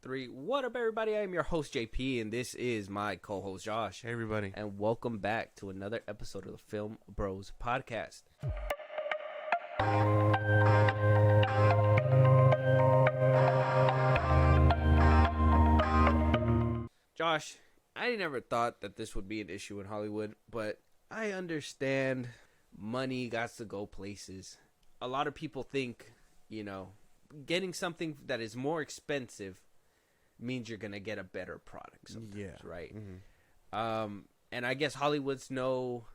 3. What up, everybody? I am your host, JP, and this is my co-host, Josh. Hey, everybody. And welcome back to another episode of the Film Bros podcast. Josh, I never thought that this would be an issue in Hollywood, but I understand money got to go places. A lot of people think, getting something that is more expensive means you're going to get a better product sometimes, right? Mm-hmm. And I guess Hollywood's no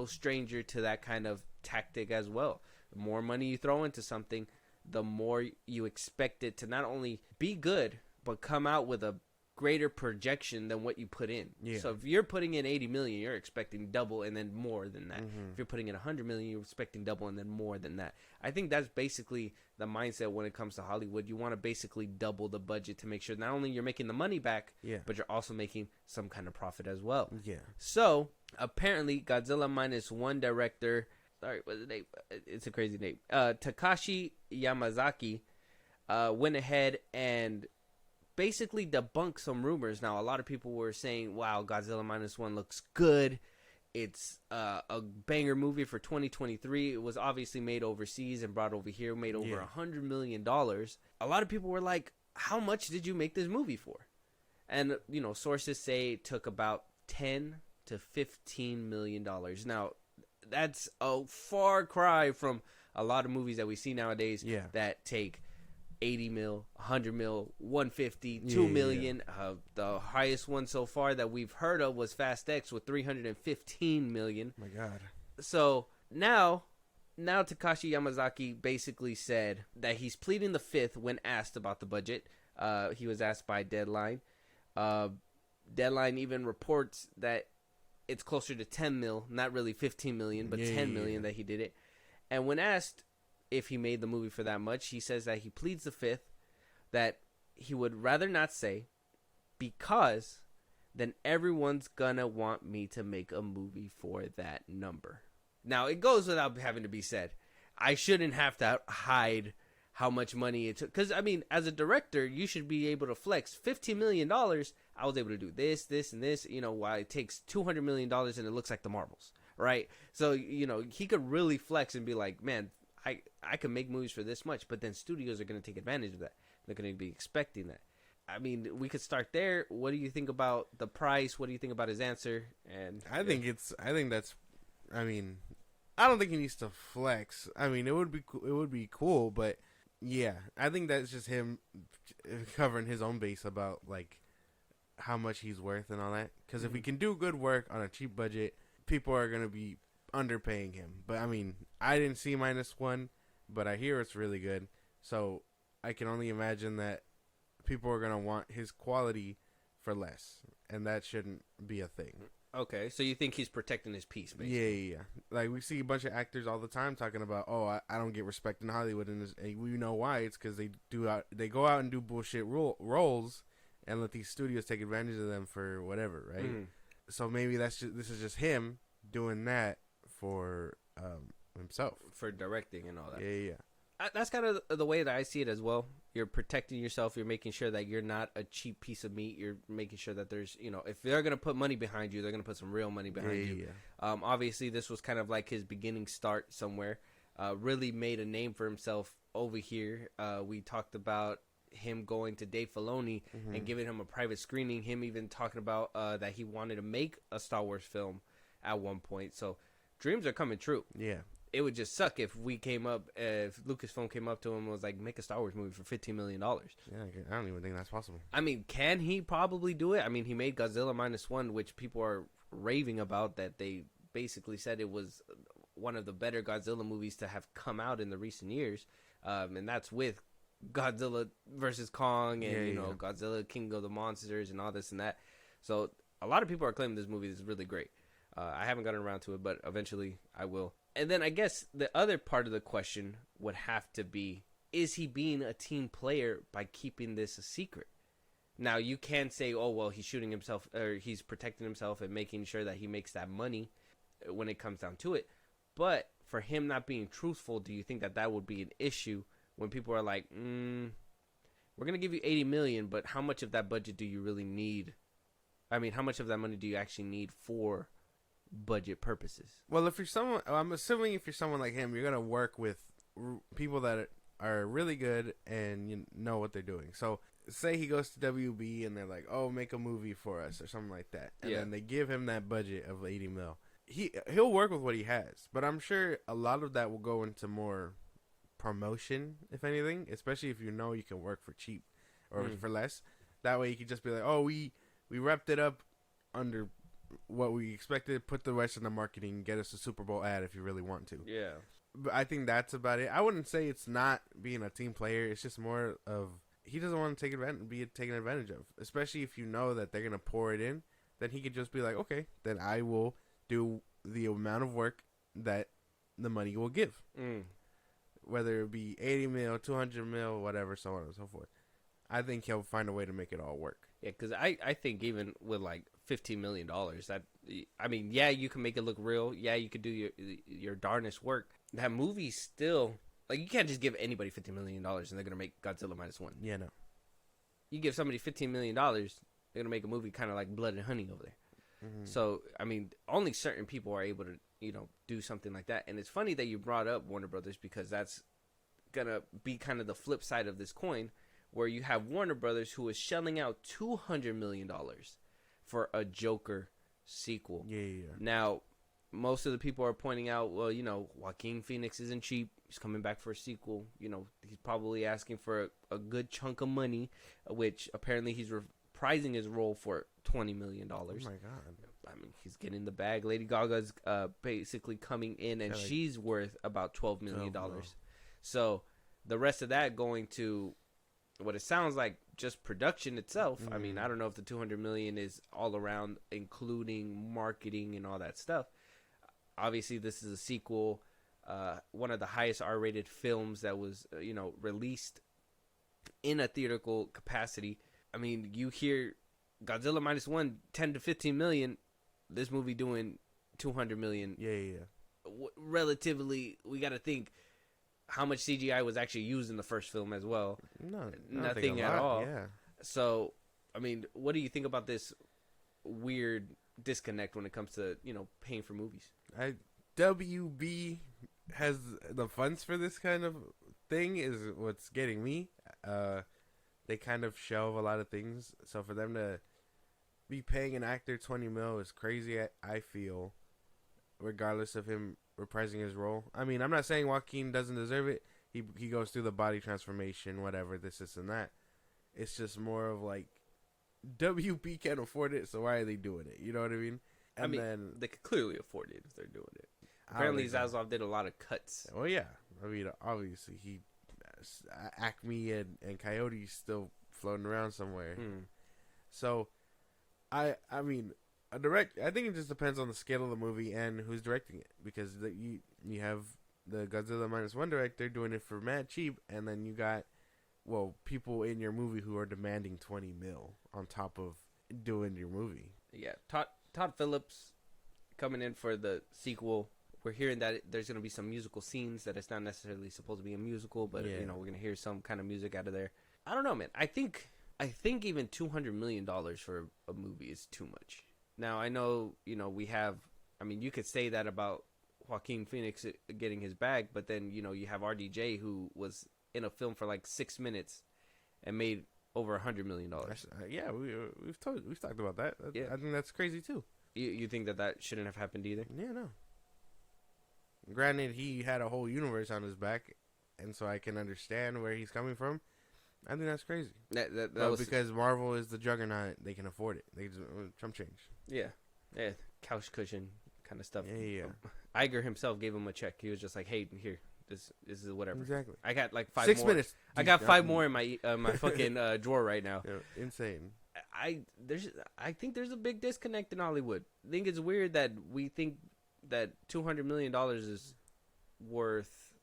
stranger to that kind of tactic as well. The more money you throw into something, the more you expect it to not only be good, but come out with a greater projection than what you put in. Yeah. So if you're putting in 80 million, you're expecting double and then more than that. Mm-hmm. If you're putting in 100 million, you're expecting double and then more than that. I think that's basically the mindset when it comes to Hollywood. You want to basically double the budget to make sure not only you're making the money back, but you're also making some kind of profit as well. Yeah. So apparently Godzilla Minus one director, sorry, what's his name? It's a crazy name. Takashi Yamazaki went ahead and basically debunk some rumors. Now, a lot of people were saying, wow, Godzilla Minus one looks good. It's a banger movie for 2023. It was obviously made overseas and brought over here, made over $100 million. A lot of people were like, how much did you make this movie for? And, sources say it took about $10 to $15 million. Now, that's a far cry from a lot of movies that we see nowadays that take 80 mil, 100 mil, 150, 2 million. The highest one so far that we've heard of was Fast X with 315 million. Oh my God. So now Takashi Yamazaki basically said that he's pleading the fifth when asked about the budget. He was asked by Deadline. Deadline even reports that it's closer to 10 mil, not really 15 million, but 10 million that he did it. And when asked if he made the movie for that much, he says that he pleads the fifth, that he would rather not say, because then everyone's gonna want me to make a movie for that number. Now, it goes without having to be said, I shouldn't have to hide how much money it took, because as a director, you should be able to flex $15 million. I was able to do this, and this, while it takes $200 million and it looks like the Marvels, right? So, he could really flex and be like, man, I can make movies for this much, but then studios are going to take advantage of that. They're going to be expecting that. We could start there. What do you think about the price? What do you think about his answer? And I don't think he needs to flex. It would be cool, but yeah, I think that's just him covering his own base about like how much he's worth and all that. Because if he can do good work on a cheap budget, people are going to be underpaying him. But I didn't see Minus one, but I hear it's really good, so I can only imagine that people are gonna want his quality for less, and that shouldn't be a thing. Okay, so you think he's protecting his piece, basically? Yeah. Like, we see a bunch of actors all the time talking about, I don't get respect in Hollywood, and we know why. It's because they go out and do bullshit roles and let these studios take advantage of them for whatever, right? Mm. So maybe this is just him doing that for himself, for directing and all that. Yeah. That's kind of the way that I see it as well. You're protecting yourself. You're making sure that you're not a cheap piece of meat. You're making sure that there's, if they're going to put money behind you, they're going to put some real money behind you. Yeah. Obviously, this was kind of like his beginning start somewhere. Really made a name for himself over here. We talked about him going to Dave Filoni and giving him a private screening. Him even talking about that he wanted to make a Star Wars film at one point. So dreams are coming true. Yeah. It would just suck if if Lucasfilm came up to him and was like, make a Star Wars movie for $15 million. Yeah, I don't even think that's possible. Can he probably do it? He made Godzilla Minus one, which people are raving about, that they basically said it was one of the better Godzilla movies to have come out in the recent years. And that's with Godzilla versus Kong and, Godzilla, King of the Monsters and all this and that. So a lot of people are claiming this movie is really great. I haven't gotten around to it, but eventually I will. And then I guess the other part of the question would have to be, is he being a team player by keeping this a secret? Now, you can say, he's shooting himself, or he's protecting himself and making sure that he makes that money when it comes down to it. But for him not being truthful, do you think that would be an issue when people are like, we're gonna give you 80 million, but how much of that budget do you really need? I mean, how much of that money do you actually need for budget purposes? Well, if you're someone, I'm assuming if you're someone like him, you're gonna work with people that are really good and you know what they're doing. So, say he goes to WB and they're like, "Oh, make a movie for us" or something like that, and then they give him that budget of 80 mil. He'll work with what he has, but I'm sure a lot of that will go into more promotion, if anything, especially if you know you can work for cheap or for less. That way you could just be like, "Oh, we wrapped it up under what we expected, put the rest in the marketing, get us a Super Bowl ad if you really want to." Yeah. But I think that's about it. I wouldn't say it's not being a team player. It's just more of he doesn't want to be taken advantage of, especially if you know that they're going to pour it in. Then he could just be like, "Okay, then I will do the amount of work that the money will give." Whether it be 80 mil, 200 mil, whatever, so on and so forth. I think he'll find a way to make it all work. Yeah, because I think even with like $15 million, that, I mean, yeah, you can make it look real. Yeah, you could do your darnest work. That movie still, like, you can't just give anybody $15 million and they're going to make Godzilla Minus One. Yeah, no. You give somebody $15 million, they're going to make a movie kind of like Blood and Honey over there. So, I mean, only certain people are able to, do something like that. And it's funny that you brought up Warner Brothers, because that's going to be kind of the flip side of this coin, where you have Warner Brothers, who is shelling out $200 million for a Joker sequel. Yeah. Now, most of the people are pointing out, well, Joaquin Phoenix isn't cheap. He's coming back for a sequel. He's probably asking for a good chunk of money, which apparently he's reprising his role for $20 million. Oh, my God. I mean, he's getting the bag. Lady Gaga's basically coming in, and she's worth about $12 million. So the rest of that going to what it sounds like just production itself. I mean, I don't know if the $200 million is all around, including marketing and all that stuff. Obviously, this is a sequel, one of the highest R-rated films that was, released in a theatrical capacity. I mean, you hear Godzilla Minus One, 10 to 15 million. This movie doing 200 million. Yeah. Relatively, we got to think how much CGI was actually used in the first film as well. No, nothing at all. Yeah. So, I mean, what do you think about this weird disconnect when it comes to, paying for movies? WB has the funds for this kind of thing is what's getting me. They kind of shelve a lot of things. So for them to be paying an actor 20 mil is crazy, I feel, regardless of him reprising his role. I mean, I'm not saying Joaquin doesn't deserve it. He goes through the body transformation, whatever, this and that. It's just more of like, WB can't afford it, so why are they doing it? You know what I mean? And then they could clearly afford it if they're doing it. Apparently, Zaslav did a lot of cuts. Well, yeah. I mean, obviously, Acme and Coyote's still floating around somewhere. So, I mean, I think it just depends on the scale of the movie and who's directing it, because you have the Godzilla Minus One director doing it for mad cheap, and then you got people in your movie who are demanding 20 mil on top of doing your movie. Yeah, Todd Phillips coming in for the sequel. We're hearing that there's going to be some musical scenes, that it's not necessarily supposed to be a musical, but we're going to hear some kind of music out of there. I don't know, man. I think even $200 million for a movie is too much. Now, I know, we have, I mean, you could say that about Joaquin Phoenix getting his bag, but then, you have RDJ, who was in a film for like 6 minutes and made over $100 million. Yeah, we've talked about that. Yeah. I think that's crazy too. You think that shouldn't have happened either? Yeah, no. Granted, he had a whole universe on his back, and so I can understand where he's coming from. I think that's crazy. That was because Marvel is the juggernaut; they can afford it. They just chump change. Yeah, couch cushion kind of stuff. Yeah. Iger himself gave him a check. He was just like, "Hey, here, this is whatever." Exactly. I got like 5 6 more. minutes. I got 5 more in my fucking drawer right now. Yeah, insane. I think there's a big disconnect in Hollywood. I think it's weird that we think that $200 million is worth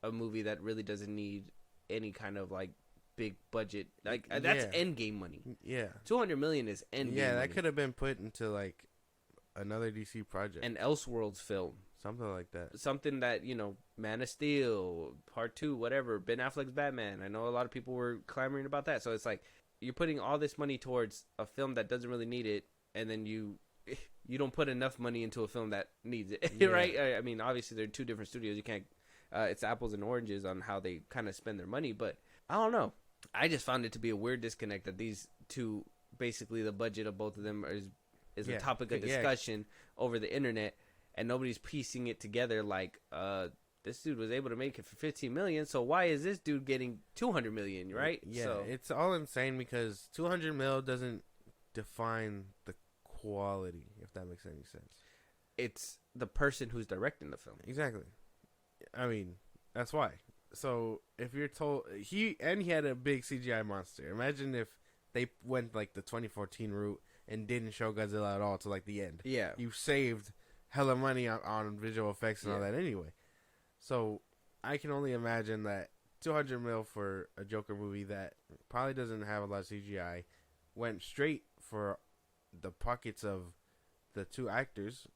a movie that really doesn't need any kind of like big budget. Like that's Endgame money. Yeah, $200 million is Endgame. Yeah, that money. could have been put into like another DC project, an Elseworlds film. something like that. Something that, you know, Man of Steel, Part 2, whatever, Ben Affleck's Batman. I know a lot of people were clamoring about that. So it's like, you're putting all this money towards a film that doesn't really need it, and then you don't put enough money into a film that needs it, Yeah. right? I mean, obviously, they're two different studios. You can't, it's apples and oranges on how they kind of spend their money, but I don't know. I just found it to be a weird disconnect that these two, basically the budget of both of them is a topic of discussion over the internet, and nobody's piecing it together like, this dude was able to make it for 15 million, so why is this dude getting 200 million, right? Yeah, so, it's all insane because 200 mil doesn't define the quality, if that makes any sense. it's the person who's directing the film. Exactly. I mean, that's why. So if you're told he had a big CGI monster. Imagine if they went like the 2014 route and didn't show Godzilla at all to like the end. Yeah. You saved hella money on visual effects and all that anyway. So I can only imagine that 200 mil for a Joker movie that probably doesn't have a lot of CGI went straight for the pockets of the two actors,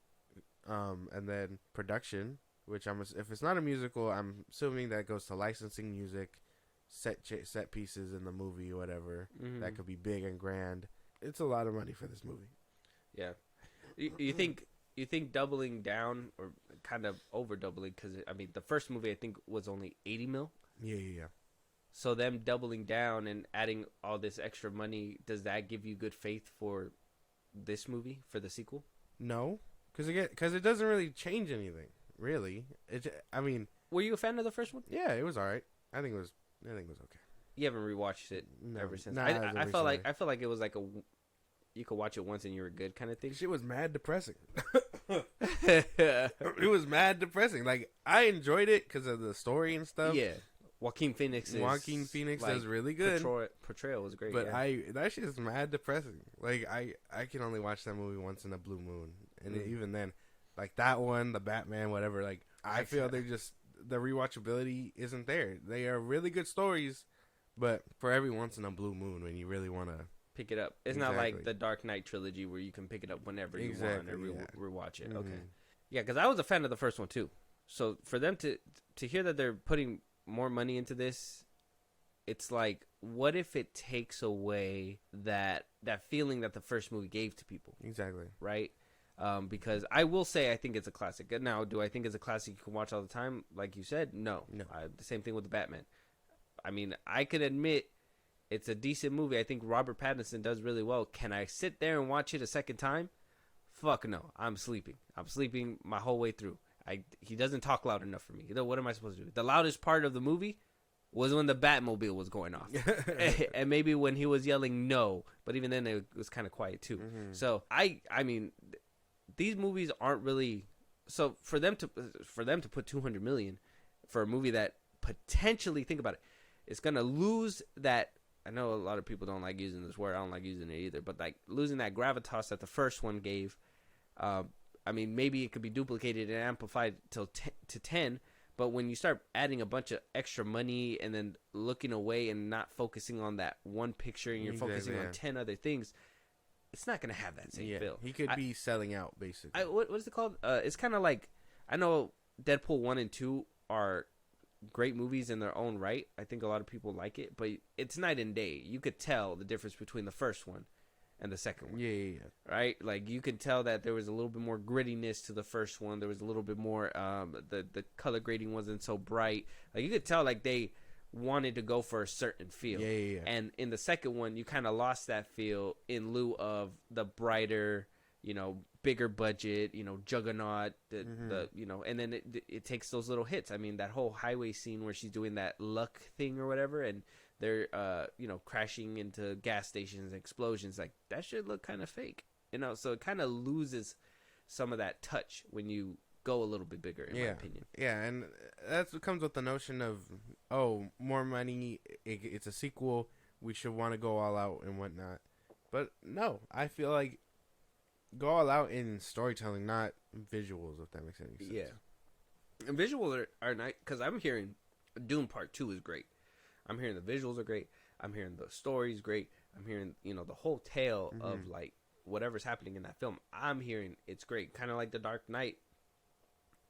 and then production, which if it's not a musical, I'm assuming that goes to licensing music, set pieces in the movie, whatever. Mm-hmm. That could be big and grand. It's a lot of money for this movie. Yeah. You think doubling down or kind of over doubling, because I mean the first movie I think was only 80 mil. Yeah. So them doubling down and adding all this extra money, does that give you good faith for this movie, for the sequel? No, because it doesn't really change anything, really. I mean, were you a fan of the first one? Yeah, it was all right. I think it was okay. You haven't rewatched it ever since. Nah, I felt like it was like you could watch it once and you were good kind of thing. Shit was mad depressing. It was mad depressing. Like, I enjoyed it because of the story and stuff. Yeah. Joaquin Phoenix does really good. Portrayal was great. But that shit is mad depressing. Like, I can only watch that movie once in a blue moon. And even then, like that one, the Batman, whatever, like, I feel they're just, the rewatchability isn't there. They are really good stories, but for every once in a blue moon when you really want to pick it up. It's not like the Dark Knight trilogy where you can pick it up whenever you want or rewatch it. Mm-hmm. Okay. Yeah, because I was a fan of the first one too. So for them to hear that they're putting more money into this, it's like, what if it takes away that feeling that the first movie gave to people? Exactly. Right? Because I will say I think it's a classic. Now, do I think it's a classic you can watch all the time? Like you said, no. The same thing with the Batman. I mean, I could admit it's a decent movie. I think Robert Pattinson does really well. Can I sit there and watch it a second time? Fuck no. I'm sleeping. I'm sleeping my whole way through. He doesn't talk loud enough for me. What am I supposed to do? The loudest part of the movie was when the Batmobile was going off. And maybe when he was yelling no. But even then, it was kind of quiet too. Mm-hmm. So, I mean, these movies aren't really... So, for them to put $200 million for a movie that potentially, think about it, it's going to lose that... I know a lot of people don't like using this word. I don't like using it either. But, like, losing that gravitas that the first one gave... I mean, maybe it could be duplicated and amplified to 10, but when you start adding a bunch of extra money and then looking away and not focusing on that one picture and you're focusing on 10 other things, it's not going to have that same feel. He could be selling out, basically. What is it called? It's kind of like, I know Deadpool 1 and 2 are great movies in their own right. I think a lot of people like it, but it's night and day. You could tell the difference between the first one and the second one. Yeah. Right? Like, you could tell that there was a little bit more grittiness to the first one. There was a little bit more, the color grading wasn't so bright. Like, you could tell, like, they wanted to go for a certain feel. Yeah. And in the second one, you kind of lost that feel in lieu of the brighter, bigger budget, juggernaut, and then it takes those little hits. I mean, that whole highway scene where she's doing that luck thing or whatever, and they're, crashing into gas stations, explosions, like, that should look kind of fake, so it kind of loses some of that touch when you go a little bit bigger, in my opinion. Yeah, and that's what comes with the notion of, more money, it's a sequel, we should want to go all out and whatnot. But no, I feel like go all out in storytelling, not visuals, if that makes any sense. Yeah. And visuals are nice, because I'm hearing Doom Part 2 is great. I'm hearing the visuals are great. I'm hearing the story's great. I'm hearing, the whole tale of, like, whatever's happening in that film. I'm hearing it's great. Kind of like The Dark Knight.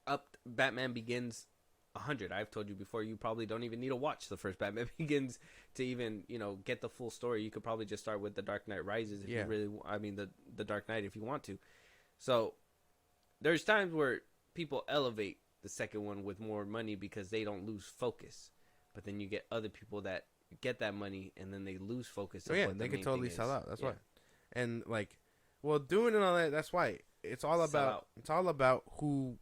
upped Batman Begins 100. I've told you before, you probably don't even need to watch the first Batman Begins to even, get the full story. You could probably just start with The Dark Knight Rises if you really, the Dark Knight if you want to. So there's times where people elevate the second one with more money because they don't lose focus. But then you get other people that get that money and then they lose focus. Oh, yeah, they could totally sell out. That's why. And doing it all that, that's why it's all about who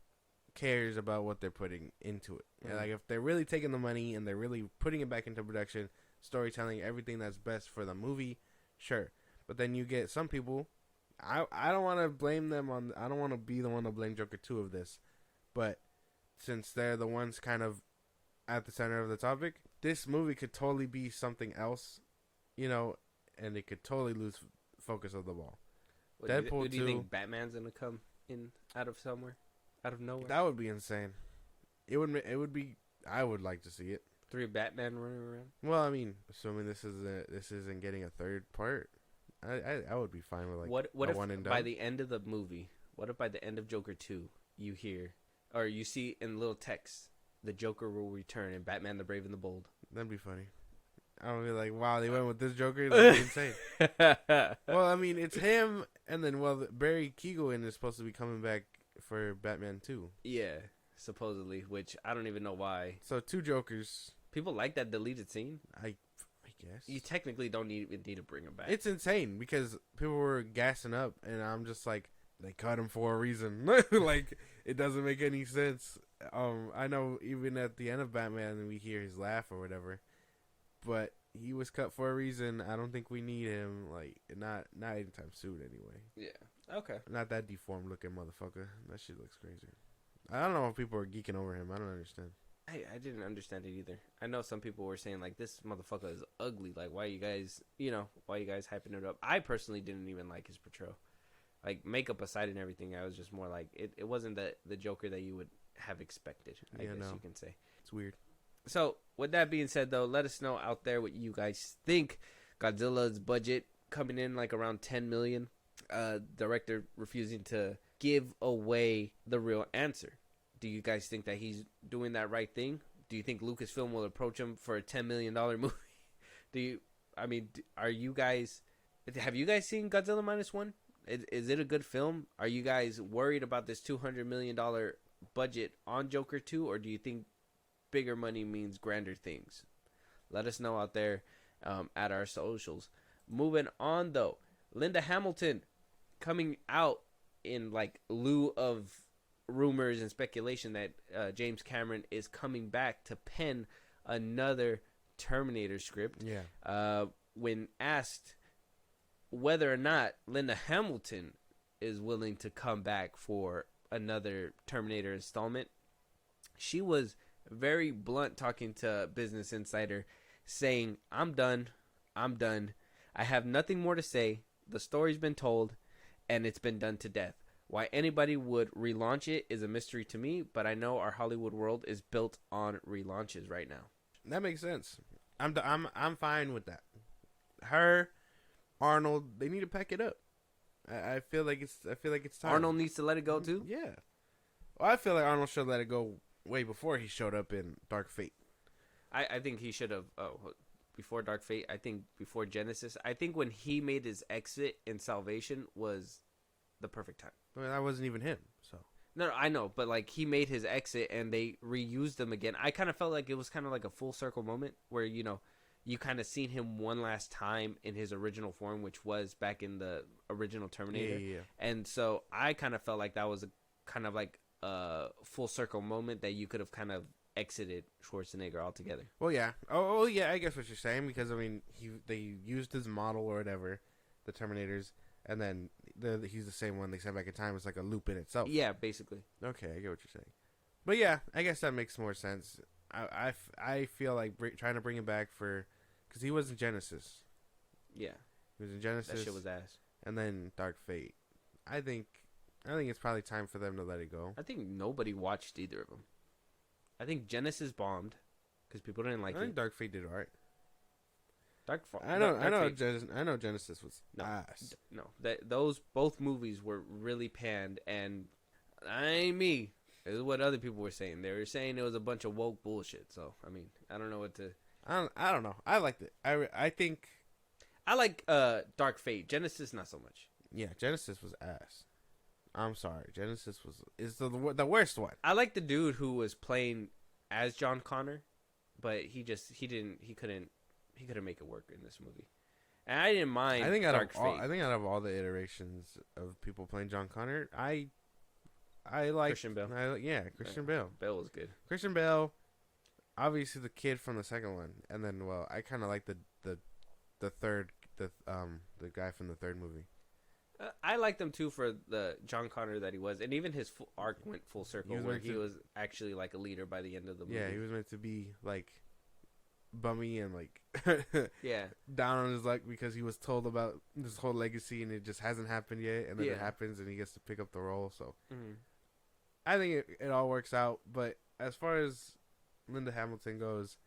cares about what they're putting into it. Mm-hmm. And if they're really taking the money and they're really putting it back into production, storytelling, everything that's best for the movie, sure. But then you get some people. I don't want to blame them on. I don't want to be the one to blame Joker 2 of this, but since they're the ones kind of at the center of the topic, this movie could totally be something else, and it could totally lose focus of the ball. Deadpool 2. Do you think Batman's gonna come in out of somewhere, out of nowhere? That would be insane. It would be. I would like to see it. 3 Batman running around. Well, I mean, assuming this isn't getting a third part, I would be fine with what if one and done. By the end of the movie, what if by the end of Joker 2 you hear or you see in little text the Joker will return in Batman the Brave and the Bold? That'd be funny. I would be like, wow, they went with this Joker. That's insane. Well, I mean, it's him, and then Barry Keoghan is supposed to be coming back for Batman 2. Yeah, supposedly, which I don't even know why. So 2 Jokers. People like that deleted scene. I guess you technically don't even need to bring him back. It's insane because people were gassing up, and I'm just like, they cut him for a reason. It doesn't make any sense. I know even at the end of Batman, we hear his laugh or whatever, but he was cut for a reason. I don't think we need him. Not anytime soon, anyway. Yeah. Okay. Not that deformed looking motherfucker. That shit looks crazy. I don't know if people are geeking over him. I don't understand. I didn't understand it either. I know some people were saying this motherfucker is ugly. Why you guys hyping it up? I personally didn't even like his portrayal. Makeup aside and everything, I was just more it wasn't the Joker that you would have expected. I guess you can say. It's weird. So with that being said, though, let us know out there what you guys think. Godzilla's budget coming in around $10 million. Director refusing to give away the real answer. Do you guys think that he's doing that right thing? Do you think Lucasfilm will approach him for a $10 million movie? Have you guys seen Godzilla Minus 1? Is it a good film? Are you guys worried about this $200 million budget on Joker 2? Or do you think bigger money means grander things? Let us know out there at our socials. Moving on, though. Linda Hamilton coming out in lieu of rumors and speculation that James Cameron is coming back to pen another Terminator script. Yeah. When asked whether or not Linda Hamilton is willing to come back for another Terminator installment, she was very blunt talking to Business Insider, saying, I'm done. I have nothing more to say. The story's been told, and it's been done to death. Why anybody would relaunch it is a mystery to me, but I know our Hollywood world is built on relaunches right now. That makes sense. I'm fine with that. Her, Arnold, they need to pack it up. I feel like it's time. Arnold needs to let it go too? Yeah. Well, I feel like Arnold should let it go way before he showed up in Dark Fate. I think he should have. Before Dark Fate. I think before Genesis. I think when he made his exit in Salvation was the perfect time. I mean, that wasn't even him. So no, I know, but he made his exit and they reused him again. I kind of felt like it was kind of like a full circle moment where you kind of seen him one last time in his original form, which was back in the original Terminator. Yeah. And so I kind of felt like that was a kind of a full circle moment that you could have kind of exited Schwarzenegger altogether. Well, yeah. Oh, yeah. I guess what you're saying, because they used his model or whatever, the Terminators, and then he's the same one they sent back in time. It's like a loop in itself. Yeah, basically. Okay, I get what you're saying. But yeah, I guess that makes more sense. I feel like trying to bring him back because he was in Genesis. Yeah, he was in Genesis. That shit was ass. And then Dark Fate. I think it's probably time for them to let it go. I think nobody watched either of them. I think Genesis bombed because people didn't like it. I think Dark Fate did alright. I know Genesis was ass. No, those both movies were really panned, and I ain't me. Is what other people were saying. They were saying it was a bunch of woke bullshit. So I mean, I don't know what to. I don't know. I liked it. I think. I like Dark Fate. Genesis, not so much. Yeah, Genesis was ass. I'm sorry, Genesis is the worst one. I like the dude who was playing as John Connor, but he couldn't make it work in this movie. And I didn't mind. I think Dark Fate. I think out of all the iterations of people playing John Connor, I like Christian Bale. Christian Bale. Bale was good. Christian Bale, obviously the kid from the second one, and then I kind of like the third the guy from the third movie. I liked him too for the John Connor that he was, and even his arc went full circle where he was actually like a leader by the end of the movie. Yeah, he was meant to be like bummy and like down on his luck because he was told about this whole legacy and it just hasn't happened yet, and then it happens and he gets to pick up the role. So I think it all works out. But as far as Linda Hamilton goes,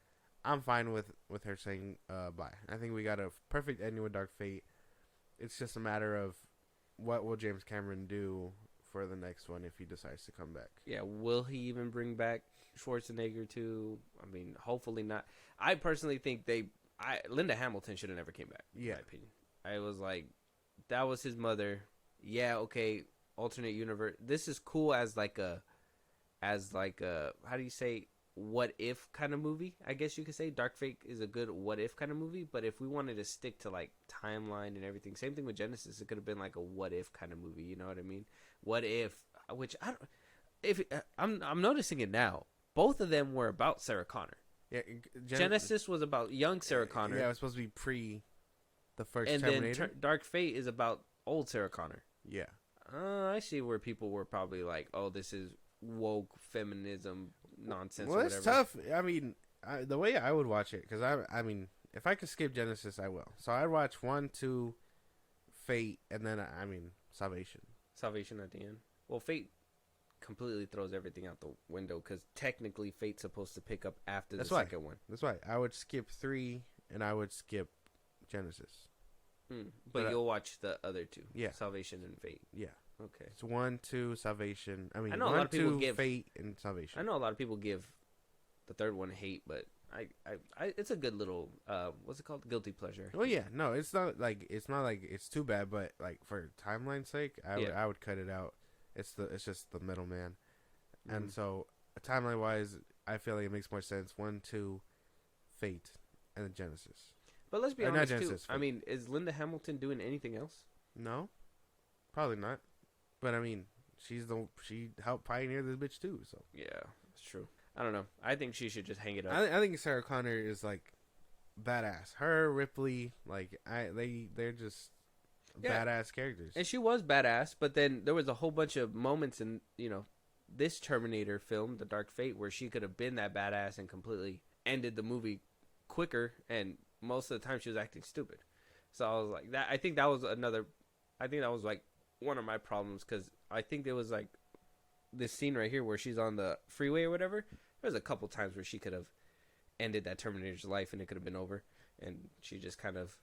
I'm fine with her saying bye. I think we got a perfect ending with Dark Fate. It's just a matter of what will James Cameron do for the next one if he decides to come back. Yeah, will he even bring back Schwarzenegger too? I mean, hopefully not. I personally think Linda Hamilton should have never came back. In my opinion, I was like, that was his mother. Yeah, okay, alternate universe. This is cool as like a how do you say, what if kind of movie, I guess you could say. Dark Fate is a good what if kind of movie, but if we wanted to stick to like timeline and everything, same thing with Genesis, it could have been like a what if kind of movie, you know what I mean? What if, which I don't, if I'm noticing it now, both of them were about Sarah Connor. Yeah, Genesis was about young Sarah Connor. Yeah, it was supposed to be pre the first and Terminator. Then Dark Fate is about old Sarah Connor. Yeah. I see where people were probably like, oh, this is woke feminism nonsense. Well, or it's whatever. tough. I mean, the way I would watch it, because I mean, if I could skip Genesis, I will. So I'd watch 1, 2, Fate, and then Salvation. Salvation at the end. Well, Fate completely throws everything out the window because technically Fate's supposed to pick up after the second one. That's why I would skip 3 and I would skip Genesis. But you'll watch the other two. Yeah. Salvation and Fate. Yeah. Okay. It's 1, 2, Salvation. I mean, I know 1, a lot of people 2, give Fate and Salvation. I know a lot of people give the third one hate, but I it's a good little what's it called? Guilty pleasure. Well, yeah, no, it's not like it's too bad, but like for timeline's sake, I would cut it out. It's just the middleman, and so timeline wise, I feel like it makes more sense 1, 2, Fate, and then Genesis. But let's be honest too. Fate. I mean, is Linda Hamilton doing anything else? No, probably not. But I mean, she helped pioneer this bitch too. So yeah, that's true. I don't know. I think she should just hang it up. I think Sarah Connor is like badass. Her, Ripley, like they're just badass characters. And she was badass, but then there was a whole bunch of moments in this Terminator film, The Dark Fate, where she could have been that badass and completely ended the movie quicker. And most of the time, she was acting stupid. So I was like that. I think that was like one of my problems because I think there was like this scene right here where she's on the freeway or whatever. There's a couple times where she could have ended that Terminator's life and it could have been over, and she just kind of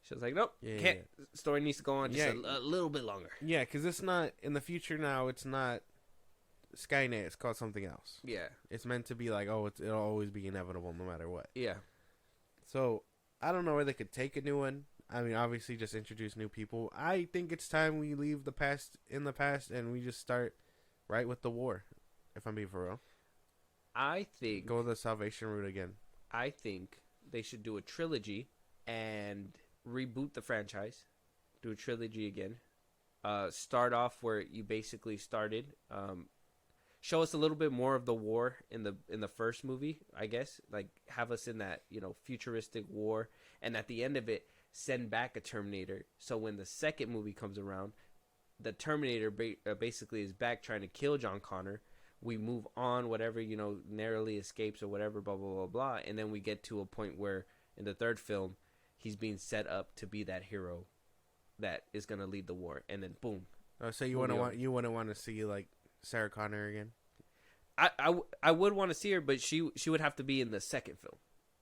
she was like, nope, can't. Story needs to go on just a little bit longer. Yeah, because it's not in the future now. It's not Skynet. It's called something else. Yeah, it's meant to be like, oh, it'll always be inevitable no matter what. Yeah. So I don't know where they could take a new one. I mean, obviously, just introduce new people. I think it's time we leave the past in the past and we just start right with the war. If I'm being for real, I think go the Salvation route again. I think they should do a trilogy and reboot the franchise. Do a trilogy again. Start off where you basically started. Show us a little bit more of the war in the first movie, I guess. Like have us in that futuristic war, and at the end of it, send back a Terminator. So when the second movie comes around, the Terminator basically is back trying to kill John Connor. We move on, whatever, narrowly escapes or whatever, blah, blah, blah, blah. And then we get to a point where in the third film, he's being set up to be that hero that is going to lead the war. And then boom. So you wouldn't want to see like Sarah Connor again? I would want to see her, but she would have to be in the second film.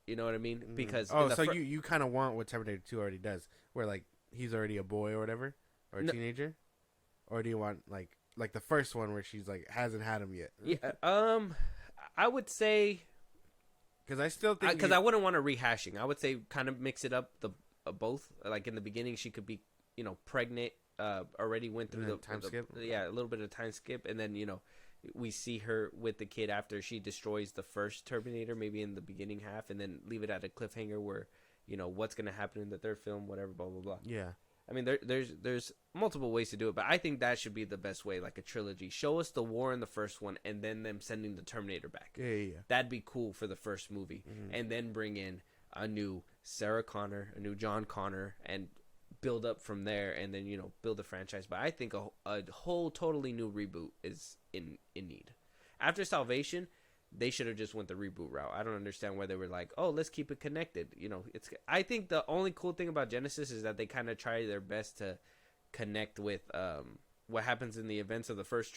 You know what I mean? Because you kind of want what Terminator 2 already does, where like he's already a boy or whatever, or a teenager, or do you want like like the first one where she's like hasn't had him yet. Yeah. I would say because I still think because I wouldn't want to rehashing. I would say kind of mix it up both. Like in the beginning, she could be pregnant. Already went through the time skip. Yeah, a little bit of time skip, and then we see her with the kid after she destroys the first Terminator, maybe in the beginning half, and then leave it at a cliffhanger where what's gonna happen in the third film, whatever, blah blah blah. Yeah. I mean, there's multiple ways to do it, but I think that should be the best way, like a trilogy. Show us the war in the first one, and then them sending the Terminator back. Yeah. That'd be cool for the first movie, and then bring in a new Sarah Connor, a new John Connor, and build up from there, and then build a franchise. But I think a whole totally new reboot is in need. After Salvation, they should have just went the reboot route. I don't understand why they were like, oh, let's keep it connected. I think the only cool thing about Genesis is that they kind of try their best to connect with what happens in the events of the first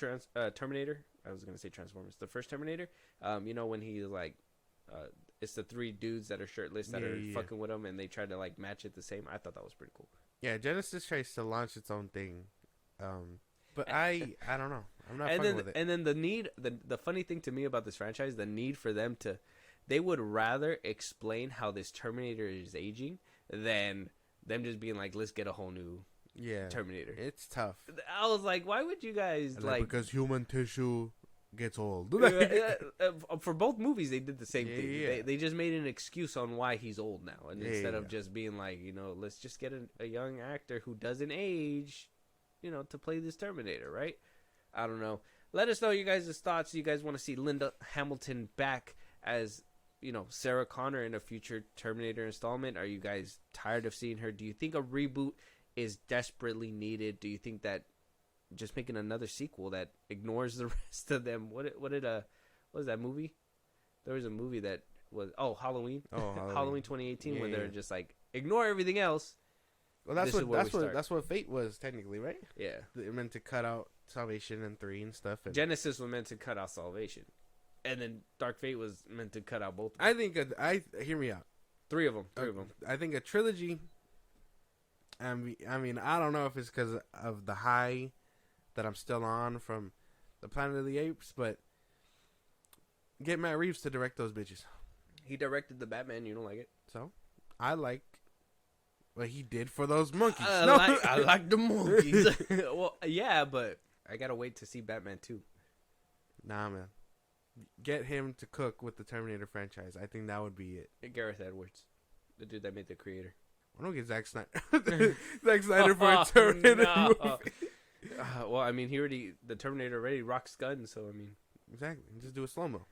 Terminator. I was gonna say Transformers, the first Terminator. When he's like, it's the three dudes that are shirtless that are fucking with him, and they try to like match it the same. I thought that was pretty cool. Yeah, Genesis tries to launch its own thing, but I don't know. I'm not fucking with it. And then the funny thing to me about this franchise, the need for them to, they would rather explain how this Terminator is aging than them just being like, let's get a whole new Terminator. It's tough. I was like, why would you guys like because human tissue gets old. For both movies, they did the same thing. Yeah. They just made an excuse on why he's old now, and instead of just being like, let's just get a young actor who doesn't age, to play this Terminator, right? I don't know. Let us know you guys' thoughts. You guys want to see Linda Hamilton back as Sarah Connor in a future Terminator installment? Are you guys tired of seeing her? Do you think a reboot is desperately needed? Do you think that just making another sequel that ignores the rest of them? What was that movie? There was a movie that was Halloween. Halloween 2018 when they're just like ignore everything else. Well, that's what Fate was technically, right? Yeah, it meant to cut out Salvation and 3 and stuff. And Genesis was meant to cut out Salvation, and then Dark Fate was meant to cut out both of them. I think hear me out. Three of them. I think a trilogy. I mean, I don't know if it's because of the high that I'm still on from the Planet of the Apes, but get Matt Reeves to direct those bitches. He directed the Batman. You don't like it? So I like what he did for those monkeys. I like the monkeys. Well, yeah, but I gotta wait to see Batman 2. Nah, man. Get him to cook with the Terminator franchise. I think that would be it. Gareth Edwards, the dude that made the creator. I don't get Zack Snyder. Zack Snyder for a Terminator movie. Well, I mean, the Terminator already rocks guns, so I mean, exactly. Just do a slow mo.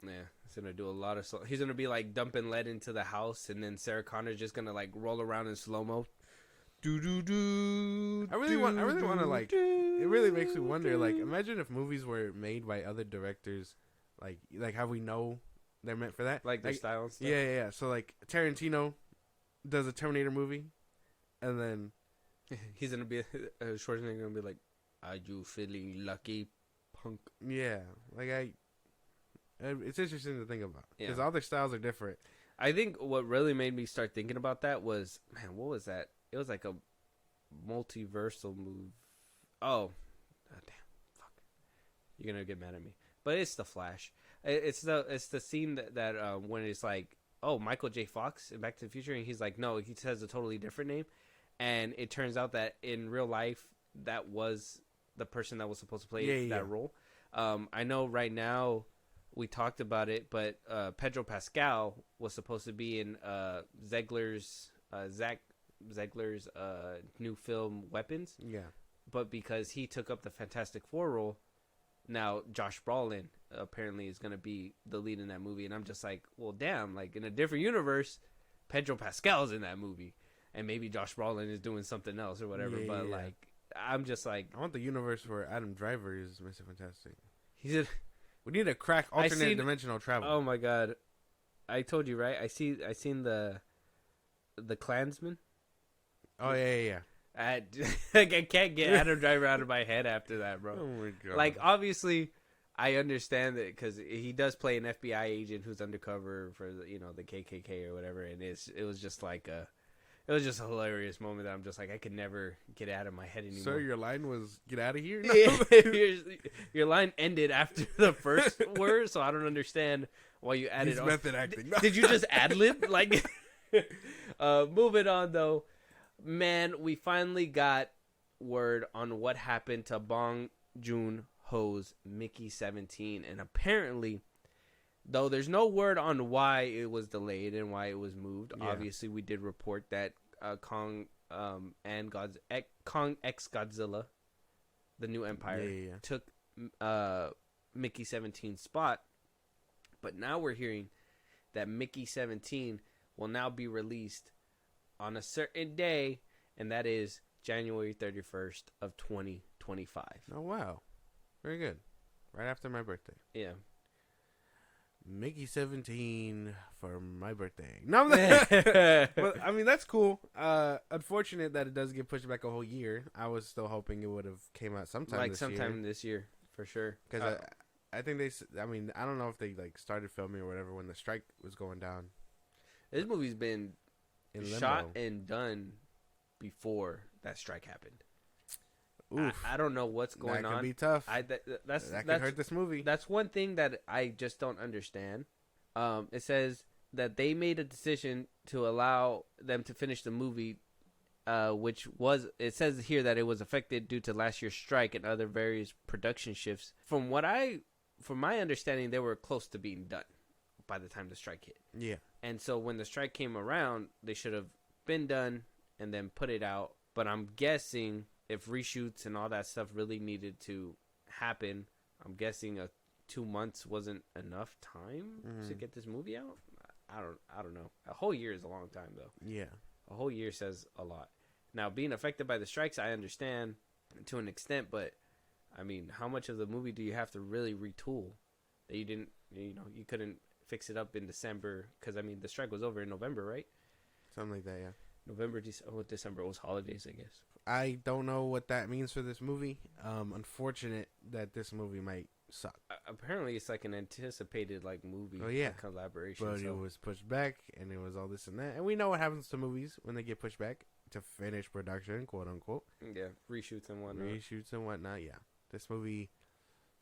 Yeah, he's gonna do a lot of slow. He's gonna be like dumping lead into the house, and then Sarah Connor's just gonna like roll around in slow mo. Do do do. I really want to like. It really makes me wonder. Like, imagine if movies were made by other directors, like how we know they're meant for that, like their style and stuff. Yeah. So like Tarantino does a Terminator movie, and then he's gonna be Schwarzenegger gonna be like, "Are you feeling lucky, punk?" Yeah, it's interesting to think about because all their styles are different. I think what really made me start thinking about that was, man, what was that? It was like a multiversal move. Oh, damn, fuck! You're gonna get mad at me, but it's the Flash. It's the scene that when it's like, oh, Michael J. Fox in Back to the Future, and he's like, no, he says a totally different name, and it turns out that in real life that was the person that was supposed to play that role. I know right now we talked about it, but Pedro Pascal was supposed to be in Zegler's new film Weapons. Yeah. But because he took up the Fantastic Four role, now Josh Brolin apparently is going to be the lead in that movie. And I'm just like, well, damn, like in a different universe, Pedro Pascal's in that movie. And maybe Josh Brolin is doing something else or whatever. But like, I'm just like, I want the universe where Adam Driver is Mr. Fantastic. We need to crack alternate dimensional travel. Oh my god. I told you, right? I seen the Klansman. Oh yeah. I can't get Adam Driver out of my head after that, bro. Oh my god! Like, obviously, I understand that because he does play an FBI agent who's undercover for the KKK or whatever, and it was just like It was just a hilarious moment that I'm just like, I could never get out of my head anymore. Sir, your line was "get out of here." Your line ended after the first word, so I don't understand why you added. He's method acting. Did you just ad lib? Like, moving on though, man, we finally got word on what happened to Bong Joon-ho's Mickey 17, and apparently, though there's no word on why it was delayed and why it was moved. Yeah. Obviously, we did report that Kong X Godzilla, the new empire, took Mickey 17's spot. But now we're hearing that Mickey 17 will now be released on a certain day, and that is January 31st of 2025. Oh, wow. Very good. Right after my birthday. Yeah. Mickey 17 for my birthday. No, but I mean, that's cool. Unfortunate that it does get pushed back a whole year. I was still hoping it would have came out sometime this year, for sure. Because I think I don't know if they like started filming or whatever when the strike was going down. This movie's been shot and done before that strike happened. Oof. I don't know what's going on. That could be tough. That could hurt this movie. That's one thing that I just don't understand. It says that they made a decision to allow them to finish the movie, it says here that it was affected due to last year's strike and other various production shifts. From my understanding, they were close to being done by the time the strike hit. Yeah. And so when the strike came around, they should have been done and then put it out. But I'm guessing if reshoots and all that stuff really needed to happen, I'm guessing 2 months wasn't enough time to get this movie out. I don't know. A whole year is a long time though. Yeah. A whole year says a lot. Now, being affected by the strikes, I understand to an extent, but I mean, how much of the movie do you have to really retool that you couldn't fix it up in December? Because I mean, the strike was over in November, right? Something like that, yeah. November, December was holidays, I guess. I don't know what that means for this movie. Unfortunate that this movie might suck. Apparently, it's like an anticipated movie collaboration. But it was pushed back, and it was all this and that. And we know what happens to movies when they get pushed back to finish production, quote unquote. Yeah, reshoots and whatnot. Yeah. This movie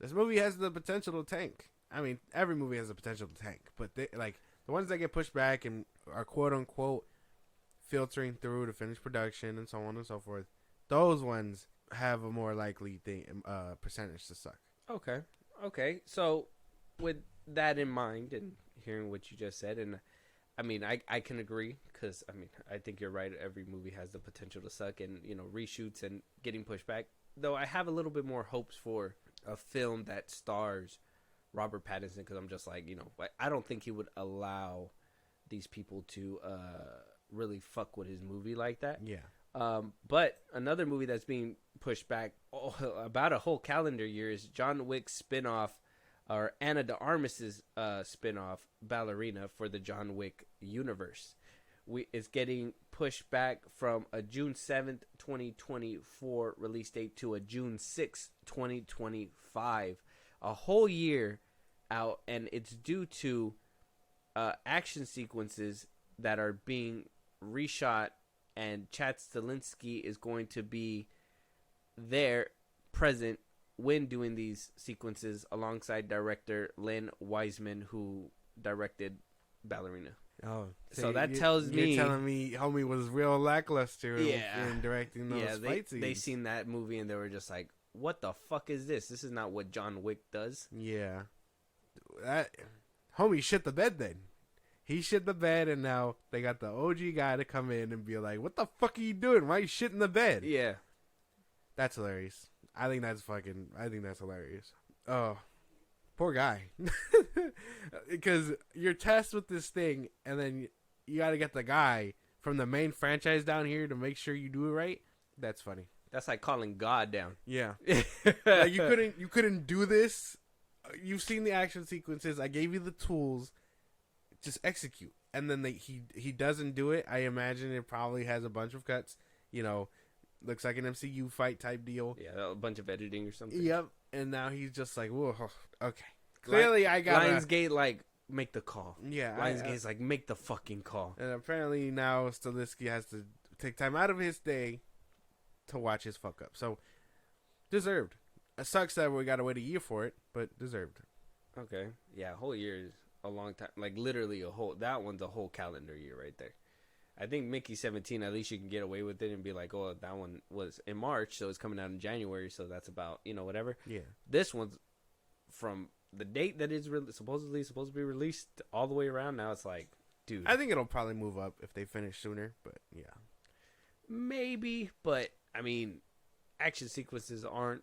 has the potential to tank. I mean, every movie has the potential to tank, but the ones that get pushed back and are quote unquote filtering through to finish production and so on and so forth, those ones have a more likely percentage to suck. Okay. So with that in mind and hearing what you just said, and I mean, I can agree because I mean, I think you're right. Every movie has the potential to suck, and reshoots and getting pushed back. Though I have a little bit more hopes for a film that stars Robert Pattinson, because I'm just like, I don't think he would allow these people to really fuck with his movie like that. Yeah. But another movie that's being pushed back about a whole calendar year is John Wick's spinoff, or Anna de Armas's spinoff, Ballerina, for the John Wick universe. It's getting pushed back from a June 7th, 2024 release date to a June 6th, 2025. A whole year out, and it's due to action sequences that are being reshot, and Chad Stahelski is going to be there, present, when doing these sequences alongside director Len Wiseman, who directed Ballerina. Oh, so that tells me... You're telling me homie was real lackluster in directing those fight scenes. They seen that movie and they were just like, what the fuck is this? This is not what John Wick does. Yeah. Homie shit the bed then. He shit the bed, and now they got the OG guy to come in and be like, what the fuck are you doing? Why are you shitting the bed? Yeah. That's hilarious. I think that's hilarious. Oh, poor guy. Because you're tasked with this thing, and then you got to get the guy from the main franchise down here to make sure you do it right. That's funny. That's like calling God down. Yeah. Like you couldn't do this. You've seen the action sequences. I gave you the tools. Just execute. And then he doesn't do it. I imagine it probably has a bunch of cuts. Looks like an MCU fight type deal. Yeah, a bunch of editing or something. Yep. And now he's just like, whoa, okay. Clearly, I got Lionsgate, make the call. Yeah. Lionsgate's make the fucking call. And apparently now Stahelski has to take time out of his day to watch his fuck up. So, deserved. It sucks that we gotta wait a year for it, but deserved. Okay. Yeah, a whole year is a long time. Like, literally that one's a whole calendar year right there. I think Mickey 17, at least you can get away with it and be like, oh, that one was in March, so it's coming out in January, so that's about, whatever. Yeah. This one's from the date that it's supposedly supposed to be released all the way around. Now it's like, dude. I think it'll probably move up if they finish sooner, but yeah. Maybe, but, I mean, action sequences aren't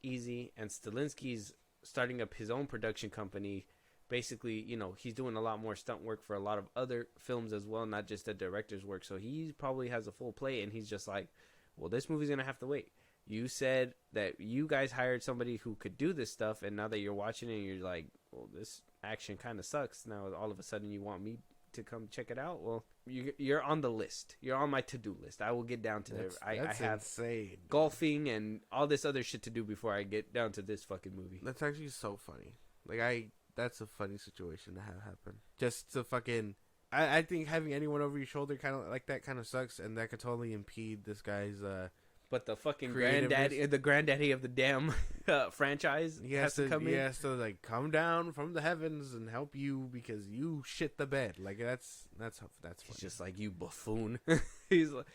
easy, and Stilinski's starting up his own production company. Basically, he's doing a lot more stunt work for a lot of other films as well, not just the director's work. So he probably has a full plate, and he's just like, well, this movie's going to have to wait. You said that you guys hired somebody who could do this stuff, and now that you're watching it, you're like, well, this action kind of sucks. Now, all of a sudden, you want me to come check it out? Well, you're on the list. You're on my to-do list. I will get down to it. I have insane. Golfing and all this other shit to do before I get down to this fucking movie. That's actually so funny. That's a funny situation to have happen. Just to fucking... I think having anyone over your shoulder kind of like that kind of sucks, and that could totally impede this guy's... But the fucking granddaddy of the damn franchise has to come in. He has to, like, come down from the heavens and help you because you shit the bed. Like, that's funny. He's just like, you buffoon. He's like...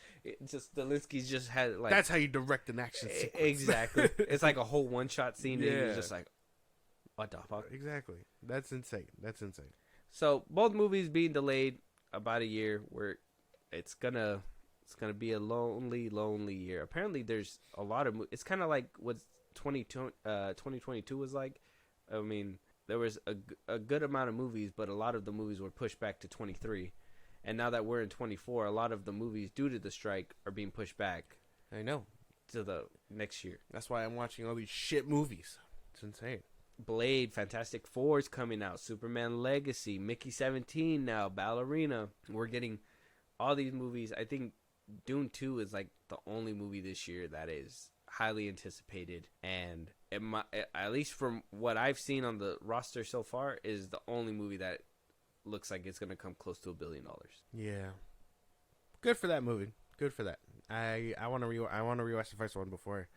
Stilinski's just had, like... That's how you direct an action sequence. Exactly. It's like a whole one-shot scene, and you're just like... What the fuck? Exactly. That's insane. So both movies being delayed about a year, where it's gonna be a lonely year. Apparently, there's a lot of. It's kind of like what 2022 was like. I mean, there was a good amount of movies, but a lot of the movies were pushed back to 23. And now that we're in 24, a lot of the movies due to the strike are being pushed back. I know. To the next year. That's why I'm watching all these shit movies. It's insane. Blade, Fantastic Four is coming out, Superman Legacy, Mickey 17 now, Ballerina. We're getting all these movies. I think Dune 2 is like the only movie this year that is highly anticipated, and at least from what I've seen on the roster so far, is the only movie that looks like it's going to come close to $1 billion. Yeah. Good for that movie. Good for that. I want to rewatch the first one before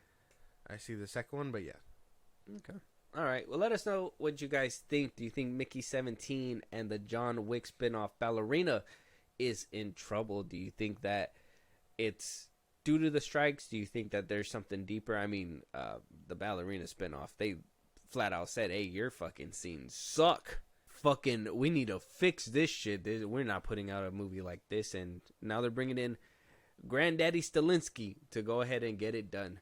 I see the second one, but yeah. Okay. All right. Well, let us know what you guys think. Do you think Mickey 17 and the John Wick spinoff Ballerina is in trouble? Do you think that it's due to the strikes? Do you think that there's something deeper? I mean, the Ballerina spinoff, they flat out said, hey, your fucking scenes suck. Fucking, we need to fix this shit. We're not putting out a movie like this. And now they're bringing in Granddaddy Stilinski to go ahead and get it done.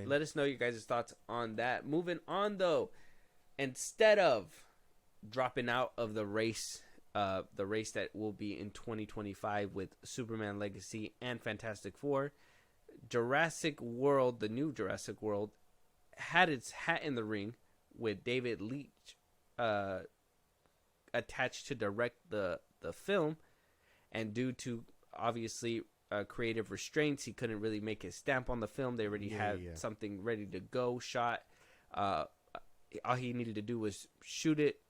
Let us know your guys' thoughts on that. Moving on, though, instead of dropping out of the race that will be in 2025 with Superman Legacy and Fantastic Four, Jurassic World, the new Jurassic World, had its hat in the ring with David Leitch attached to direct the film, and due to obviously creative restraints, he couldn't really make his stamp on the film. They already had something ready to go, shot. All he needed to do was shoot it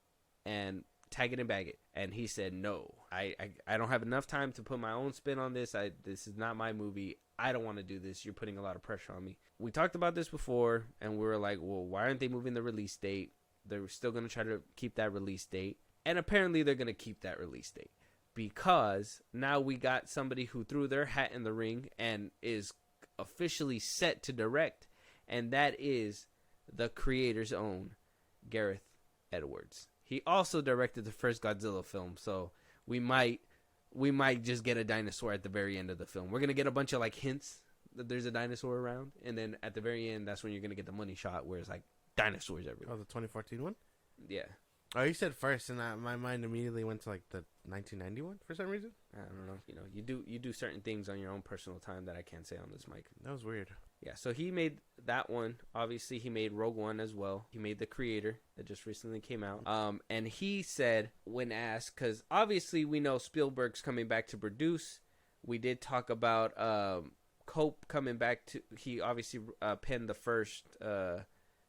and tag it and bag it. And he said, no, I don't have enough time to put my own spin on this. This is not my movie. I don't want to do this. You're putting a lot of pressure on me. We talked about this before, and we were like, well, why aren't they moving the release date? They're still going to try to keep that release date. And apparently they're going to keep that release date, because now we got somebody who threw their hat in the ring and is officially set to direct, and that is the creator's own Gareth Edwards. He also directed the first Godzilla film, so we might just get a dinosaur at the very end of the film. We're gonna get a bunch of like hints that there's a dinosaur around, and then at the very end, that's when you're gonna get the money shot where it's like dinosaurs everywhere. Oh, the 2014 one? Yeah. Oh, you said first, and my mind immediately went to like the 1991 for some reason. I don't know. You do certain things on your own personal time that I can't say on this mic. That was weird. Yeah, so he made that one. Obviously, he made Rogue One as well. He made The Creator that just recently came out. And he said, when asked, because obviously we know Spielberg's coming back to produce. We did talk about Cope coming back to. He obviously penned the first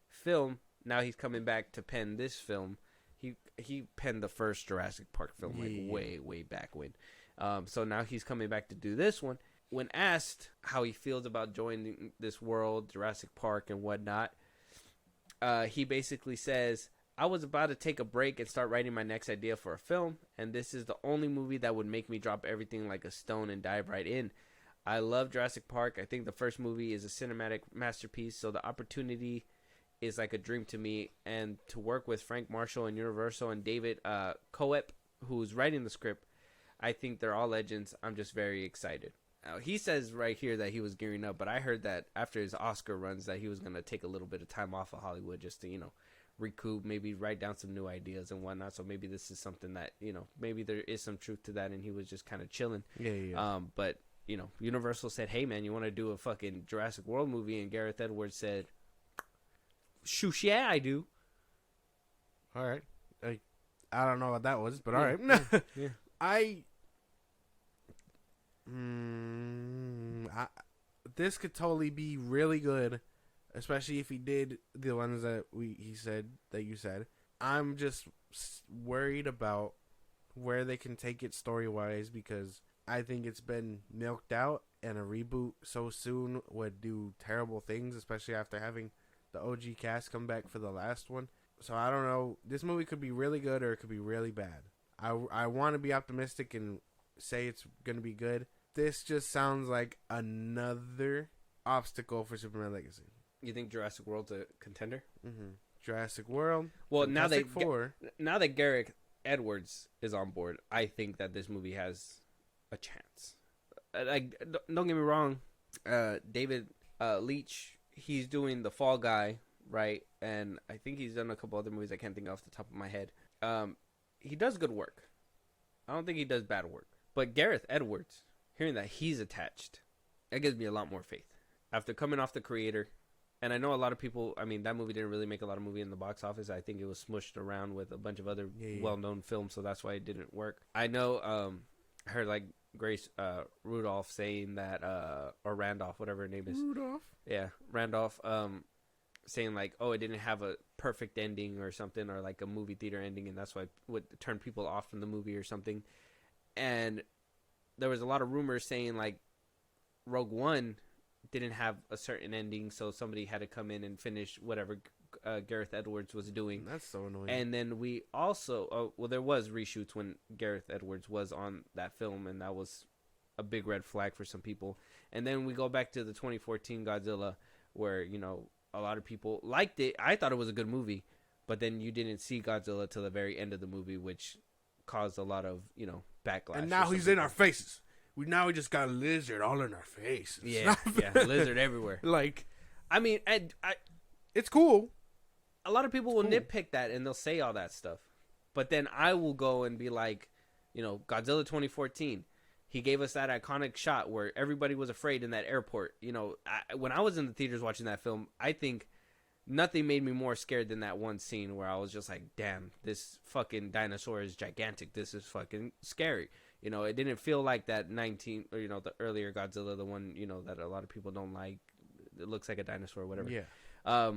film. Now he's coming back to pen this film. He penned the first Jurassic Park film way back when. So now he's coming back to do this one. when asked how he feels about joining this world, Jurassic Park and whatnot, he basically says, I was about to take a break and start writing my next idea for a film, and this is the only movie that would make me drop everything like a stone and dive right in. I love Jurassic Park. I think the first movie is a cinematic masterpiece, so the opportunity is like a dream to me. And to work with Frank Marshall and Universal and David Coep, who's writing the script, I think they're all legends. I'm just very excited. Now, he says right here that he was gearing up, but I heard that after his Oscar runs that he was going to take a little bit of time off of Hollywood just to, you know, recoup, maybe write down some new ideas and whatnot. So maybe this is something that, you know, maybe there is some truth to that and he was just kind of chilling. Yeah. But, you know, Universal said, hey, man, you want to do a fucking Jurassic World movie? And Gareth Edwards said, shoosh, yeah, I do. All right. I don't know what that was, but all right. Yeah. This could totally be really good, especially if he did the ones that you said. I'm just worried about where they can take it story-wise because I think it's been milked out, and a reboot so soon would do terrible things, especially after having the OG cast come back for the last one. So I don't know. This movie could be really good or it could be really bad. I want to be optimistic and say it's going to be good. This just sounds like another obstacle for Superman Legacy. You think Jurassic World's a contender? Mm-hmm. Jurassic World. Well, now that Gareth Edwards is on board, I think that this movie has a chance. Like, don't get me wrong, David Leitch, he's doing The Fall Guy, right? And I think he's done a couple other movies I can't think off the top of my head. He does good work. I don't think he does bad work. But Gareth Edwards, hearing that he's attached, that gives me a lot more faith. After coming off the creator, and I know a lot of people, I mean, that movie didn't really make a lot of money in the box office. I think it was smushed around with a bunch of other well-known films, so that's why it didn't work. I know, I heard, like, Grace Rudolph saying that, or Randolph, whatever her name is. Rudolph? Yeah, Randolph, saying, like, oh, it didn't have a perfect ending or something, or, like, a movie theater ending, and that's why it would turn people off from the movie or something. And there was a lot of rumors saying, like, Rogue One didn't have a certain ending, so somebody had to come in and finish whatever Gareth Edwards was doing. That's so annoying. And then we also, there was reshoots when Gareth Edwards was on that film, and that was a big red flag for some people. And then we go back to the 2014 Godzilla, where, you know, a lot of people liked it. I thought it was a good movie, but then you didn't see Godzilla till the very end of the movie, which caused a lot of, you know, backlash. And now he's in our faces. We just got a lizard all in our faces. Yeah, lizard everywhere. Like, I mean, it's cool. A lot of people will nitpick that and they'll say all that stuff, but then I will go and be like, you know, Godzilla 2014. He gave us that iconic shot where everybody was afraid in that airport. You know, when I was in the theaters watching that film, I think nothing made me more scared than that one scene where I was just like, damn, this fucking dinosaur is gigantic. This is fucking scary. You know, it didn't feel like that the earlier Godzilla, the one, you know, that a lot of people don't like. It looks like a dinosaur or whatever. Yeah.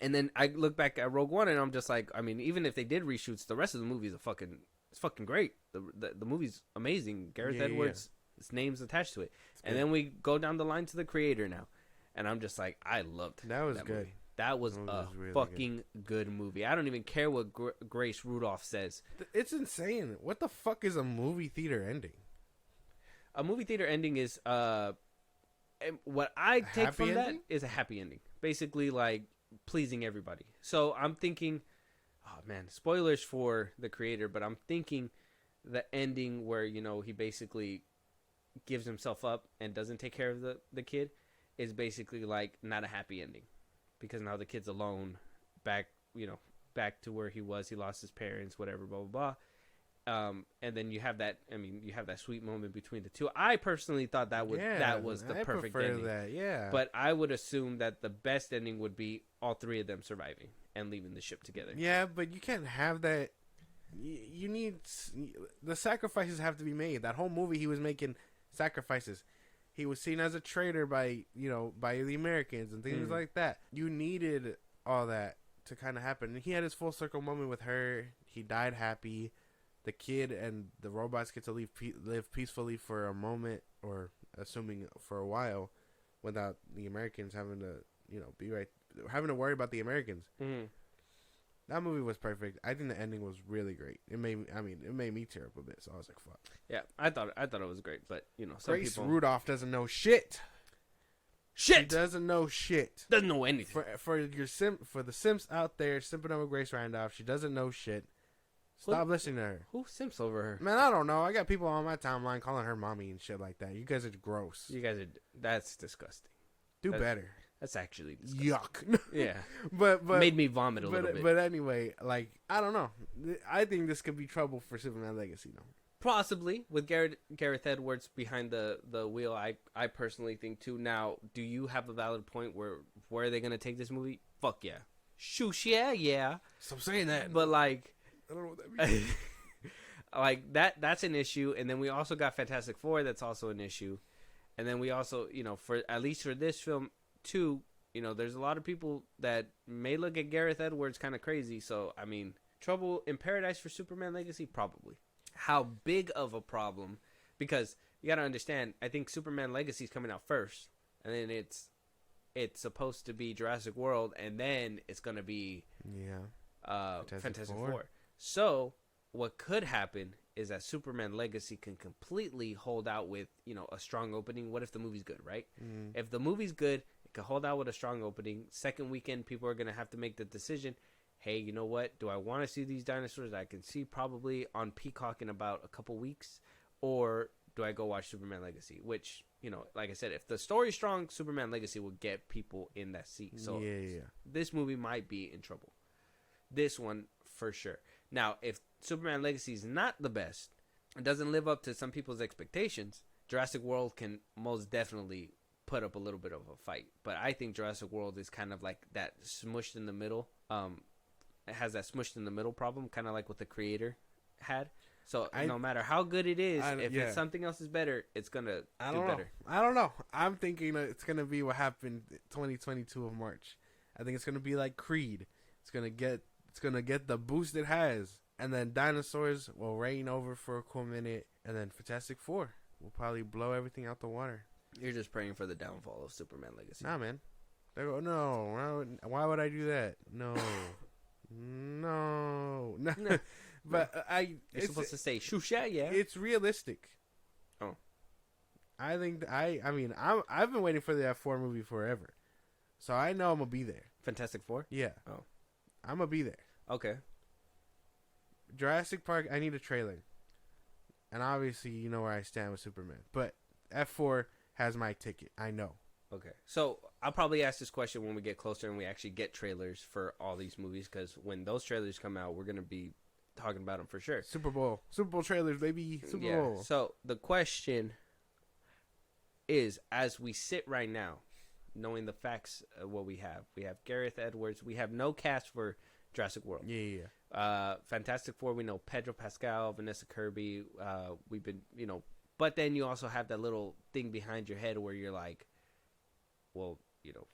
And then I look back at Rogue One and I'm just like, I mean, even if they did reshoots, the rest of the movie is it's fucking great. The movie's amazing. Gareth Edwards, his name's attached to it. And then we go down the line to the creator now. And I'm just like, I loved that. Was that good. Movie. That was a really fucking good movie. I don't even care what Grace Rudolph says. It's insane. What the fuck is a movie theater ending? A movie theater ending is what I take from that is a happy ending. Basically, like, pleasing everybody. So I'm thinking, oh man, spoilers for the creator, but I'm thinking the ending where, you know, he basically gives himself up and doesn't take care of the kid is basically like not a happy ending. Because now the kid's alone, back to where he was. He lost his parents, whatever, blah, blah, blah. And then you have that sweet moment between the two. I personally thought that was the perfect ending. That, yeah. But I would assume that the best ending would be all three of them surviving and leaving the ship together. Yeah, but you can't have that. You need, the sacrifices have to be made. That whole movie, he was making sacrifices. He was seen as a traitor by the Americans and things like that. You needed all that to kind of happen. And he had his full circle moment with her. He died happy. The kid and the robots get to live peacefully for a moment, or assuming for a while, without the Americans having to, having to worry about the Americans. Mm-hmm. That movie was perfect. I think the ending was really great. It made me tear up a bit. So I was like, "Fuck." Yeah, I thought it was great, but some Grace people Rudolph doesn't know shit. She doesn't know shit. Doesn't know anything. For the simps out there simping over Grace Randolph, she doesn't know shit. Stop listening to her. Who simps over her? Man, I don't know. I got people on my timeline calling her mommy and shit like that. You guys are gross. That's disgusting. Do better. That's actually disgusting. Yuck. Yeah. but made me vomit a little bit. But anyway, like, I don't know. I think this could be trouble for Superman Legacy, though. Possibly, with Gareth Edwards behind the wheel, I personally think too. Now, do you have a valid point where are they gonna take this movie? Fuck yeah. Shoosh, yeah. Stop saying that. But like, I don't know what that means. like that's an issue, and then we also got Fantastic Four, that's also an issue, and then we also, for at least for this film too, there's a lot of people that may look at Gareth Edwards kind of crazy. So I mean, Trouble in Paradise for Superman Legacy, probably. How big of a problem? Because you got to understand, I think Superman Legacy is coming out first, and then it's supposed to be Jurassic World, and then it's gonna be Fantastic Four. So what could happen is that Superman Legacy can completely hold out with a strong opening. What if the movie's good, right? If the movie's good, it can hold out with a strong opening. Second weekend, people are gonna have to make the decision. Hey, you know what? Do I want to see these dinosaurs I can see probably on Peacock in about a couple weeks? Or do I go watch Superman Legacy? Which, like I said, if the story's strong, Superman Legacy will get people in that seat. So this movie might be in trouble. This one, for sure. Now, if Superman Legacy is not the best, it doesn't live up to some people's expectations, Jurassic World can most definitely put up a little bit of a fight. But I think Jurassic World is kind of like that smushed in the middle. It has that smushed in the middle problem, kind of like what the creator had. So no matter how good it is, if it's something else is better, it's gonna do better. I don't know. I'm thinking it's gonna be what happened 2022 of March. I think it's gonna be like Creed. It's gonna get the boost it has, and then dinosaurs will reign over for a cool minute, and then Fantastic Four will probably blow everything out the water. You're just praying for the downfall of Superman Legacy. Nah, man. They go, no. Why would I do that? No. No. But You're supposed to say shusha, yeah. It's realistic. Oh. I think I've been waiting for the F4 movie forever. So I know I'm gonna be there. Fantastic Four? Yeah. Oh. I'm gonna be there. Okay. Jurassic Park, I need a trailer. And obviously you know where I stand with Superman. But F4 has my ticket. I know. Okay, so I'll probably ask this question when we get closer and we actually get trailers for all these movies, because when those trailers come out, we're going to be talking about them for sure. Super Bowl trailers, baby. Super Bowl. So the question is, as we sit right now, knowing the facts of what we have Gareth Edwards, we have no cast for Jurassic World. Yeah. Fantastic Four, we know Pedro Pascal, Vanessa Kirby. We've been, but then you also have that little thing behind your head where you're like, well,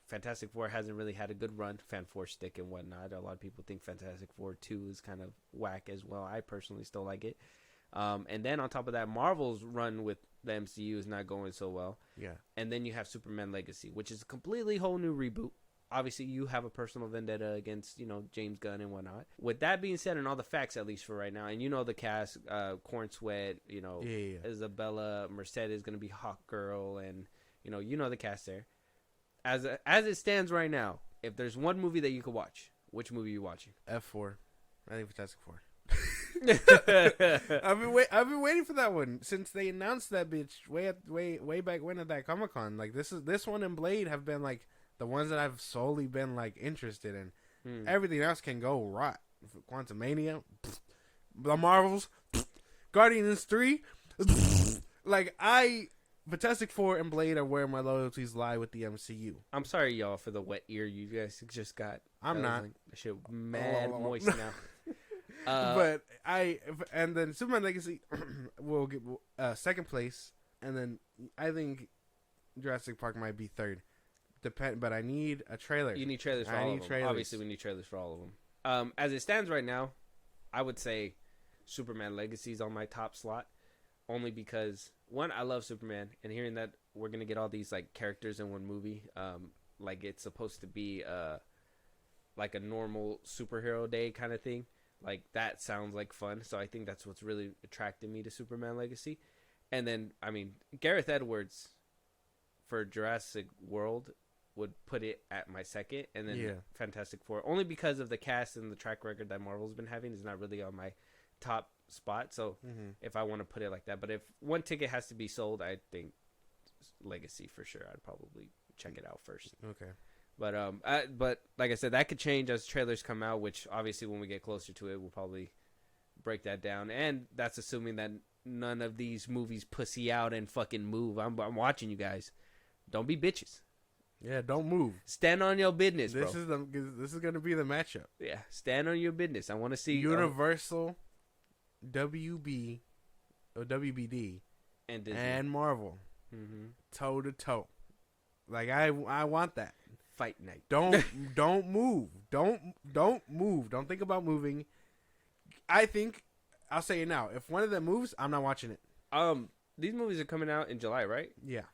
Fantastic Four hasn't really had a good run, Fan Four Stick and whatnot. A lot of people think Fantastic Four 2 is kind of whack as well. I personally still like it. And then on top of that, Marvel's run with the MCU is not going so well. Yeah. And then you have Superman Legacy, which is a completely whole new reboot. Obviously, you have a personal vendetta against, James Gunn and whatnot. With that being said, and all the facts, at least for right now, and the cast, Corn Sweat, Isabella Merced is going to be Hawk Girl, and, the cast there. As it stands right now, if there's one movie that you could watch, which movie are you watching? F4. I think Fantastic Four. I've been waiting for that one since they announced that bitch way back when at that Comic-Con. Like this one and Blade have been like the ones that I've solely been like interested in. Everything else can go rot. Quantumania, the Marvels, Guardians 3. Fantastic Four and Blade are where my loyalties lie with the MCU. I'm sorry, y'all, for the wet ear you guys just got. I'm not. That shit mad moist now. And then Superman Legacy will get second place, and then I think Jurassic Park might be third. But I need a trailer. You need trailers for all of them. Trailers. Obviously, we need trailers for all of them. As it stands right now, I would say Superman Legacy is on my top slot, only because, one, I love Superman, and hearing that we're gonna get all these like characters in one movie. Like it's supposed to be like a normal superhero day kind of thing. Like that sounds like fun. So I think that's what's really attracted me to Superman Legacy. And then I mean Gareth Edwards for Jurassic World would put it at my second, and then Fantastic Four, only because of the cast and the track record that Marvel's been having is not really on my top spot. So if I want to put it like that, but if one ticket has to be sold, I think Legacy for sure. I'd probably check it out first. Okay. But like I said, that could change as trailers come out, which obviously when we get closer to it, we'll probably break that down. And that's assuming that none of these movies pussy out and fucking move. I'm watching you guys. Don't be bitches. Yeah, don't move. Stand on your business, bro. This is gonna be the matchup. Yeah, stand on your business. I want to see Universal, WB, or WBD, and Disney. And Marvel, toe to toe. Like I want that fight night. Don't move. Don't move. Don't think about moving. I think I'll say it now. If one of them moves, I'm not watching it. These movies are coming out in July, right? Yeah.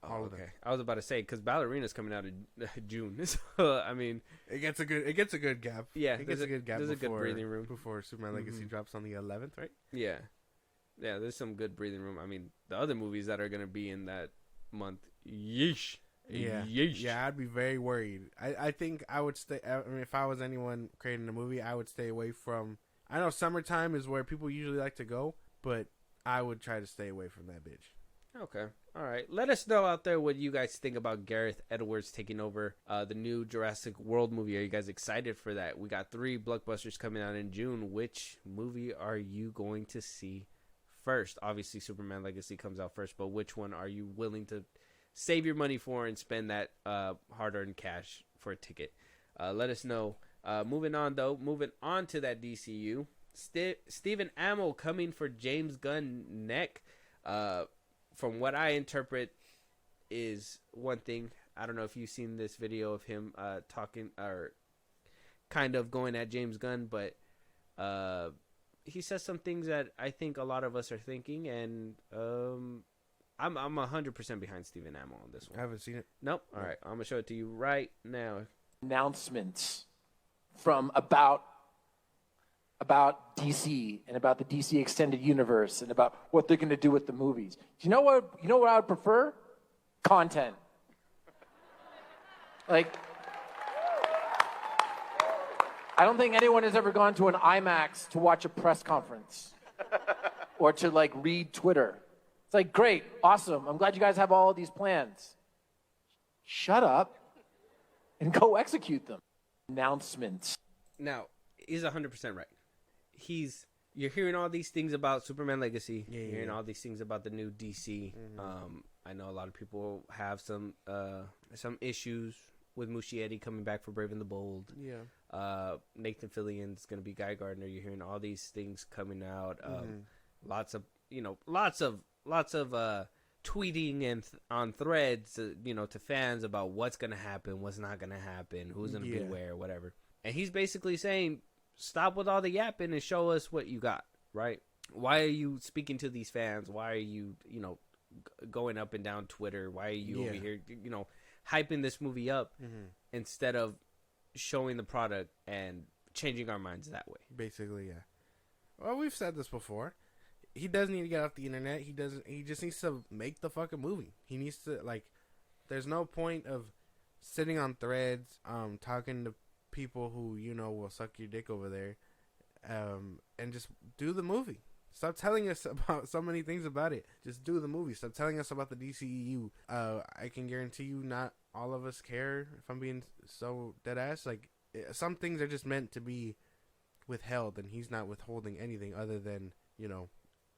All of them. I was about to say because Ballerina's coming out in June. So I mean, it gets a good gap. Yeah, it gets a good gap. There's a good breathing room before Superman Legacy drops on the 11th, right? Yeah. There's some good breathing room. I mean, the other movies that are gonna be in that month, yeesh. Yeah, yeesh. Yeah. I'd be very worried. I think I would stay. I mean, if I was anyone creating a movie, I would stay away from. I know summertime is where people usually like to go, but I would try to stay away from that bitch. Okay. All right. Let us know out there what you guys think about Gareth Edwards taking over the new Jurassic World movie. Are you guys excited for that? We got 3 blockbusters coming out in June. Which movie are you going to see first? Obviously, Superman Legacy comes out first, but which one are you willing to save your money for and spend that hard-earned cash for a ticket? Let us know. Moving on to that DCU. Stephen Amell coming for James Gunn neck. From what I interpret is one thing. I don't know if you've seen this video of him talking or kind of going at James Gunn, but he says some things that I think a lot of us are thinking, and I'm 100% behind Stephen Amell on this one. I haven't seen it. Nope. All right, I'm gonna show it to you right now. Announcements from about DC and about the DC extended universe and about what they're going to do with the movies. Do you know what I would prefer? Content. Like, I don't think anyone has ever gone to an IMAX to watch a press conference or to like read Twitter. It's like, great, awesome. I'm glad you guys have all of these plans. Shut up and go execute them. Announcements. Now, he's 100% right. You're hearing all these things about Superman Legacy. Yeah, you're hearing all these things about the new DC. I know a lot of people have some issues with Muschietti coming back for Brave and the Bold. Yeah. Nathan Fillion's going to be Guy Gardner. You're hearing all these things coming out. Lots of tweeting and on threads, to fans about what's going to happen, what's not going to happen, who's going to be where, whatever. And he's basically saying, stop with all the yapping and show us what you got, right? Why are you speaking to these fans? Why are you, going up and down Twitter? Why are you over here, hyping this movie up instead of showing the product and changing our minds that way? Basically, yeah. Well, we've said this before. He does need to get off the internet. He just needs to make the fucking movie. He needs to, there's no point of sitting on threads, talking to people who will suck your dick over there, and just do the movie. Stop telling us about so many things about it. Just do the movie. Stop telling us about the DCEU. I can guarantee you not all of us care, if I'm being so dead ass. Some things are just meant to be withheld, and he's not withholding anything other than,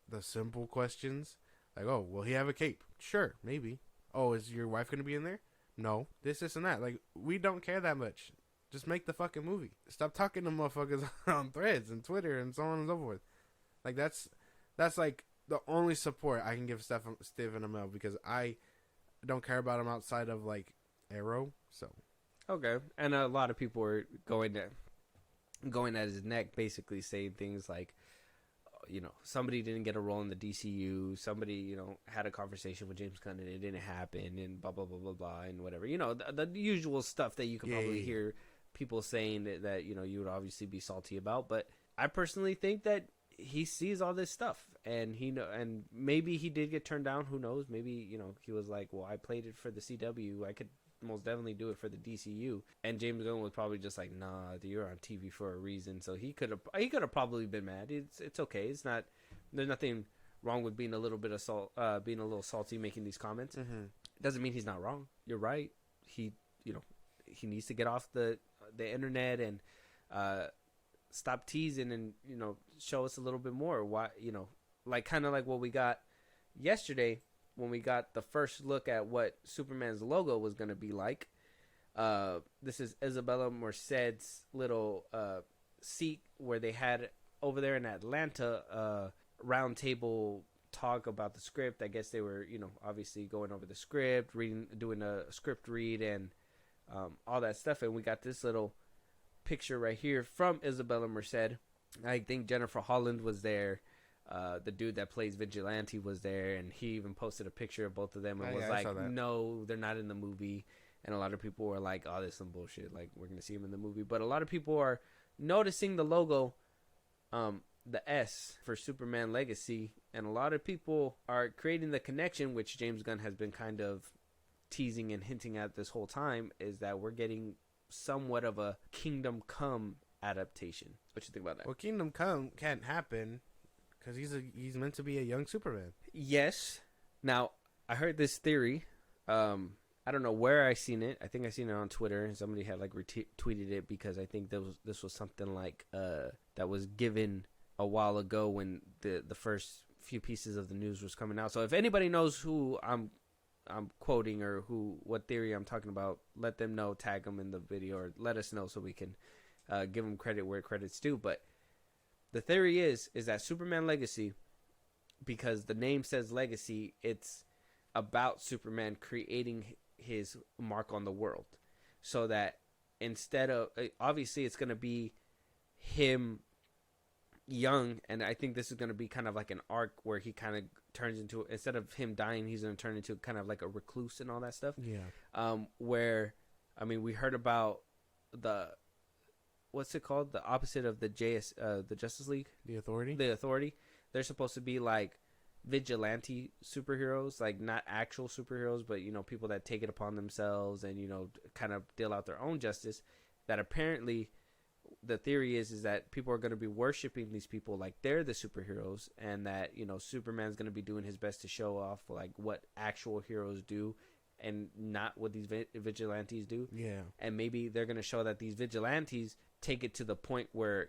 the simple questions. Like, oh, will he have a cape? Sure, maybe. Oh, is your wife going to be in there? No. This, and that. We don't care that much. Just make the fucking movie. Stop talking to motherfuckers on threads and Twitter and so on and so forth. That's the only support I can give Stephen Amell, because I don't care about him outside of Arrow. So okay, and a lot of people were going at his neck, basically saying things like, somebody didn't get a role in the DCU. Somebody, had a conversation with James Gunn and it didn't happen, and blah blah blah blah blah, and whatever. The usual stuff that you could probably hear people saying that you would obviously be salty about. But I personally think that he sees all this stuff, and and maybe he did get turned down. Who knows? Maybe he was like, well, I played it for the CW. I could most definitely do it for the DCU. And James Gunn was probably just like, nah, you're on TV for a reason. So he could have probably been mad. It's okay. There's nothing wrong with being a little bit of being a little salty, making these comments. Mm-hmm. Doesn't mean he's not wrong. You're right. He needs to get off the internet and stop teasing and show us a little bit more. Why kind of like what we got yesterday when we got the first look at what Superman's logo was going to be like. This is Isabella Merced's little seat where they had over there in Atlanta round table talk about the script. I guess they were obviously going over the script, doing a script read and all that stuff, and we got this little picture right here from Isabella Merced. I think Jennifer Holland was there. The dude that plays Vigilante was there, and he even posted a picture of both of them and was like, no, they're not in the movie. And a lot of people were like, oh, this is some bullshit. Like, we're going to see him in the movie. But a lot of people are noticing the logo, the S for Superman Legacy, and a lot of people are creating the connection, which James Gunn has been kind of teasing and hinting at this whole time, is that we're getting somewhat of a Kingdom Come adaptation. What you think about that? Well, Kingdom Come can't happen because he's meant to be a young Superman. Yes. Now, I heard this theory. I don't know where I seen it. I think I seen it on Twitter, and somebody had like retweeted it because I think this was something like that was given a while ago when the first few pieces of the news was coming out. So if anybody knows who I'm quoting or what theory I'm talking about, let them know, tag them in the video, or let us know so we can give them credit where credit's due. But the theory is that Superman Legacy, because the name says Legacy, it's about Superman creating his mark on the world. So that instead of, obviously it's going to be him young, and I think this is going to be kind of like an arc where he kind of turns into, instead of him dying, he's going to turn into kind of like a recluse and all that stuff. Yeah. Where, I mean, we heard about what's it called? The opposite of the Justice League? The Authority? The Authority. They're supposed to be like vigilante superheroes, like not actual superheroes, but people that take it upon themselves and kind of deal out their own justice. That apparently the theory is that people are going to be worshiping these people like they're the superheroes, and that Superman's going to be doing his best to show off like what actual heroes do and not what these vigilantes do. Yeah. And maybe they're going to show that these vigilantes take it to the point where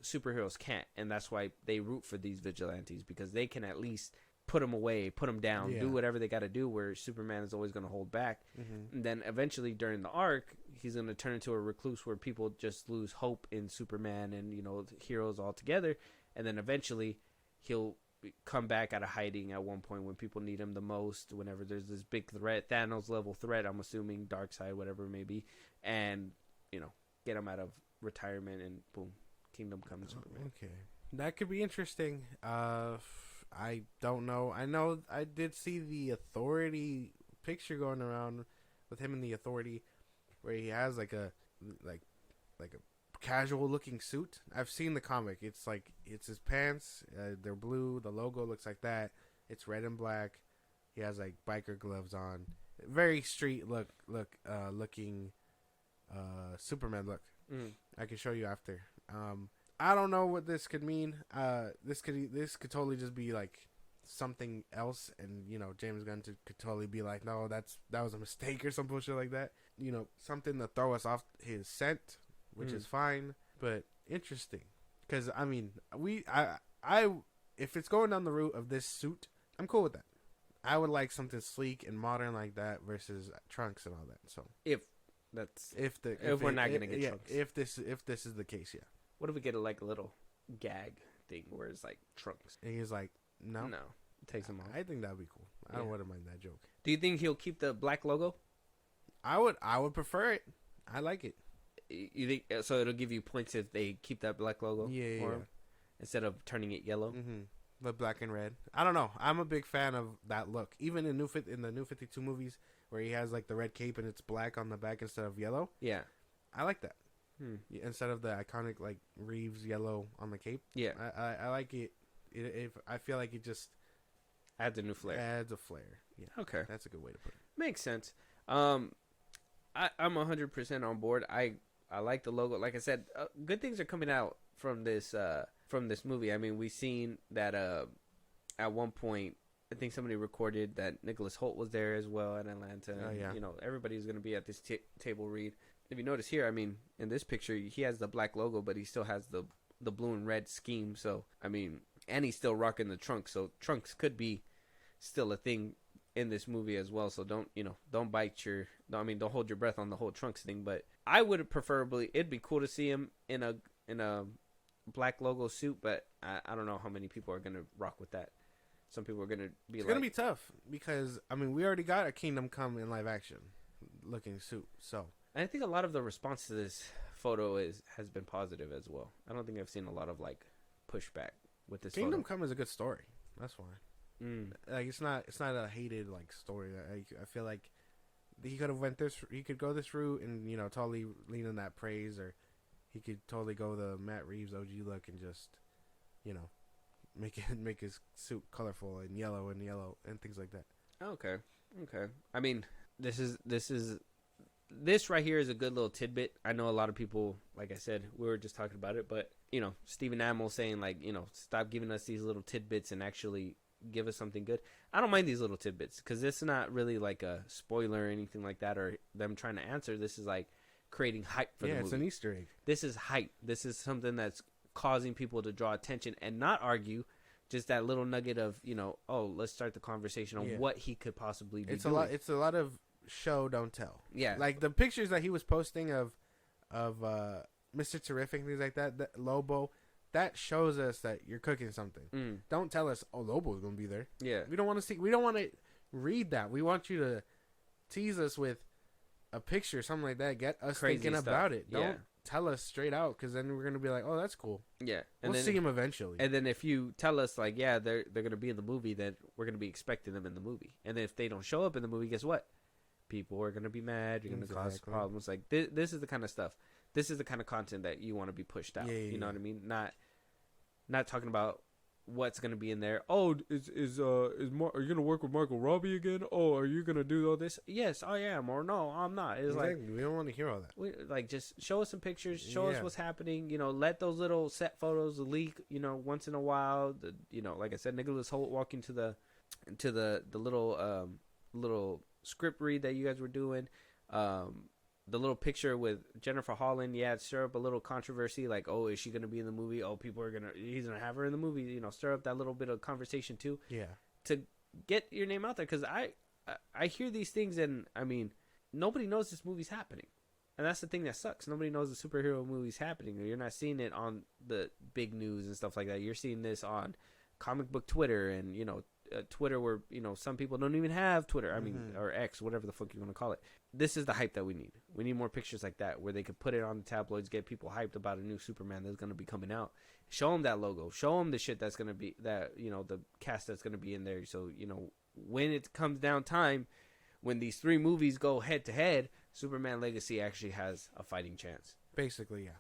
superheroes can't, and that's why they root for these vigilantes, because they can at least put them away, put them down, do whatever they got to do, where Superman is always going to hold back. And then eventually during the arc, he's going to turn into a recluse where people just lose hope in Superman and heroes altogether, and then eventually he'll come back out of hiding at one point when people need him the most, whenever there's this big threat, Thanos level threat, I'm assuming, Darkseid, whatever it may be, and get him out of retirement, and boom, Kingdom Come Superman. Okay, that could be interesting. I don't know. I know I did see the Authority picture going around with him in the Authority, where he has like a casual looking suit. I've seen the comic. It's his pants. They're blue. The logo looks like that. It's red and black. He has like biker gloves on. Very street looking Superman look. I can show you after. I don't know what this could mean. This could totally just be like something else, and James Gunn could totally be like, no, that was a mistake or some bullshit like that. Something to throw us off his scent, which is fine, but interesting. Because I mean, if it's going down the route of this suit, I'm cool with that. I would like something sleek and modern like that versus Trunks and all that. So if we're not gonna get Trunks, if this is the case, yeah. What if we get a little gag thing where it's like Trunks? And he's like, no, it takes him off. I think that would be cool. I wouldn't mind that joke. Do you think he'll keep the black logo? I would prefer it. I like it. You think so? It'll give you points if they keep that black logo. Yeah. instead of turning it yellow. Mm-hmm. The black and red. I don't know. I'm a big fan of that look. Even in the New 52 movies, where he has like the red cape and it's black on the back instead of yellow. Yeah, I like that. Instead of the iconic like Reeves yellow on the cape. Yeah, I like it. I feel like it just adds a new flair. Adds a flair. Yeah. Okay, that's a good way to put it. Makes sense. I'm 100% on board. I like the logo. Like I said, good things are coming out from this movie. I mean, we've seen that at one point, I think somebody recorded that Nicholas Hoult was there as well in Atlanta. Oh, yeah. You know, everybody's going to be at this table read. If you notice here, I mean, in this picture, he has the black logo, but he still has the blue and red scheme. So, I mean, and he's still rocking the trunks. So, trunks could be still a thing in this movie as well. So, don't hold your breath on the whole trunks thing. But I would it'd be cool to see him in a black logo suit, but I don't know how many people are going to rock with that. Some people are going to be it's going to be tough because, I mean, we already got a Kingdom Come in live action looking suit. So, and I think a lot of the response to this photo has been positive as well. I don't think I've seen a lot of like pushback with this Kingdom photo. Come is a good story. That's why. Like it's not a hated like story. I feel like he could have he could go this route and, you know, totally lean on that praise, or he could totally go the Matt Reeves OG look and just, you know, make his suit colorful and yellow and things like that. Okay. I mean, this right here is a good little tidbit. I know a lot of people, like I said, we were just talking about it, but, you know, Stephen Amell saying, like, you know, stop giving us these little tidbits and actually give us something good. I don't mind these little tidbits because this is not really like a spoiler or anything like that, or them trying to answer. This is like creating hype for the movie. Yeah, it's an Easter egg. This is hype. This is something that's causing people to draw attention and not argue. Just that little nugget of, you know, oh, let's start the conversation on what he could possibly be doing. It's a lot of show, don't tell. Yeah. Like the pictures that he was posting of Mr. Terrific, things like that, Lobo, that shows us that you're cooking something. Don't tell us, oh, Lobo's going to be there. Yeah. We don't want to read that. We want you to tease us with a picture, something like that. Get us Crazy thinking stuff. about it. Don't tell us straight out, because then we're going to be like, oh, that's cool. Yeah. And we'll see him eventually. And then if you tell us, like, yeah, they're going to be in the movie, then we're going to be expecting them in the movie. And then if they don't show up in the movie, guess what? People are going to be mad. You're going to cause problems. Like, this is the kind of stuff. This is the kind of content that you want to be pushed out. You know what I mean? Not talking about what's going to be in there. Oh, are you going to work with Margot Robbie again? Oh, are you going to do all this? Yes, I am. Or no, I'm not. It's exactly. like, we don't want to hear all that. Just show us some pictures. Show us what's happening. You know, let those little set photos leak, you know, once in a while. You know, like I said, Nicholas Hoult walking to the little script read that you guys were doing. The little picture with Jennifer Holland, stir up a little controversy, like, oh, is she going to be in the movie? Oh, he's going to have her in the movie, you know, stir up that little bit of conversation too. Yeah. To get your name out there, because I hear these things, and, I mean, nobody knows this movie's happening. And that's the thing that sucks. Nobody knows the superhero movie's happening. You're not seeing it on the big news and stuff like that. You're seeing this on comic book Twitter and, you know, Twitter, where, you know, some people don't even have Twitter. I mean, or X, whatever the fuck you want to call it. This is the hype that we need. We need more pictures like that, where they could put it on the tabloids, get people hyped about a new Superman that's going to be coming out. Show them that logo. Show them the shit that's going to be, that, you know, the cast that's going to be in there. So, you know, when it comes down time, when these three movies go head to head, Superman Legacy actually has a fighting chance. Basically, yeah.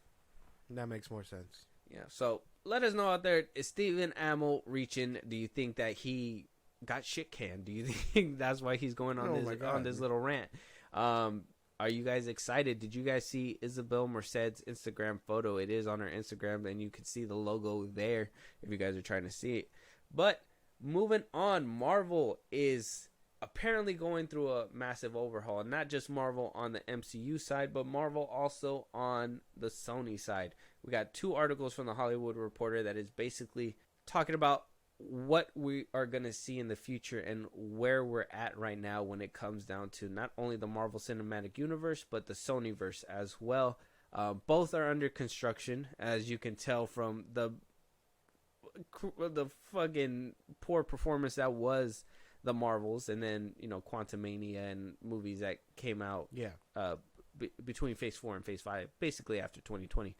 That makes more sense. Yeah, so let us know out there, is Stephen Amell reaching? Do you think that he got shit canned? Do you think that's why he's going on this little rant? Are you guys excited? Did you guys see Isabel Merced's Instagram photo? It is on her Instagram, and you can see the logo there if you guys are trying to see it. But moving on, Marvel is apparently going through a massive overhaul. Not just Marvel on the MCU side, but Marvel also on the Sony side. We got 2 articles from the Hollywood Reporter that is basically talking about what we are going to see in the future and where we're at right now when it comes down to not only the Marvel Cinematic Universe, but the Sonyverse as well. Both are under construction, as you can tell from the fucking poor performance that was the Marvels, and then, you know, Quantumania and movies that came out between Phase 4 and Phase 5, basically after 2020.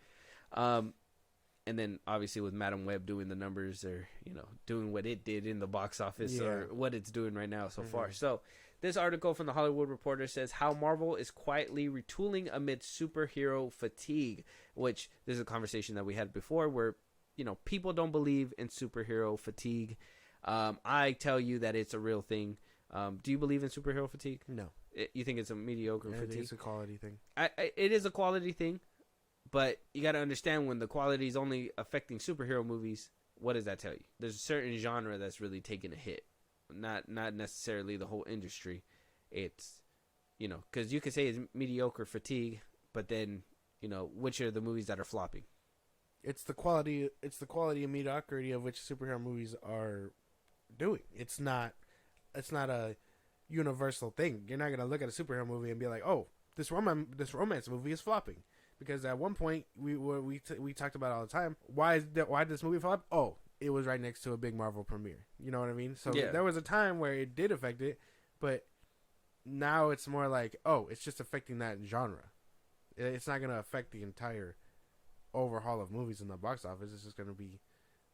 And then obviously with Madam Web doing the numbers, or doing what it did in the box office, or what it's doing right now so far. So this article from the Hollywood Reporter says how Marvel is quietly retooling amid superhero fatigue, which this is a conversation that we had before where people don't believe in superhero fatigue. I tell you that it's a real thing. Do you believe in superhero fatigue? No. You think it's a mediocre fatigue? It's a quality thing. It is a quality thing. But you got to understand, when the quality is only affecting superhero movies, what does that tell you? There's a certain genre that's really taking a hit, not necessarily the whole industry. It's, because you could say it's mediocre fatigue, but then, which are the movies that are flopping? It's the quality and mediocrity of which superhero movies are doing. It's not a universal thing. You're not gonna look at a superhero movie and be like, oh, this romance movie is flopping. Because at one point we talked about it all the time. Why did this movie flop? Oh, it was right next to a big Marvel premiere. You know what I mean? So there was a time where it did affect it, but now it's more like, oh, it's just affecting that genre. It's not going to affect the entire overhaul of movies in the box office. It's just going to be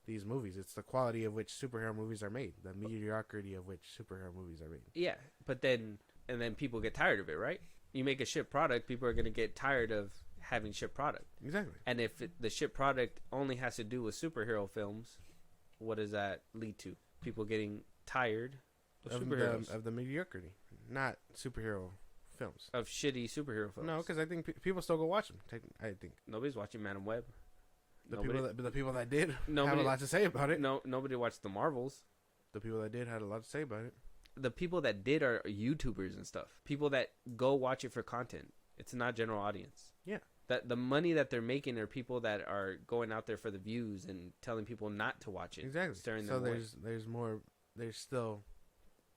these movies. It's the quality of which superhero movies are made, the mediocrity of which superhero movies are made. Yeah, but then people get tired of it, right? You make a shit product, people are going to get tired of having shit product. Exactly. And if the shit product only has to do with superhero films, what does that lead to? People getting tired of superheroes. Of the mediocrity, not superhero films. Of shitty superhero films. No, because I think people still go watch them. I think nobody's watching Madam Web. The people that did have a lot to say about it. No, nobody watched the Marvels. The people that did had a lot to say about it. The people that did are YouTubers and stuff. People that go watch it for content. It's not general audience. Yeah. That the money that they're making are people that are going out there for the views and telling people not to watch it. Exactly. So there's still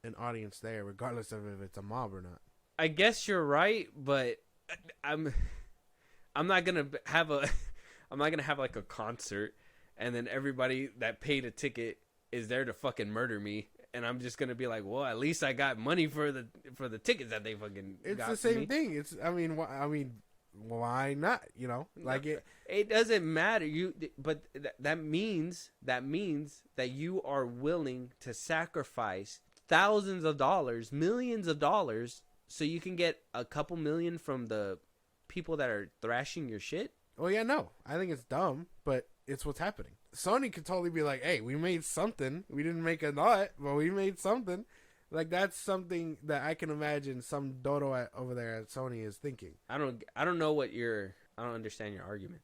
an audience there, regardless of if it's a mob or not. I guess you're right, but I'm not gonna have like a concert, and then everybody that paid a ticket is there to fucking murder me, and I'm just gonna be like, well, at least I got money for the tickets that they fucking. It's the same thing. Why not? It doesn't matter. But that means that you are willing to sacrifice thousands of dollars, millions of dollars, so you can get a couple million from the people that are thrashing your shit. Oh yeah, no, I think it's dumb, but it's what's happening. Sony could totally be like, "Hey, we made something. We didn't make a lot, but we made something." Like, that's something that I can imagine some dodo over there at Sony is thinking. I don't know I don't understand your argument.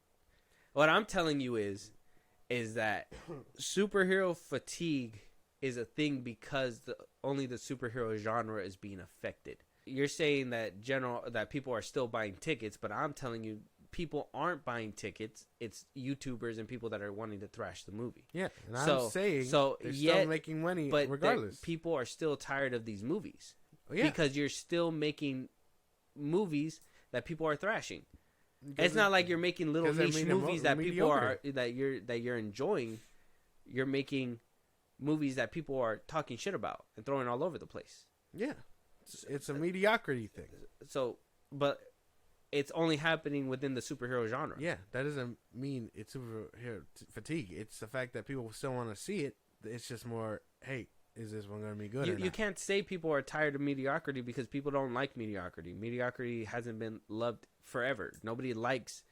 What I'm telling you is that superhero fatigue is a thing because only the superhero genre is being affected. You're saying that that people are still buying tickets, but I'm telling you people aren't buying tickets. It's YouTubers and people that are wanting to thrash the movie. Yeah, and I'm saying they're still making money, but regardless. People are still tired of these movies. Oh, yeah. Because you're still making movies that people are thrashing. It's not like you're making little niche movies that people are that you're enjoying. You're making movies that people are talking shit about and throwing all over the place. Yeah, it's a mediocrity thing. So, but it's only happening within the superhero genre. Yeah, that doesn't mean it's superhero fatigue. It's the fact that people still want to see it. It's just more, hey, is this one going to be good or not? You can't say people are tired of mediocrity because people don't like mediocrity. Mediocrity hasn't been loved forever. Nobody likes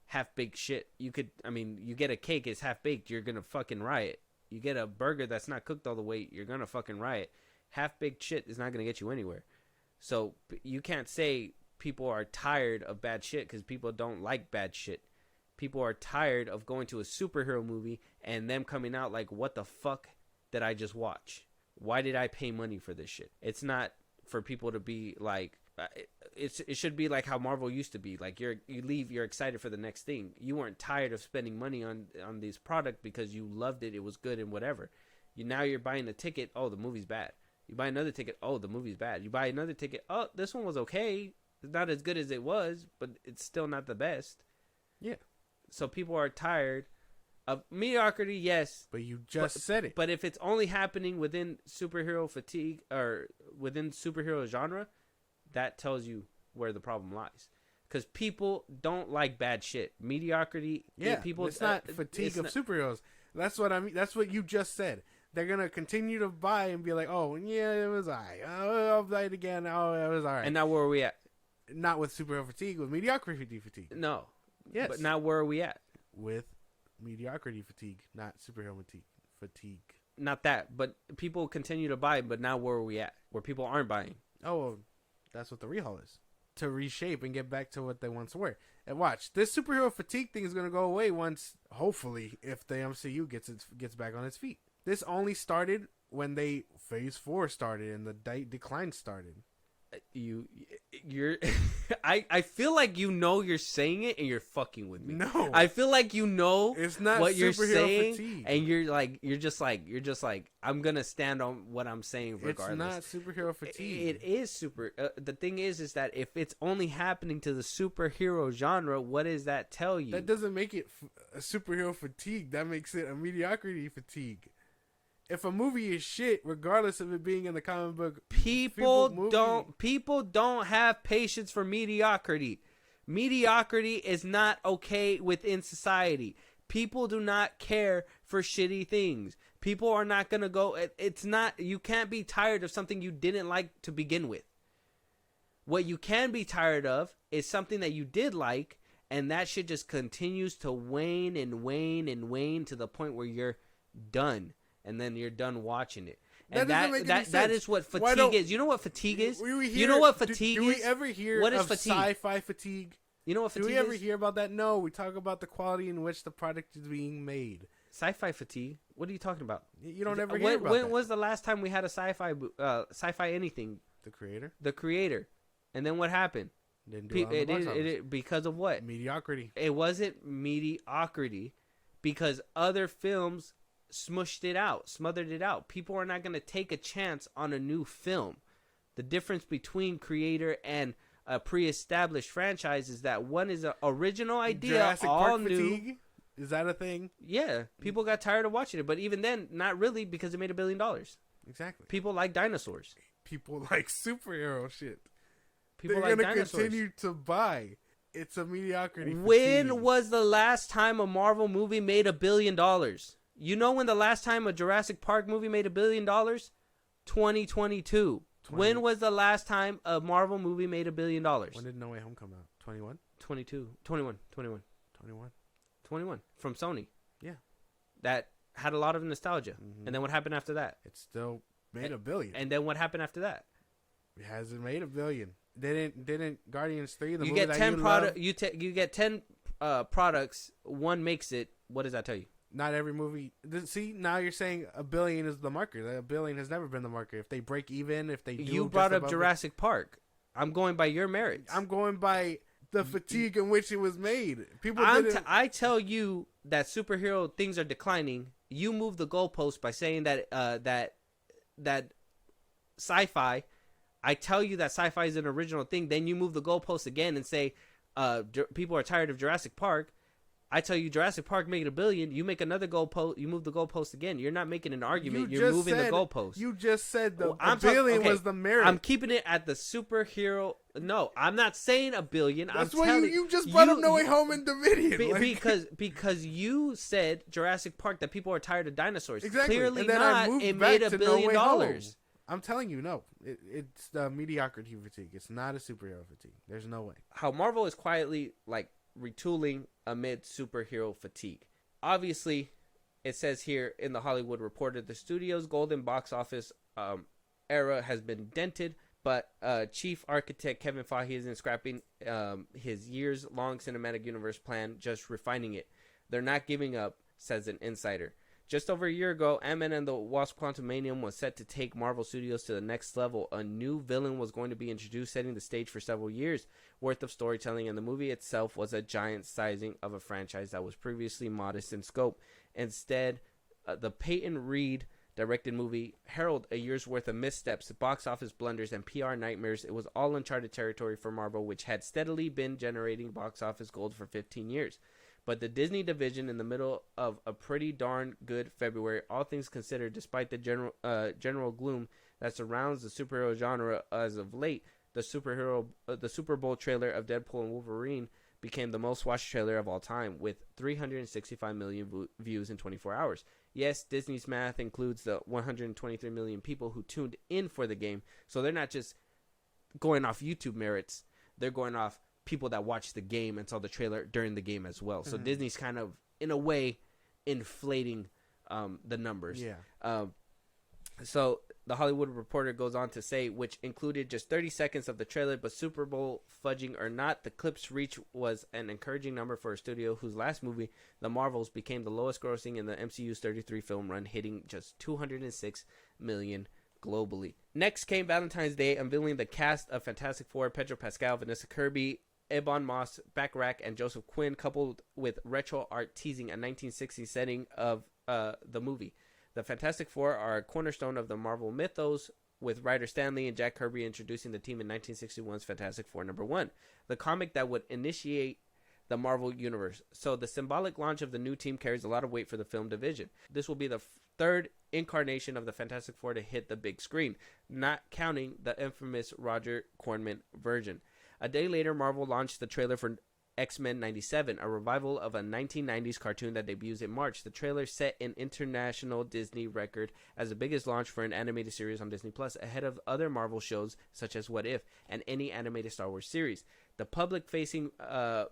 half-baked shit. You get a cake, it's half-baked, you're going to fucking riot. You get a burger that's not cooked all the way, you're going to fucking riot. Half-baked shit is not going to get you anywhere. So you can't say people are tired of bad shit because people don't like bad shit. People are tired of going to a superhero movie and them coming out like, what the fuck did I just watch? Why did I pay money for this shit? It's not for people to be like, it should be like how Marvel used to be. Like you leave, you're excited for the next thing. You weren't tired of spending money on this product because you loved it, it was good and whatever. Now you're buying a ticket, oh, the movie's bad. You buy another ticket, oh, the movie's bad. You buy another ticket, oh, this one was okay. It's not as good as it was, but it's still not the best. Yeah. So people are tired of mediocrity, yes. But you just said it. But if it's only happening within superhero fatigue or within superhero genre, that tells you where the problem lies. because people don't like bad shit. Mediocrity. Yeah, people. It's not fatigue of superheroes. That's what I mean. That's what you just said. They're gonna continue to buy and be like, "Oh, yeah, it was alright. Oh, I'll buy it again. Oh, it was alright." And now where are we at? Not with superhero fatigue, with mediocrity fatigue. No. Yes. But now where are we at? With mediocrity fatigue, not superhero fatigue. Not that, but people continue to buy. But now where are we at? Where people aren't buying. Oh, well, that's what the rehaul is. To reshape and get back to what they once were. And watch, this superhero fatigue thing is going to go away once, hopefully, if the MCU gets back on its feet. This only started when Phase 4 started and the decline started. You're I feel like you're saying it and you're fucking with me. No, I feel like it's not what you're saying fatigue. and you're just like I'm gonna stand on what I'm saying regardless. It's not superhero fatigue. It is super. The thing is that if it's only happening to the superhero genre, what does that tell you? That doesn't make it a superhero fatigue. That makes it a mediocrity fatigue. If a movie is shit, regardless of it being in the comic book, people don't have patience for mediocrity. Mediocrity is not okay within society. People do not care for shitty things. People are not gonna go. It's not. You can't be tired of something you didn't like to begin with. What you can be tired of is something that you did like, and that shit just continues to wane and wane and wane to the point where you're done. And then you're done watching it. And that is what fatigue is. You know what fatigue is? You know what fatigue is? Do we ever hear what is of fatigue? sci-fi fatigue? You know what fatigue is? Do we ever hear about that? No, we talk about the quality in which the product is being made. Sci-fi fatigue? What are you talking about? You don't ever hear about that. When was the last time we had a sci-fi anything? The Creator? The Creator. And then what happened? Didn't do it because of what? Mediocrity. It wasn't mediocrity because other films smushed it out, smothered it out. People are not going to take a chance on a new film. The difference between Creator and a pre-established franchise is that one is an original idea, Jurassic all Park new. fatigue? Is that a thing? Yeah, people got tired of watching it, but even then, not really, because it made $1 billion. Exactly. People like dinosaurs. People like superhero shit. People They're like gonna dinosaurs. continue to buy. It's a mediocrity fatigue. When was the last time a Marvel movie made $1 billion? You know when the last time a Jurassic Park movie made $1 billion? 2022. When was the last time a Marvel movie made $1 billion? When did No Way Home come out? 21? 21. 21. From Sony. Yeah. That had a lot of nostalgia. Mm-hmm. And then what happened after that? It still made $1 billion. And then what happened after that? It hasn't made $1 billion. Didn't Guardians 3, the you movie get that 10 you product love? you get 10 products, one makes it. What does that tell you? Not every movie. See, now you're saying $1 billion is the marker. $1 billion has never been the marker. If they break even, if they do, you brought up Jurassic Park. I'm going by your merits. I'm going by the fatigue in which it was made. People I tell you that superhero things are declining. You move the goalpost by saying that that sci-fi. I tell you that sci-fi is an original thing. Then you move the goalpost again and say people are tired of Jurassic Park. I tell you Jurassic Park made $1 billion. You make another goalpost. You move the goalpost again. You're not making an argument. You're moving the goalpost. You just said $1 billion was the merit. I'm keeping it at the superhero. No, I'm not saying $1 billion. That's why you just brought up No Way Home and Dominion. Because you said Jurassic Park that people are tired of dinosaurs. Exactly. Clearly not. It made $1 billion. I'm telling you, no. It's the mediocrity fatigue. It's not a superhero fatigue. There's no way. How Marvel is quietly retooling amid superhero fatigue. Obviously, it says here in the Hollywood Reporter, the studio's golden box office era has been dented, but chief architect Kevin Feige isn't scrapping his years-long cinematic universe plan, just refining it. They're not giving up, says an insider. Just over a year ago, Ant-Man and the Wasp: Quantumanium was set to take Marvel Studios to the next level. A new villain was going to be introduced, setting the stage for several years worth of storytelling, and the movie itself was a giant sizing of a franchise that was previously modest in scope. Instead, the Peyton Reed directed movie heralded a year's worth of missteps, box office blunders, and PR nightmares. It was all uncharted territory for Marvel, which had steadily been generating box office gold for 15 years. But the Disney division, in the middle of a pretty darn good February, all things considered, despite the general gloom that surrounds the superhero genre as of late, the Super Bowl trailer of Deadpool and Wolverine became the most watched trailer of all time with 365 million views in 24 hours. Yes, Disney's math includes the 123 million people who tuned in for the game, so they're not just going off YouTube merits, they're going off people that watched the game and saw the trailer during the game as well. So Disney's kind of, in a way, inflating the numbers. Yeah. So the Hollywood Reporter goes on to say, which included just 30 seconds of the trailer, but Super Bowl fudging or not, the clip's reach was an encouraging number for a studio whose last movie, The Marvels, became the lowest grossing in the MCU's 33 film run, hitting just 206 million globally. Next came Valentine's Day, unveiling the cast of Fantastic Four: Pedro Pascal, Vanessa Kirby, Ebon Moss, Backrack, and Joseph Quinn, coupled with retro art teasing a 1960s setting of the movie. The Fantastic Four are a cornerstone of the Marvel mythos, with writer Stan Lee and Jack Kirby introducing the team in 1961's Fantastic Four #1, the comic that would initiate the Marvel Universe. So the symbolic launch of the new team carries a lot of weight for the film division. This will be the third incarnation of the Fantastic Four to hit the big screen, not counting the infamous Roger Corman version. A day later, Marvel launched the trailer for X-Men 97, a revival of a 1990s cartoon that debuts in March. The trailer set an international Disney record as the biggest launch for an animated series on Disney Plus, ahead of other Marvel shows such as What If and any animated Star Wars series. The public-facing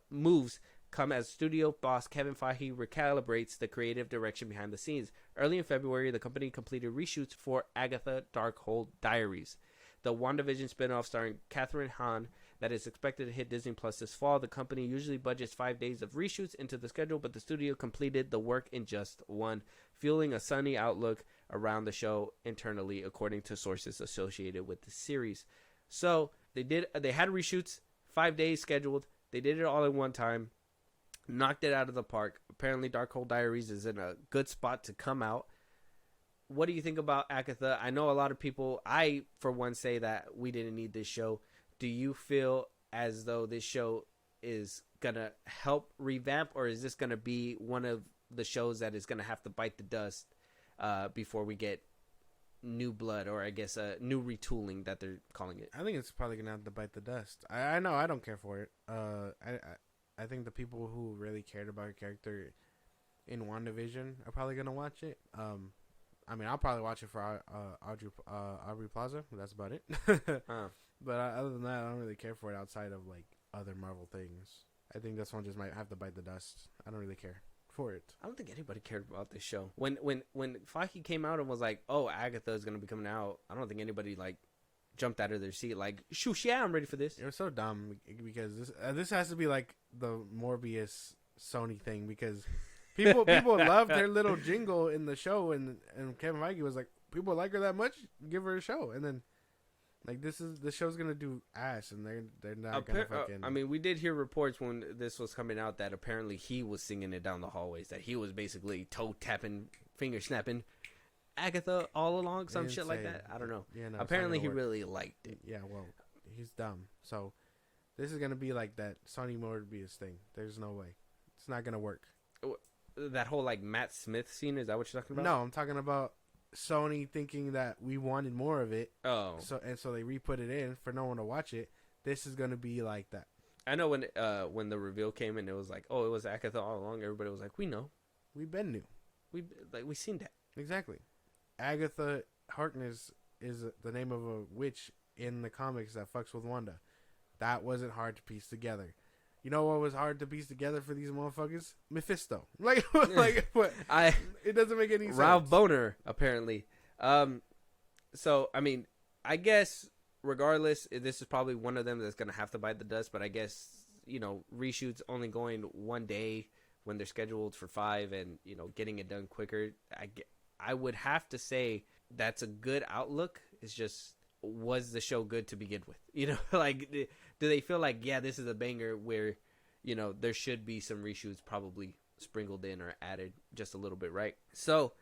moves come as studio boss Kevin Feige recalibrates the creative direction behind the scenes. Early in February, the company completed reshoots for Agatha Darkhold Diaries, the WandaVision spinoff starring Catherine Hahn that is expected to hit Disney Plus this fall. The company usually budgets 5 days of reshoots into the schedule, but the studio completed the work in just one, fueling a sunny outlook around the show internally, according to sources associated with the series. So they had reshoots, 5 days scheduled. They did it all in one time, knocked it out of the park. Apparently, Darkhold Diaries is in a good spot to come out. What do you think about Agatha? I know a lot of people, I for one say that we didn't need this show. Do you feel as though this show is going to help revamp, or is this going to be one of the shows that is going to have to bite the dust before we get new blood, or I guess new retooling that they're calling it? I think it's probably going to have to bite the dust. I know I don't care for it. I think the people who really cared about her character in WandaVision are probably going to watch it. I mean, I'll probably watch it for Aubrey Plaza. That's about it. But other than that, I don't really care for it outside of like other Marvel things. I think this one just might have to bite the dust. I don't really care for it. I don't think anybody cared about this show. When Feige came out and was like, "Oh, Agatha is gonna be coming out," I don't think anybody like jumped out of their seat like, "Shoosh, yeah, I'm ready for this." It was so dumb because this has to be like the Morbius Sony thing, because people loved her little jingle in the show, and Kevin Feige was like, "People like her that much? Give her a show." And then like the show's gonna do ass, and they're not gonna fucking. I mean, we did hear reports when this was coming out that apparently he was singing it down the hallways, that he was basically toe tapping, finger snapping Agatha all along, some shit like that. I don't know. Yeah, no, apparently he really liked it. Yeah, well, he's dumb. So this is gonna be like that Sony Morbius thing. There's no way. It's not gonna work. That whole like Matt Smith scene, is that what you're talking about? No, I'm talking about Sony thinking that we wanted more of it. Oh. So they re-put it in for no one to watch it. This is going to be like that. I know when the reveal came and it was like, "Oh, it was Agatha all along." Everybody was like, "We know. We've been new. We seen that." Exactly. Agatha Harkness is the name of a witch in the comics that fucks with Wanda. That wasn't hard to piece together. You know what was hard to piece together for these motherfuckers? Mephisto. Like what? It doesn't make any sense. Ralph Boner, apparently. So, I mean, I guess, regardless, this is probably one of them that's going to have to bite the dust. But I guess, reshoots only going one day when they're scheduled for 5 and, getting it done quicker. I would have to say that's a good outlook. It's just, was the show good to begin with? Like, do they feel like, yeah, this is a banger where, there should be some reshoots probably sprinkled in or added just a little bit, right? So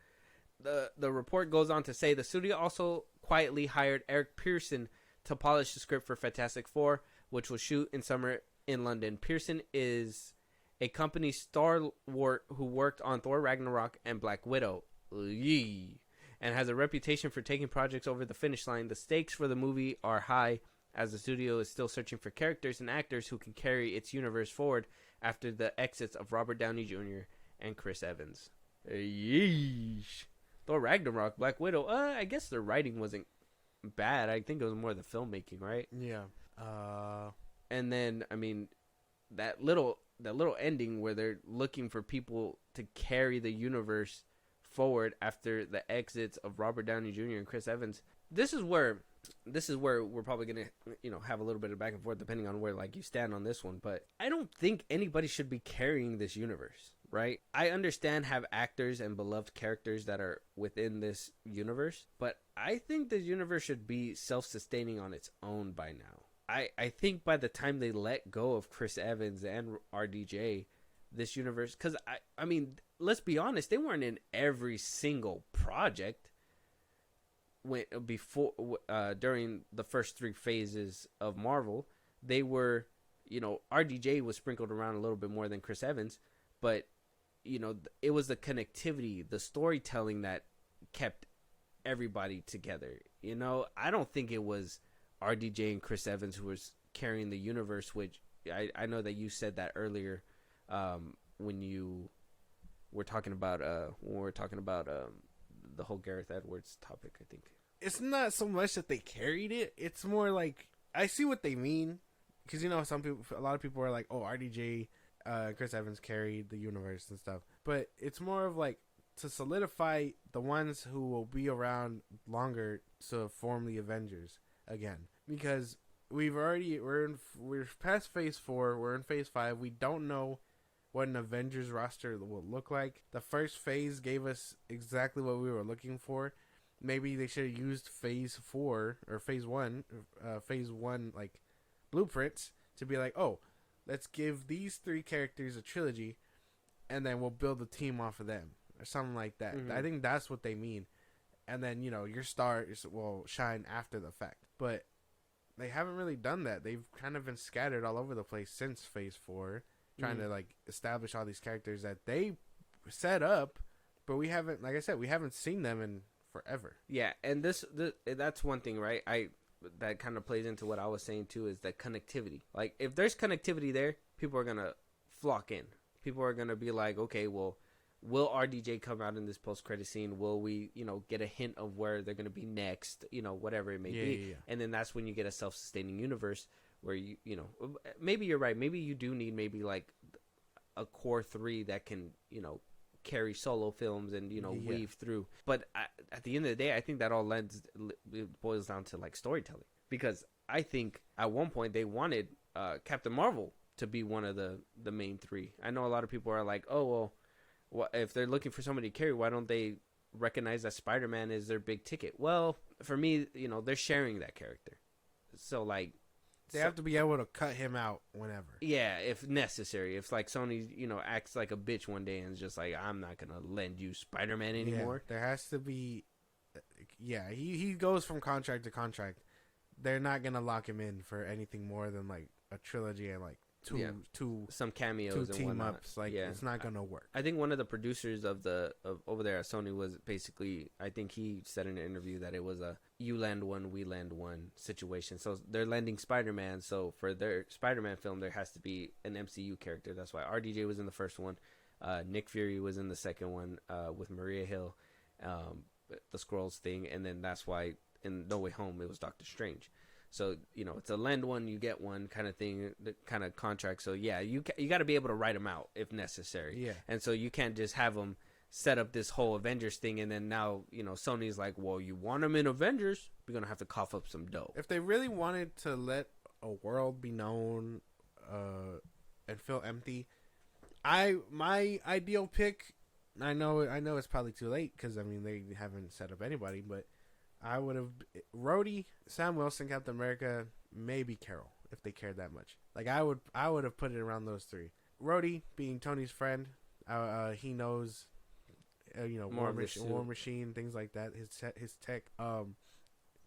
the report goes on to say the studio also quietly hired Eric Pearson to polish the script for Fantastic Four, which will shoot in summer in London. Pearson is a company stalwart who worked on Thor Ragnarok and Black Widow. Yee. And has a reputation for taking projects over the finish line. The stakes for the movie are high, as the studio is still searching for characters and actors who can carry its universe forward after the exits of Robert Downey Jr. and Chris Evans. Yeesh. Thor Ragnarok, Black Widow. I guess the writing wasn't bad. I think it was more the filmmaking, right? Yeah. And then, I mean, that little ending where they're looking for people to carry the universe forward after the exits of Robert Downey Jr. and Chris Evans. This is where we're probably gonna, have a little bit of back and forth depending on where you stand on this one. But I don't think anybody should be carrying this universe, right? I understand have actors and beloved characters that are within this universe, but I think this universe should be self-sustaining on its own by now. I think by the time they let go of Chris Evans and RDJ, this universe, because I mean, let's be honest, they weren't in every single project during the first 3 phases of Marvel. They were, RDJ was sprinkled around a little bit more than Chris Evans, but it was the connectivity, the storytelling that kept everybody together. I don't think it was RDJ and Chris Evans who was carrying the universe, which I know that you said that earlier when you were talking about the whole Gareth Edwards topic. I think it's not so much that they carried it. It's more like, I see what they mean, because a lot of people are like, oh, RDJ, Chris Evans carried the universe and stuff, but it's more of like to solidify the ones who will be around longer to form the Avengers again, because we're past phase 4, we're in phase 5. We don't know what an Avengers roster will look like. The first phase gave us exactly what we were looking for. Maybe they should have used phase 4 or phase 1 like blueprints to be like, oh, let's give these 3 characters a trilogy and then we'll build a team off of them or something like that. I think that's what they mean. And then, your star will shine after the fact. But they haven't really done that. They've kind of been scattered all over the place since phase 4, trying to establish all these characters that they set up, but we haven't, like I said, we haven't seen them in forever. Yeah, and that's one thing, right? That kind of plays into what I was saying too, is that connectivity. Like, if there's connectivity there, people are gonna flock in. People are gonna be like, okay, well, will RDJ come out in this post-credit scene? Will we, get a hint of where they're going to be next? Whatever it may be. Yeah. And then that's when you get a self-sustaining universe where maybe you're right. Maybe you do need like a core 3 that can, carry solo films and, weave through. But at the end of the day, I think that all boils down to like storytelling. Because I think at one point they wanted Captain Marvel to be one of the main 3. I know a lot of people are like, oh, well, if they're looking for somebody to carry, why don't they recognize that Spider-Man is their big ticket? Well, for me, they're sharing that character. So, they have to be able to cut him out whenever. Yeah, if necessary. If, Sony, acts like a bitch one day and is just like, I'm not going to lend you Spider-Man anymore. Yeah, there has to be... Yeah, he goes from contract to contract. They're not going to lock him in for anything more than, a trilogy and, two some cameos, 2 team ups. It's not gonna work. I think one of the producers of over there at Sony was basically, I think he said in an interview that it was a you land one, we land one situation. So they're lending Spider-Man. So for their Spider-Man film, there has to be an MCU character. That's why RDJ was in the first one. Nick Fury was in the second one with Maria Hill, the Skrulls thing, and then that's why in No Way Home it was Doctor Strange. So, it's a lend one, you get one kind of thing, kind of contract. So, yeah, you got to be able to write them out if necessary. Yeah. And so you can't just have them set up this whole Avengers thing and then now, Sony's like, well, you want them in Avengers? We're going to have to cough up some dough. If they really wanted to let a world be known and feel empty, my ideal pick, I know it's probably too late because, they haven't set up anybody, but I would have Rhodey, Sam Wilson, Captain America, maybe Carol if they cared that much. I would have put it around those 3. Rhodey being Tony's friend, he knows, War Machine, things like that. His tech.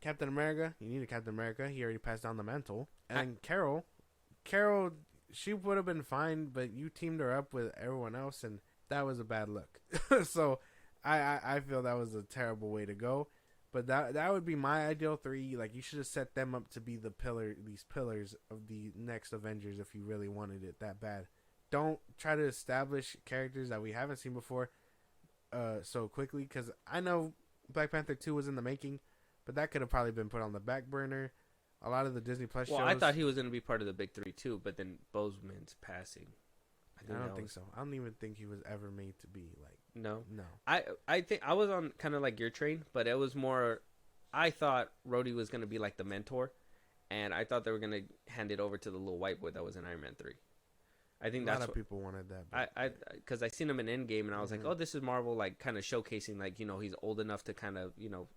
Captain America, you need a Captain America. He already passed down the mantle. And Carol, she would have been fine, but you teamed her up with everyone else, and that was a bad look. So I feel that was a terrible way to go. But that would be my ideal 3. Like, you should have set them up to be these pillars of the next Avengers if you really wanted it that bad. Don't try to establish characters that we haven't seen before so quickly, because I know Black Panther 2 was in the making, but that could have probably been put on the back burner. A lot of the Disney Plus shows. Well, I thought he was going to be part of the big 3 too, but then Boseman's passing. I don't think so. I don't even think he was ever made to be like. No. No. I think I was on kind of like your train, but it was more. I thought Rhodey was going to be like the mentor, and I thought they were going to hand it over to the little white boy that was in Iron Man 3. I think a lot of people wanted that. Because I seen him in Endgame, and I was like, oh, this is Marvel, like kind of showcasing, like, you know, he's old enough to kind of, you know,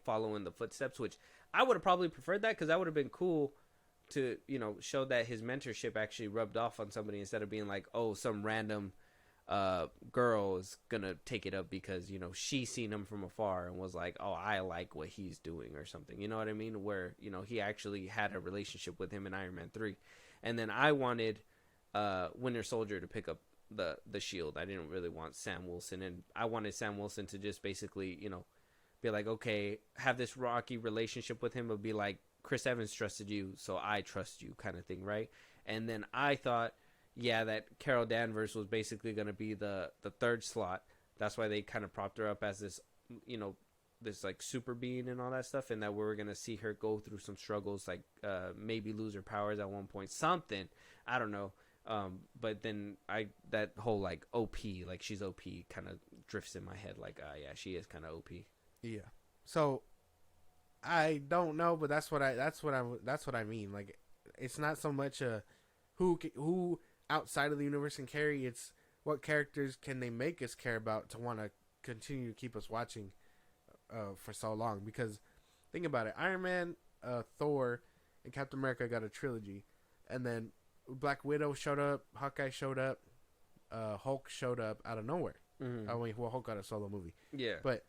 follow in the footsteps, which I would have probably preferred that, because that would have been cool to, you know, show that his mentorship actually rubbed off on somebody, instead of being like, oh, some random girl is gonna take it up because, you know, she seen him from afar and was like, oh, I like what he's doing or something, you know what I mean, where, you know, he actually had a relationship with him in Iron Man 3. And then I wanted Winter Soldier to pick up the shield. I didn't really want Sam Wilson, and I wanted Sam Wilson to just basically, you know, be like, okay, have this rocky relationship with him, but be like, Chris Evans trusted you, so I trust you, kind of thing, right? And then I thought, yeah, that Carol Danvers was basically going to be the third slot. That's why they kind of propped her up as this, you know, this like super being and all that stuff, and that we were going to see her go through some struggles, like maybe lose her powers at one point, something, I don't know. But then that whole like OP, like she's OP, kind of drifts in my head, like, yeah, she is kind of OP. Yeah. So I don't know, but that's what I mean. Like, it's not so much who outside of the universe can carry. It's what characters can they make us care about to want to continue to keep us watching for so long. Because think about it, Iron Man, Thor, and Captain America got a trilogy, and then Black Widow showed up, Hawkeye showed up, Hulk showed up out of nowhere. Mm-hmm. I mean, well, Hulk got a solo movie. Yeah, but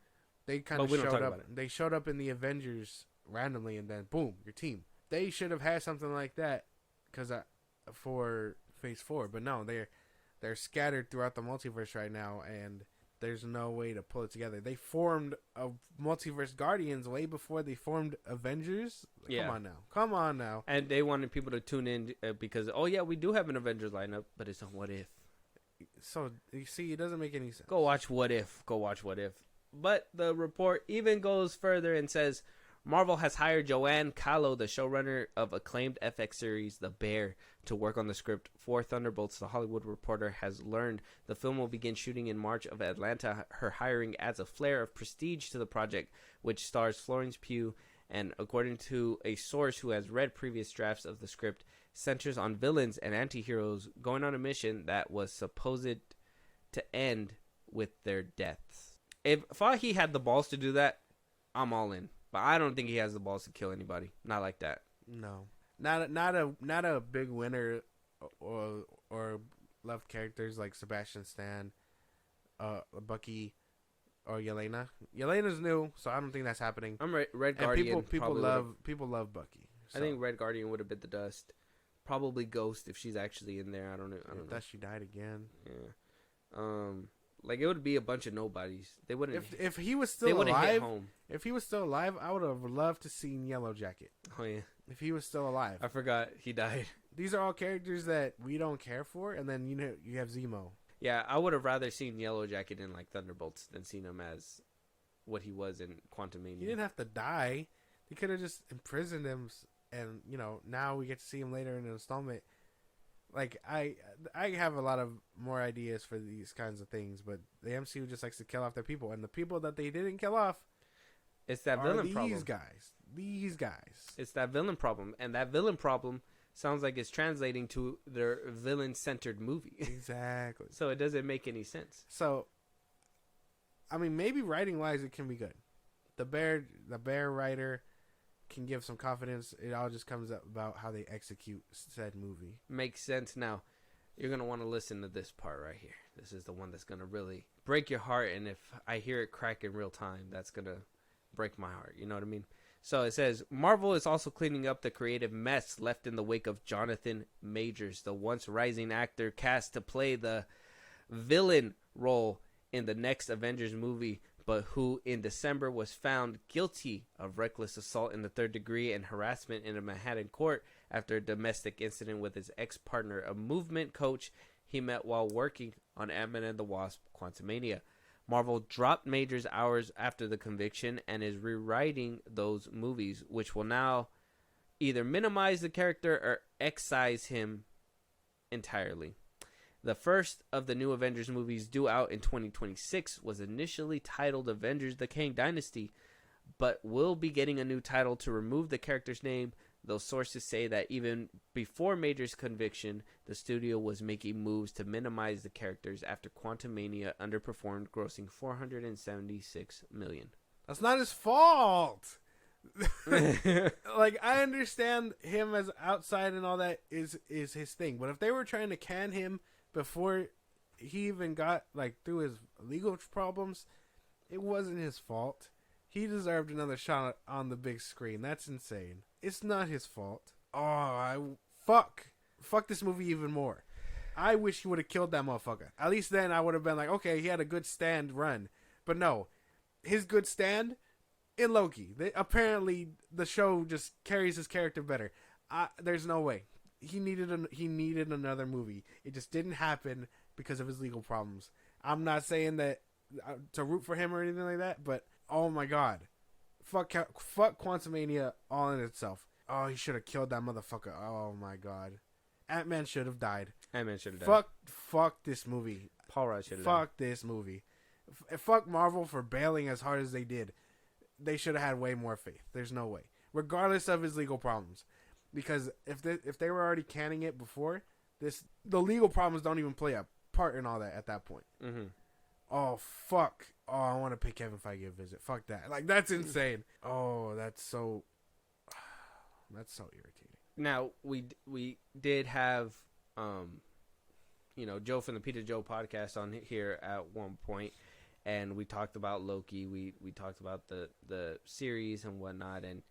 they kind of showed up. They showed up in the Avengers randomly, and then boom, your team. They should have had something like that, because for Phase 4, but no, they're scattered throughout the multiverse right now, and there's no way to pull it together. They formed a multiverse Guardians way before they formed Avengers. Yeah. Come on now. And they wanted people to tune in because, oh yeah, we do have an Avengers lineup, but it's on What If. So you see, it doesn't make any sense. Go watch What If. But the report even goes further and says Marvel has hired Joanne Callow, the showrunner of acclaimed FX series The Bear, to work on the script for Thunderbolts. The Hollywood Reporter has learned the film will begin shooting in March of Atlanta. Her hiring adds a flair of prestige to the project, which stars Florence Pugh, and according to a source who has read previous drafts of the script, centers on villains and anti-heroes going on a mission that was supposed to end with their deaths. If he had the balls to do that, I'm all in. But I don't think he has the balls to kill anybody. Not like that. No, not a big winner or loved characters like Sebastian Stan, Bucky, or Yelena. Yelena's new, so I don't think that's happening. I'm Red Guardian. And people love Bucky. So. I think Red Guardian would have bit the dust. Probably Ghost if she's actually in there. I don't know. That she died again. Yeah. Like, it would be a bunch of nobodies. They wouldn't. If he was still alive, if he was still alive, I would have loved to see Yellow Jacket. Oh yeah. If he was still alive, I forgot he died. These are all characters that we don't care for, and then you have Zemo. Yeah, I would have rather seen Yellow Jacket in like Thunderbolts than seen him as what he was in Quantumania. He didn't have to die. They could have just imprisoned him, and now we get to see him later in an installment. Like, I have a lot of more ideas for these kinds of things, but the MCU just likes to kill off their people, and the people that they didn't kill off, it's that villain problem. These guys. It's that villain problem, and that villain problem sounds like it's translating to their villain-centered movie. Exactly. So it doesn't make any sense. So, I mean, maybe writing-wise it can be good. The Bear writer can give some confidence. It all just comes up about how they execute said movie. Makes sense. Now, you're going to want to listen to this part right here. This is the one that's going to really break your heart, and if I hear it crack in real time, that's going to break my heart. You know what I mean? So it says, Marvel is also cleaning up the creative mess left in the wake of Jonathan Majors, the once rising actor cast to play the villain role in the next Avengers movie, but who in December was found guilty of reckless assault in the third degree and harassment in a Manhattan court after a domestic incident with his ex-partner, a movement coach he met while working on Ant-Man and the Wasp: Quantumania. Marvel dropped Majors hours after the conviction and is rewriting those movies, which will now either minimize the character or excise him entirely. The first of the new Avengers movies, due out in 2026, was initially titled Avengers: The Kang Dynasty, but will be getting a new title to remove the character's name, though sources say that even before Major's conviction, the studio was making moves to minimize the characters after Quantumania underperformed, grossing $476 million. That's not his fault. Like, I understand him as outside and all that is his thing, but if they were trying to can him before he even got like through his legal problems, it wasn't his fault. He deserved another shot on the big screen. That's insane. It's not his fault. Fuck this movie even more. I wish he would have killed that motherfucker. At least then I would have been like, okay, he had a good stand run. But no, his good stand in Loki. Apparently the show just carries his character better. There's no way. He needed another movie. It just didn't happen because of his legal problems. I'm not saying that to root for him or anything like that, but oh my god, fuck Quantumania all in itself. Oh, he should have killed that motherfucker. Oh my god, Ant-Man should have died. Ant-Man should have died. Fuck this movie. Paul Rudd should have died. Fuck this movie. Fuck Marvel for bailing as hard as they did. They should have had way more faith. There's no way, regardless of his legal problems. Because if they were already canning it before this, the legal problems don't even play a part in all that at that point. Mm-hmm. Oh fuck! Oh, I want to pay Kevin Feige a visit. Fuck that! Like, that's insane. Oh, that's so irritating. Now we did have Joe from the Peter Joe podcast on here at one point, and we talked about Loki. We talked about the series and whatnot, and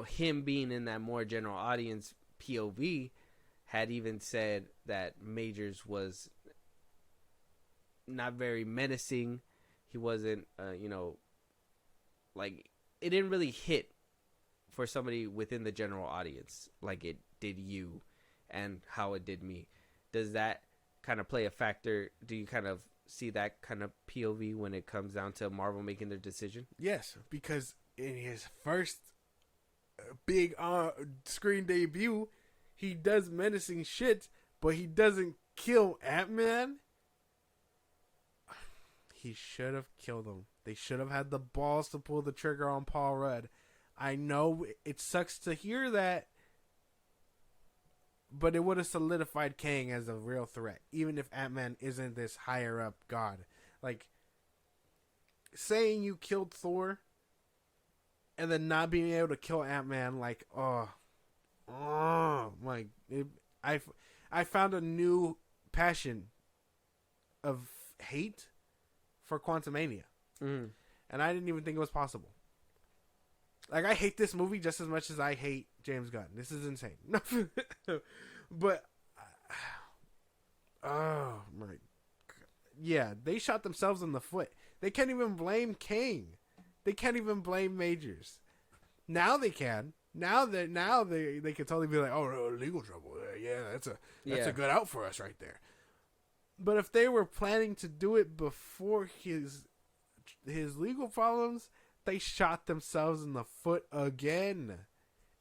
him being in that more general audience POV, had even said that Majors was not very menacing. He wasn't, like, it didn't really hit for somebody within the general audience like it did you and how it did me. Does that kind of play a factor? Do you kind of see that kind of POV when it comes down to Marvel making their decision? Yes, because in his first big screen debut, he does menacing shit, but he doesn't kill Ant-Man. He should have killed him. They should have had the balls to pull the trigger on Paul Rudd. I know it sucks to hear that, but it would have solidified Kang as a real threat, even if Ant-Man isn't this higher up god. Like, saying you killed Thor and then not being able to kill Ant-Man, like, I found a new passion of hate for Quantumania. Mm. And I didn't even think it was possible. Like, I hate this movie just as much as I hate James Gunn. This is insane. But, oh my God. Yeah, they shot themselves in the foot. They can't even blame Kang. They can't even blame Majors. Now they can. Now they can totally be like, oh, no, legal trouble. Yeah, that's a good out for us right there. But if they were planning to do it before his legal problems, they shot themselves in the foot again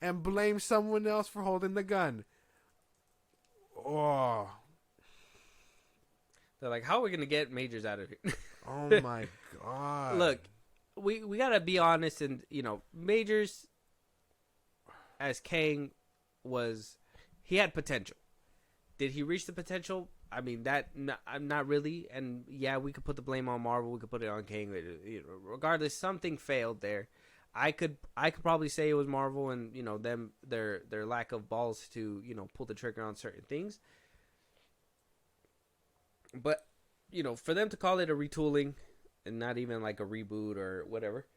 and blame someone else for holding the gun. Oh. They're like, how are we going to get Majors out of here? Oh my God. Look, we got to be honest, and, Majors as Kang he had potential. Did he reach the potential? I mean, not really. And yeah, we could put the blame on Marvel. We could put it on Kang. Regardless, something failed there. I could probably say it was Marvel and them their lack of balls to pull the trigger on certain things. But for them to call it a retooling and not even like a reboot or whatever,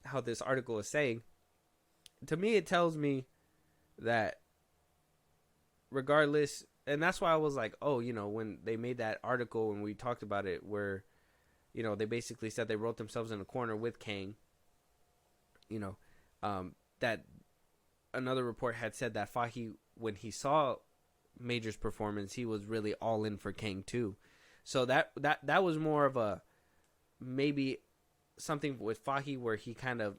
how this article is saying, to me it tells me that regardless and that's why I was like, oh, you know, when they made that article and we talked about it, where, you know, they basically said they wrote themselves in a corner with Kang. You know, that another report had said that Fahey, when he saw Major's performance, he was really all in for Kang too. So that was more of a maybe something with Fahey where he kind of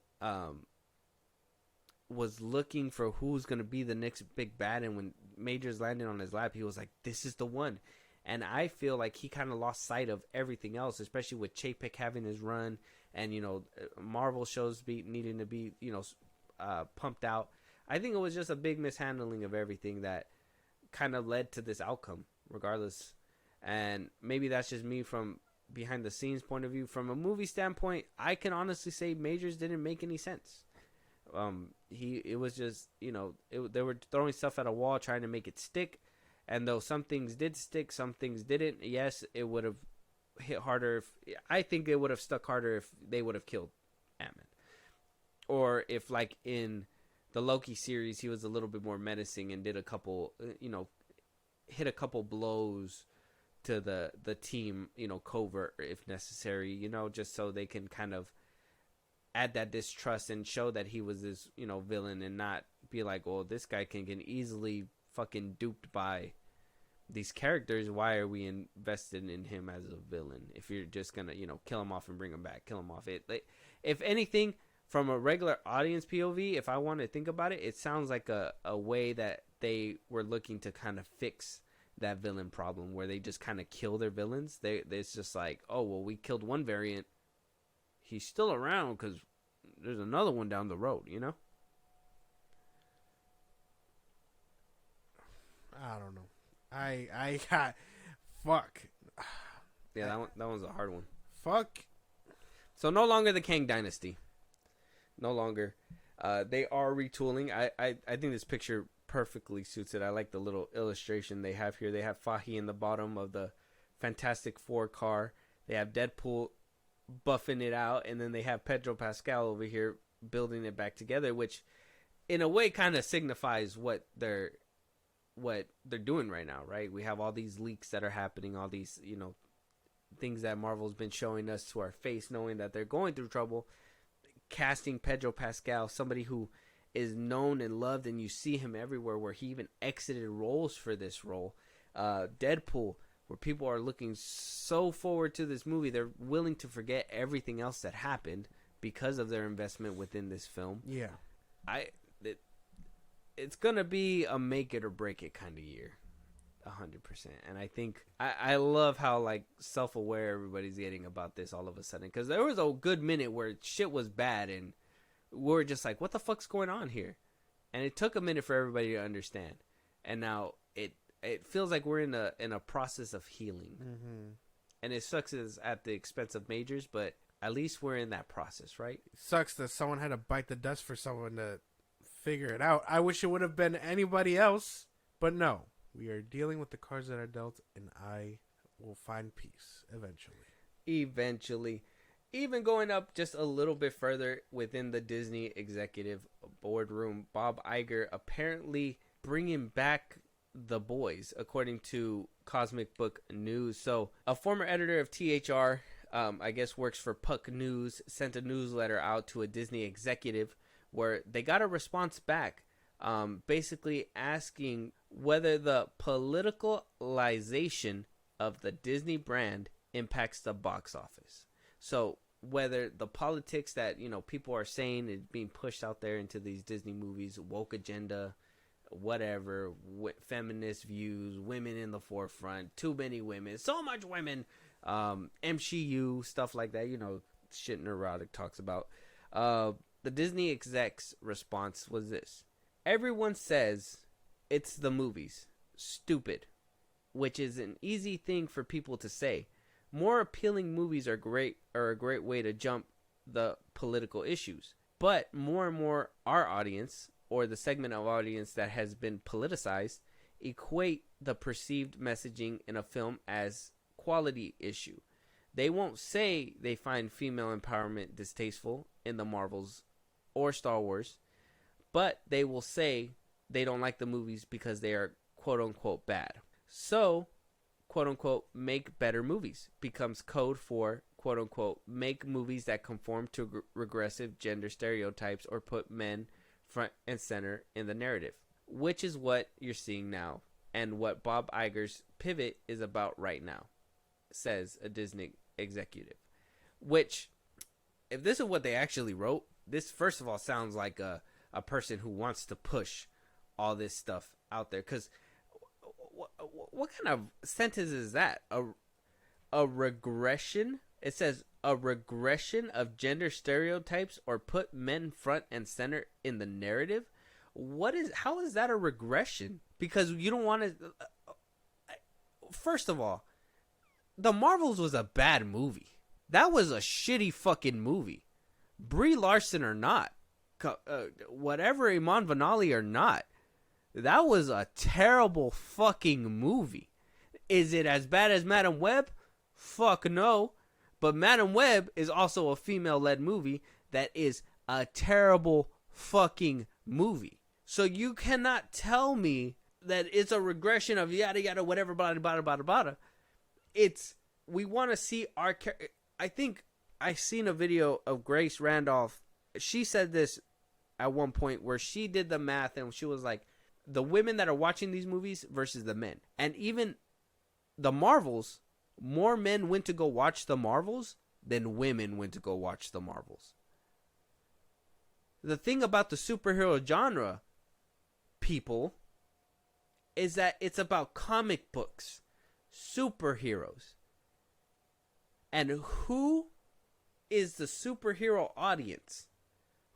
was looking for who's going to be the next big bad, and when Major's landed on his lap, he was like, this is the one. And I feel like he kind of lost sight of everything else, especially with Chapek having his run, and, you know, Marvel shows needing to be, you know, pumped out. I think it was just a big mishandling of everything that kind of led to this outcome, regardless. And maybe that's just me from behind the scenes point of view. From a movie standpoint, I can honestly say Majors didn't make any sense. It was just, you know, they were throwing stuff at a wall trying to make it stick. And though some things did stick, some things didn't. Yes, it would have hit harder. I think it would have stuck harder if they would have killed Amell. Or if, like, in the Loki series, he was a little bit more menacing and did a couple, you know, hit a couple blows to the team, you know, covert if necessary, you know, just so they can kind of add that distrust and show that he was this, you know, villain, and not be like, well, this guy can get easily fucking duped by these characters. Why are we invested in him as a villain if you're just gonna, you know, kill him off and bring him back, kill him off? It, like, if anything, from a regular audience POV, if I want to think about it, it sounds like a way that they were looking to kind of fix that villain problem, where they just kind of kill their villains. It's just like, oh, well, we killed one variant, he's still around because there's another one down the road, you know? I don't know. I got fuck. Yeah, that one's a hard one. Fuck. So no longer the Kang Dynasty. No longer. They are retooling. I think this picture perfectly suits it. I like the little illustration they have here. They have Fahey in the bottom of the Fantastic Four car. They have Deadpool buffing it out, and then they have Pedro Pascal over here building it back together, which in a way kind of signifies what they're doing right now, right? We have all these leaks that are happening, all these, you know, things that Marvel's been showing us to our face, knowing that they're going through trouble. Casting Pedro Pascal, somebody who is known and loved, and you see him everywhere, where he even exited roles for this role. Deadpool, where people are looking so forward to this movie, they're willing to forget everything else that happened because of their investment within this film. Yeah. It's gonna be a make it or break it kind of year, 100%. And I think I love how, like, self-aware everybody's getting about this all of a sudden, because there was a good minute where shit was bad and we're just like, what the fuck's going on here? And it took a minute for everybody to understand, and now it feels like we're in a process of healing. Mm-hmm. And it sucks it's at the expense of Majors, but at least we're in that process, right? It sucks that someone had to bite the dust for someone to figure it out. I wish it would have been anybody else, but no. We are dealing with the cards that are dealt, and I will find peace eventually. Eventually. Even going up just a little bit further within the Disney executive boardroom, Bob Iger apparently bringing back The Boys, according to Cosmic Book News. So a former editor of THR, I guess works for Puck News, sent a newsletter out to a Disney executive where they got a response back, basically asking whether the politicalization of the Disney brand impacts the box office. So whether the politics that, you know, people are saying is being pushed out there into these Disney movies, woke agenda, whatever, feminist views, women in the forefront, too many women, so much women, MCU, stuff like that, you know, shit Neurotic talks about. The Disney exec's response was this: everyone says it's the movies. Stupid. Which is an easy thing for people to say. More appealing movies are a great way to jump the political issues. But more and more our audience, or the segment of audience that has been politicized, equate the perceived messaging in a film as quality issue. They won't say they find female empowerment distasteful in the Marvels or Star Wars, but they will say they don't like the movies because they are quote unquote bad. So, quote unquote, make better movies becomes code for, quote unquote, make movies that conform to regressive gender stereotypes or put men front and center in the narrative, which is what you're seeing now and what Bob Iger's pivot is about right now, says a Disney executive. Which, if this is what they actually wrote, this first of all sounds like a person who wants to push all this stuff out there. Because what kind of sentence is that? A regression? It says a regression of gender stereotypes or put men front and center in the narrative. How is that a regression? Because you don't want to. First of all, The Marvels was a bad movie. That was a shitty fucking movie. Brie Larson or not, whatever Iman Vellani or not, that was a terrible fucking movie. Is it as bad as Madam Web? Fuck no. But Madam Web is also a female-led movie that is a terrible fucking movie. So you cannot tell me that it's a regression of yada yada whatever bada bada bada bada. It's, we want to see our. I think I seen a video of Grace Randolph. She said this at one point where she did the math and she was like, the women that are watching these movies versus the men. And even the Marvels, more men went to go watch the Marvels than women went to go watch the Marvels. The thing about the superhero genre, people, is that it's about comic books, superheroes. And who is the superhero audience?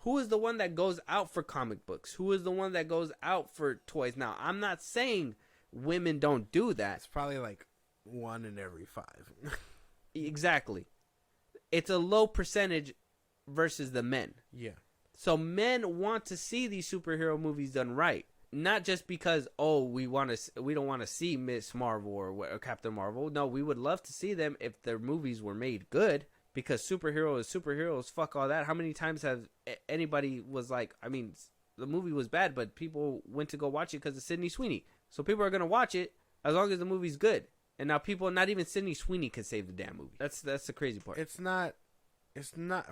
Who is the one that goes out for comic books? Who is the one that goes out for toys? Now, I'm not saying women don't do that. It's probably like 1 in every 5. Exactly. It's a low percentage versus the men. Yeah. So men want to see these superhero movies done right. Not just because, we don't want to see Miss Marvel or Captain Marvel. No, we would love to see them if their movies were made good. Because superheroes, fuck all that. How many times have anybody was like, I mean, the movie was bad, but people went to go watch it because of Sydney Sweeney. So people are going to watch it as long as the movie's good. And now people, not even Sydney Sweeney can save the damn movie. That's the crazy part. It's not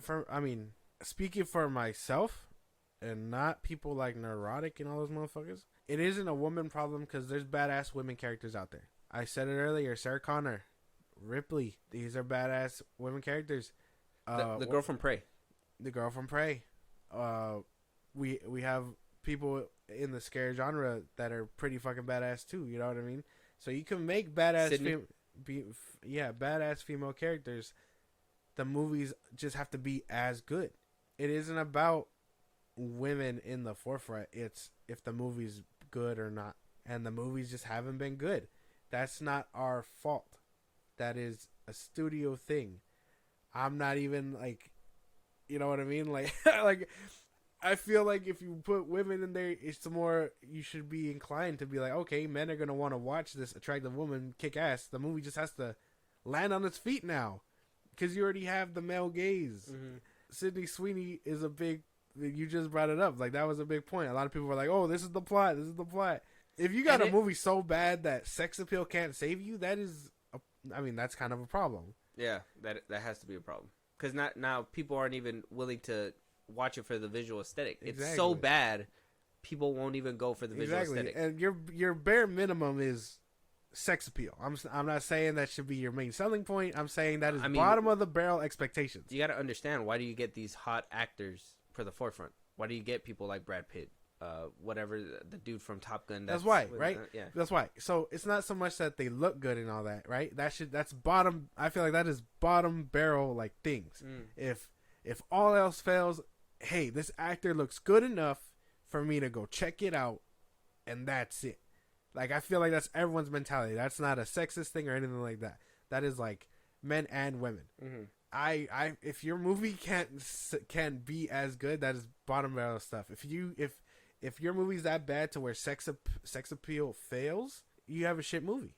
for, I mean, speaking for myself and not people like Neurotic and all those motherfuckers, it isn't a woman problem because there's badass women characters out there. I said it earlier, Sarah Connor, Ripley, these are badass women characters. The girl from Prey. The girl from Prey. We have people in the scare genre that are pretty fucking badass too. You know what I mean? So you can make badass badass female characters. The movies just have to be as good. It isn't about women in the forefront. It's if the movie's good or not, and the movies just haven't been good. That's not our fault. That is a studio thing. I'm not even like, you know what I mean? Like, like I feel like if you put women in there, it's more, you should be inclined to be like, okay, men are going to want to watch this attractive woman kick ass. The movie just has to land on its feet now because you already have the male gaze. Mm-hmm. Sydney Sweeney is a big, you just brought it up. Like, that was a big point. A lot of people were like, oh, this is the plot. This is the plot. If you got a movie so bad that sex appeal can't save you, that is, that's kind of a problem. Yeah, that has to be a problem. Because now people aren't even willing to watch it for the visual aesthetic. Exactly. It's so bad, people won't even go for the visual aesthetic. And your bare minimum is sex appeal. I'm not saying that should be your main selling point. I'm saying that is bottom of the barrel expectations. You got to understand, why do you get these hot actors for the forefront? Why do you get people like Brad Pitt? Whatever, the dude from Top Gun. That's why, right? Yeah, that's why. So it's not so much that they look good and all that, right? That's bottom. I feel like that is bottom barrel like things. If all else fails, hey, this actor looks good enough for me to go check it out, and that's it. Like, I feel like that's everyone's mentality. That's not a sexist thing or anything like that. That is like men and women. Mm-hmm. If your movie can't be as good, that is bottom barrel stuff. If your movie's that bad to where sex appeal fails, you have a shit movie.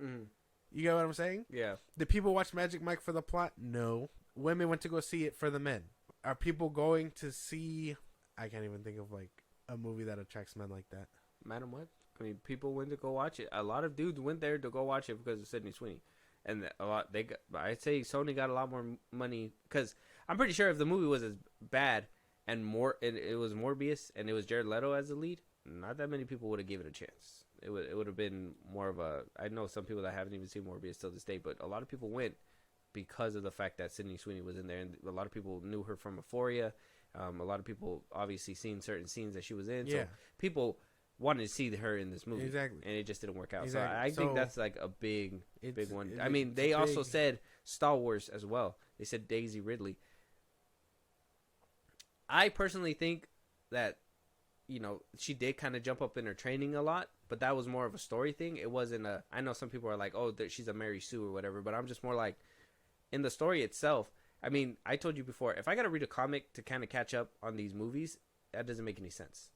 Mm-hmm. You get what I'm saying? Yeah. Did people watch Magic Mike for the plot? No. Women went to go see it for the men. Are people going to see... I can't even think of like a movie that attracts men like that. Madam Web? I mean, people went to go watch it. A lot of dudes went there to go watch it because of Sydney Sweeney, and I'd say Sony got a lot more money because I'm pretty sure if the movie was as bad and it was Morbius and it was Jared Leto as the lead, not that many people would have given it a chance. It would have been more of a. I know some people that haven't even seen Morbius till this day, but a lot of people went because of the fact that Sydney Sweeney was in there, and a lot of people knew her from Euphoria. A lot of people obviously seen certain scenes that she was in, so people wanted to see her in this movie, Exactly, and it just didn't work out. Exactly. So I think that's like a big one. I mean, they also said Star Wars as well. They said Daisy Ridley. I personally think that, you know, she did kind of jump up in her training a lot, but that was more of a story thing. It wasn't a. I know some people are like, oh, she's a Mary Sue or whatever, but I'm just more like, in the story itself. I mean, I told you before, if I got to read a comic to kind of catch up on these movies, that doesn't make any sense.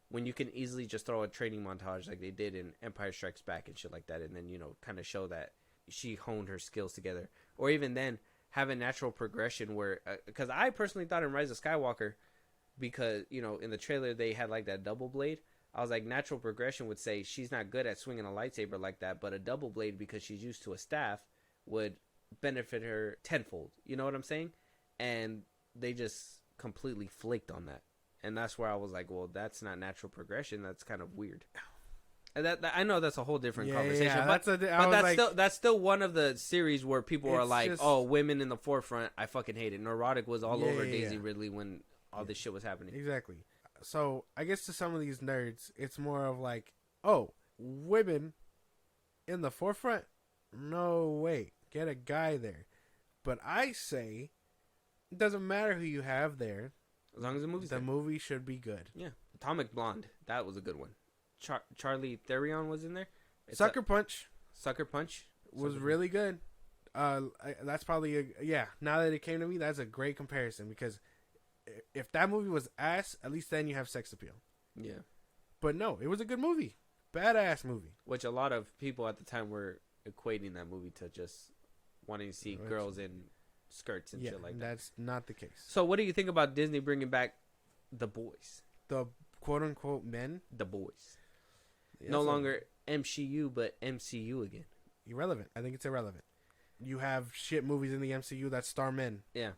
When you can easily just throw a training montage like they did in Empire Strikes Back and shit like that, and then, you know, kind of show that she honed her skills together. Or even then, have a natural progression where, because I personally thought in Rise of Skywalker, because, you know, in the trailer they had like that double blade. I was like, natural progression would say she's not good at swinging a lightsaber like that, but a double blade, because she's used to a staff, would benefit her tenfold. You know what I'm saying? And they just completely flaked on that. And that's where I was like, well, that's not natural progression. That's kind of weird. And that I know that's a whole different conversation. Yeah, but that's still one of the series where people are like, just, oh, women in the forefront. I fucking hate it. Neurotic was all over Daisy yeah. Ridley when all this shit was happening. Exactly. So I guess to some of these nerds, it's more of like, oh, women in the forefront? No way. Get a guy there. But I say, it doesn't matter who you have there. As long as the movie should be good. Yeah. Atomic Blonde. That was a good one. Charlie Theron was in there. Sucker Punch was really good. That's probably now that it came to me, that's a great comparison, because if that movie was ass, at least then you have sex appeal. Yeah. But no, it was a good movie. Badass movie. Which a lot of people at the time were equating that movie to just wanting to see girls in skirts and shit like that. That's not the case. So what do you think about Disney bringing back the boys? The quote-unquote men? The boys. Yeah, no longer MCU, but MCU again. Irrelevant. I think it's irrelevant. You have shit movies in the MCU that star men. Yeah.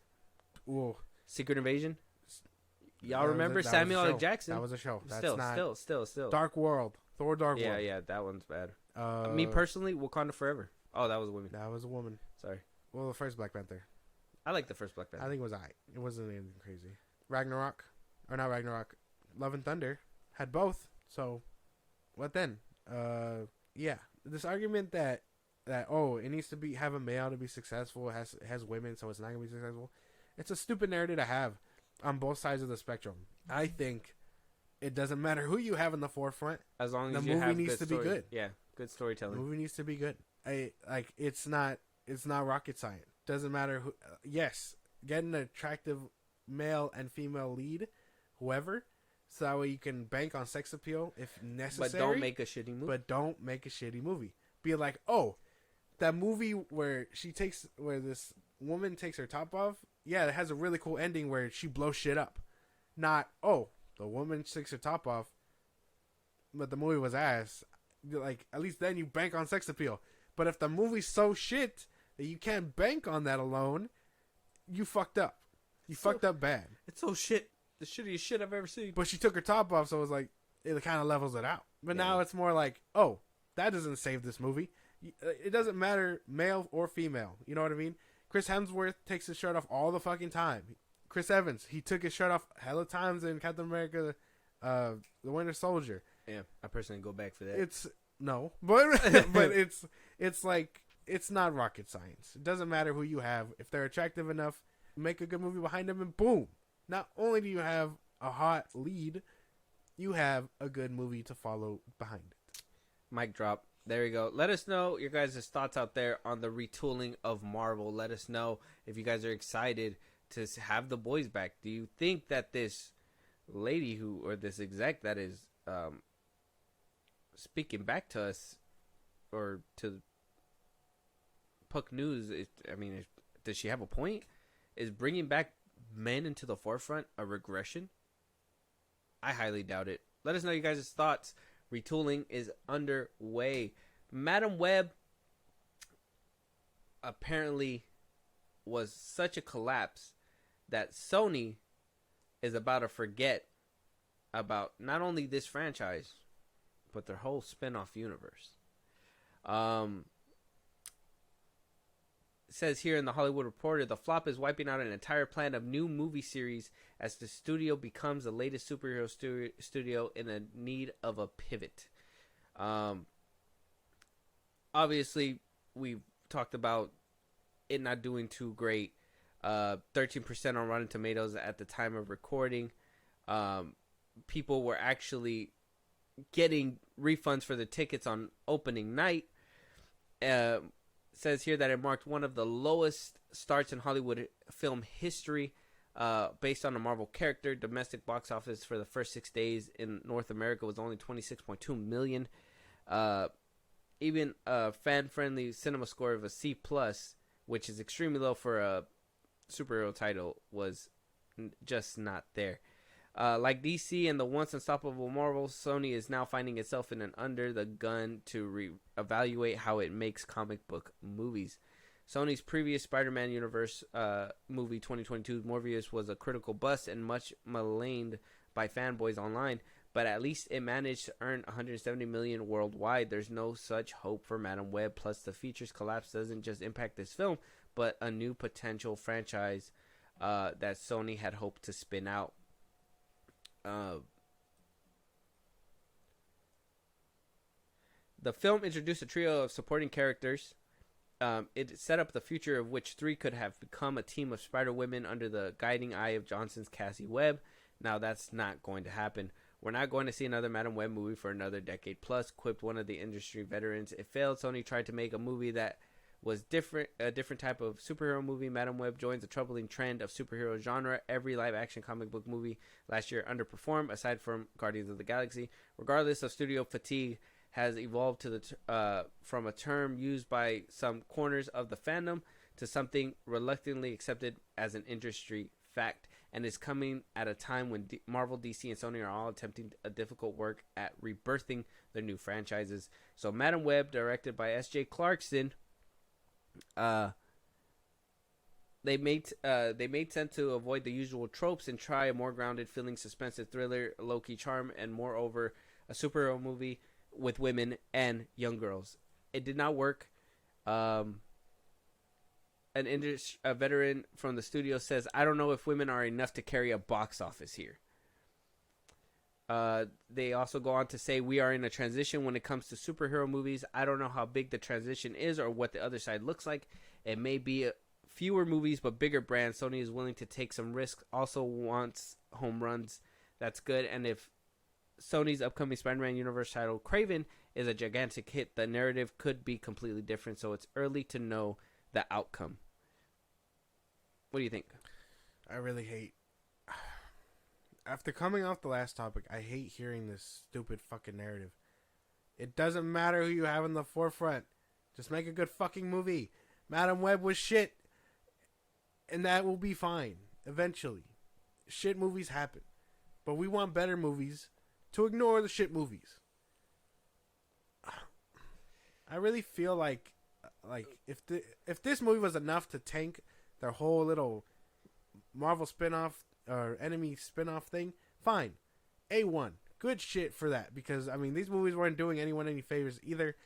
Ooh. Secret Invasion? Y'all remember Samuel L. Jackson? That was a show. That's still. Dark World. Thor Dark World. Yeah, that one's bad. Me personally, Wakanda Forever. Oh, that was a woman. That was a woman. Sorry. Well, the first Black Panther. I like the first Black Panther. I think it was alright. It wasn't anything crazy. Ragnarok. Or not Ragnarok. Love and Thunder had both. So, what then? Yeah. This argument that it needs to have a male to be successful, it has women, so it's not going to be successful. It's a stupid narrative to have on both sides of the spectrum. I think it doesn't matter who you have in the forefront. As long as the movie needs to be good. Yeah, good storytelling. The movie needs to be good. It's not rocket science. Doesn't matter who. Yes, get an attractive male and female lead, whoever, so that way you can bank on sex appeal if necessary. But don't make a shitty movie. Be like, oh, that movie where this woman takes her top off. Yeah, it has a really cool ending where she blows shit up. Not, oh, the woman takes her top off, but the movie was ass. Like, at least then you bank on sex appeal. But if the movie's so shit that you can't bank on that alone, you fucked up. You fucked up bad. It's so shit. The shittiest shit I've ever seen. But she took her top off, so it was like, it kind of levels it out. But now it's more like, oh, that doesn't save this movie. It doesn't matter male or female. You know what I mean? Chris Hemsworth takes his shirt off all the fucking time. Chris Evans, he took his shirt off hella times in Captain America, The Winter Soldier. Yeah, I personally go back for that. But it's like, it's not rocket science. It doesn't matter who you have. If they're attractive enough, make a good movie behind them, and boom. Not only do you have a hot lead, you have a good movie to follow behind it. Mic drop. There you go. Let us know your guys' thoughts out there on the retooling of Marvel. Let us know if you guys are excited to have the boys back. Do you think that this lady or this exec that is speaking back to us or to Puck News, does she have a point? Is bringing back men into the forefront a regression? I highly doubt it. Let us know you guys' thoughts. retooling is underway. Madam Web apparently was such a collapse that Sony is about to forget about not only this franchise, but their whole spin-off universe. It says here in the Hollywood Reporter, the flop is wiping out an entire plan of new movie series as the studio becomes the latest superhero studio in a need of a pivot. Obviously, we've talked about it not doing too great. 13% on Rotten Tomatoes at the time of recording. People were actually getting refunds for the tickets on opening night. Says here that it marked one of the lowest starts in Hollywood film history based on a Marvel character. Domestic box office for the first 6 days in North America was only $26.2 million. Even a fan-friendly cinema score of a C+, which is extremely low for a superhero title, was just not there. Like DC and the once unstoppable Marvel, Sony is now finding itself in an under the gun to reevaluate how it makes comic book movies. Sony's previous Spider-Man universe movie 2022 Morbius was a critical bust and much maligned by fanboys online, but at least it managed to earn $170 million worldwide. There's no such hope for Madam Web. Plus, the features collapse doesn't just impact this film, but a new potential franchise that Sony had hoped to spin out. The film introduced a trio of supporting characters. It set up the future of which three could have become a team of Spider-Women under the guiding eye of Johnson's Cassie Webb. Now that's not going to happen. We're not going to see another Madam Web movie for another decade plus, quipped one of the industry veterans. It failed. Sony tried to make a movie that was a different type of superhero movie. Madam Web joins a troubling trend of superhero genre. Every live-action comic book movie last year underperformed, aside from Guardians of the Galaxy. Regardless of studio fatigue, has evolved to from a term used by some corners of the fandom to something reluctantly accepted as an industry fact, and is coming at a time when Marvel, DC, and Sony are all attempting a difficult work at rebirthing their new franchises. So Madam Web, directed by S.J. Clarkson, they made sense to avoid the usual tropes and try a more grounded feeling suspensive thriller, low-key charm, and moreover a superhero movie with women and young girls. It did not work. A veteran from the studio says, "I don't know if women are enough to carry a box office here." They also go on to say, "We are in a transition when it comes to superhero movies. I don't know how big the transition is or what the other side looks like. It may be fewer movies but bigger brands. Sony is willing to take some risks, also wants home runs. That's good. And if Sony's upcoming Spider-Man universe title, Kraven, is a gigantic hit, the narrative could be completely different, so it's early to know the outcome." What do you think? I really hate... After coming off the last topic, I hate hearing this stupid fucking narrative. It doesn't matter who you have in the forefront. Just make a good fucking movie. Madam Web was shit. And that will be fine. Eventually. Shit movies happen. But we want better movies to ignore the shit movies. I really feel like if this movie was enough to tank their whole little Marvel spinoff or enemy spinoff thing, fine. A1. Good shit for that, because I mean these movies weren't doing anyone any favors either.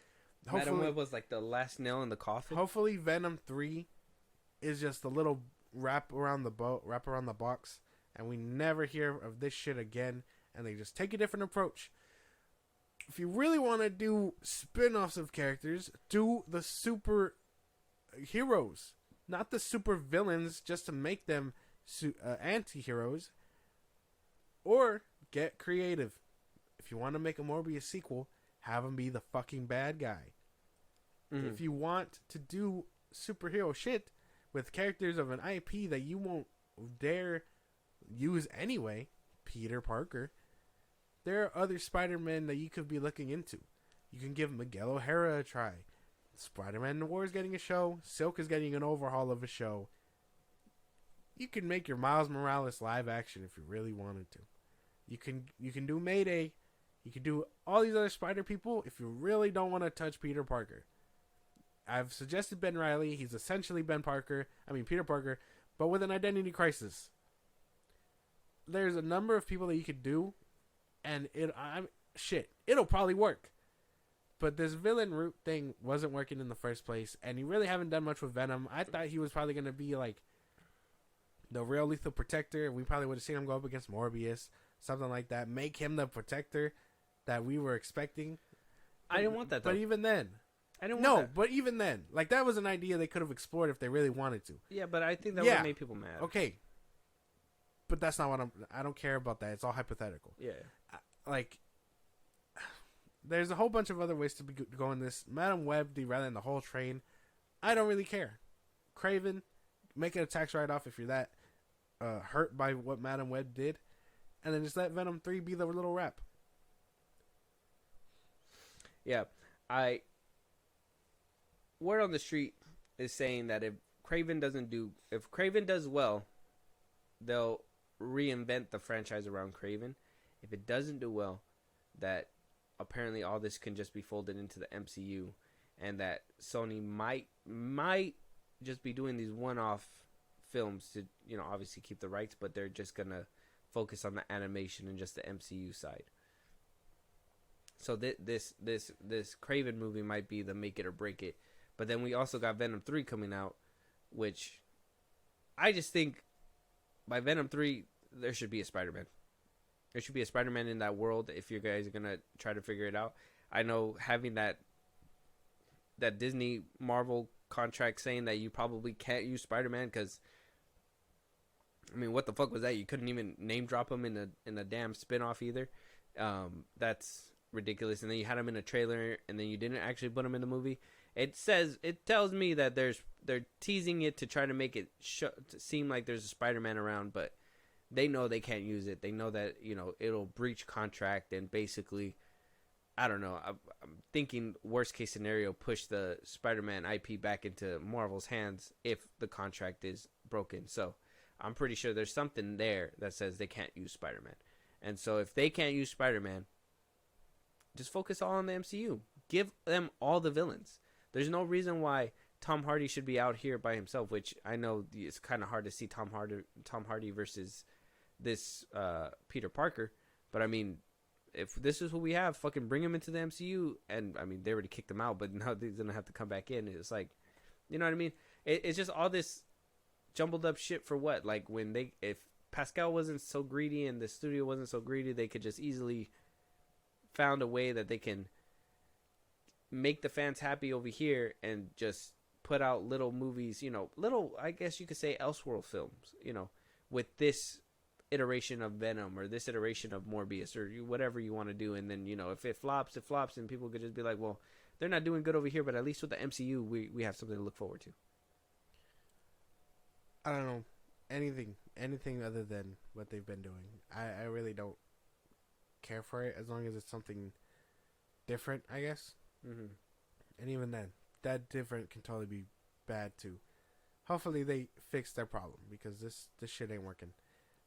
Madam Web was like the last nail in the coffin. Hopefully Venom 3 is just a little wrap around the box, and we never hear of this shit again, and they just take a different approach. If you really want to do spin-offs of characters, do the super heroes, not the super villains, just to make them anti-heroes. Or get creative. If you want to make a Morbius sequel, have him be the fucking bad guy. Mm-hmm. If you want to do superhero shit with characters of an IP that you won't dare use anyway, Peter Parker, there are other Spider-Men that you could be looking into. You can give Miguel O'Hara a try. Spider-Man Noir is getting a show. Silk is getting an overhaul of a show. You can make your Miles Morales live action if you really wanted to. You can do Mayday. You could do all these other Spider people if you really don't want to touch Peter Parker. I've suggested Ben Reilly. He's essentially Peter Parker, but with an identity crisis. There's a number of people that you could do, and it'll probably work. But this villain route thing wasn't working in the first place, and you really haven't done much with Venom. I thought he was probably going to be like the real lethal protector. We probably would have seen him go up against Morbius, something like that. Make him the protector that we were expecting. I didn't want that, though. But even then, I didn't want that. but even then, like, that was an idea they could have explored if they really wanted to. Yeah, but I think that would have made people mad. Okay. But that's not what I don't care about that. It's all hypothetical. Yeah. There's a whole bunch of other ways to go in this. Madam Web derailing the whole train. I don't really care. Craven, make it a tax write-off if you're that hurt by what Madam Web did. And then just let Venom 3 be the little rap. Yeah. Word on the street is saying that if Craven does well, they'll reinvent the franchise around Craven. If it doesn't do well, that apparently all this can just be folded into the MCU, and that Sony might just be doing these one-off films to, obviously keep the rights, but they're just gonna focus on the animation and just the MCU side. So this Craven movie might be the make it or break it. But then we also got Venom 3 coming out, which I just think by Venom 3 there should be a Spider-Man. There should be a Spider-Man in that world if you guys are going to try to figure it out. I know having that Disney Marvel contract saying that you probably can't use Spider-Man because, what the fuck was that? You couldn't even name drop him in a damn spin-off either. That's ridiculous. And then you had him in a trailer and then you didn't actually put him in the movie. It tells me that they're teasing it to try to make it to seem like there's a Spider-Man around, but they know they can't use it. They know that, it'll breach contract and basically, I don't know. I'm thinking worst case scenario, push the Spider-Man IP back into Marvel's hands if the contract is broken. So I'm pretty sure there's something there that says they can't use Spider-Man. And so if they can't use Spider-Man, just focus all on the MCU. Give them all the villains. There's no reason why Tom Hardy should be out here by himself, which I know it's kind of hard to see Tom Hardy versus this Peter Parker. But if this is what we have, fucking bring him into the MCU. And they already kicked him out, but now they're gonna have to come back in. It's like, you know what I mean? It's just all this jumbled up shit for what? Like if Pascal wasn't so greedy and the studio wasn't so greedy, they could just easily found a way that they can make the fans happy over here and just put out little movies, I guess you could say Elseworld films, with this iteration of Venom or this iteration of Morbius or whatever you want to do. And then, if it flops, and people could just be like, well, they're not doing good over here, but at least with the MCU, we have something to look forward to. I don't know. Anything other than what they've been doing. I really don't care for it as long as it's something different, I guess. Mm-hmm. And even then, that different can totally be bad too. Hopefully they fix their problem because this shit ain't working.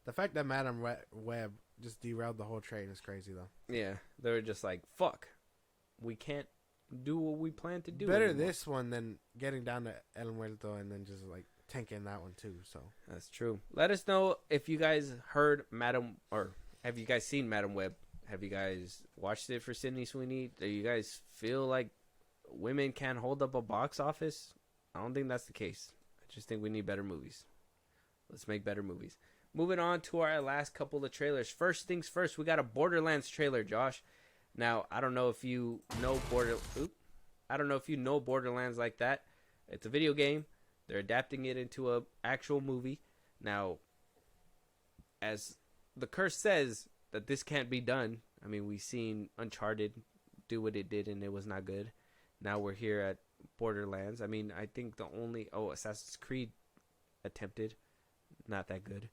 The fact that Madam Web just derailed the whole train is crazy though. Yeah, they were just like, fuck, we can't do what we plan to do. Better anymore. this one than getting down to El Muerto and then just like tanking that one too. So that's true. Let us know if you guys heard Madam, or have you guys seen Madam Web? Have you guys watched it for Sydney Sweeney? Do you guys feel like women can't hold up a box office? I don't think that's the case. I just think we need better movies. Let's make better movies. Moving on to our last couple of trailers. First things first, we got a Borderlands trailer, Josh. Now, I don't know if you know Borderlands like that. It's a video game. They're adapting it into an actual movie. Now, as the curse says that this can't be done. We've seen Uncharted do what it did and it was not good. Now we're here at Borderlands. I think the only Assassin's Creed attempted, not that good.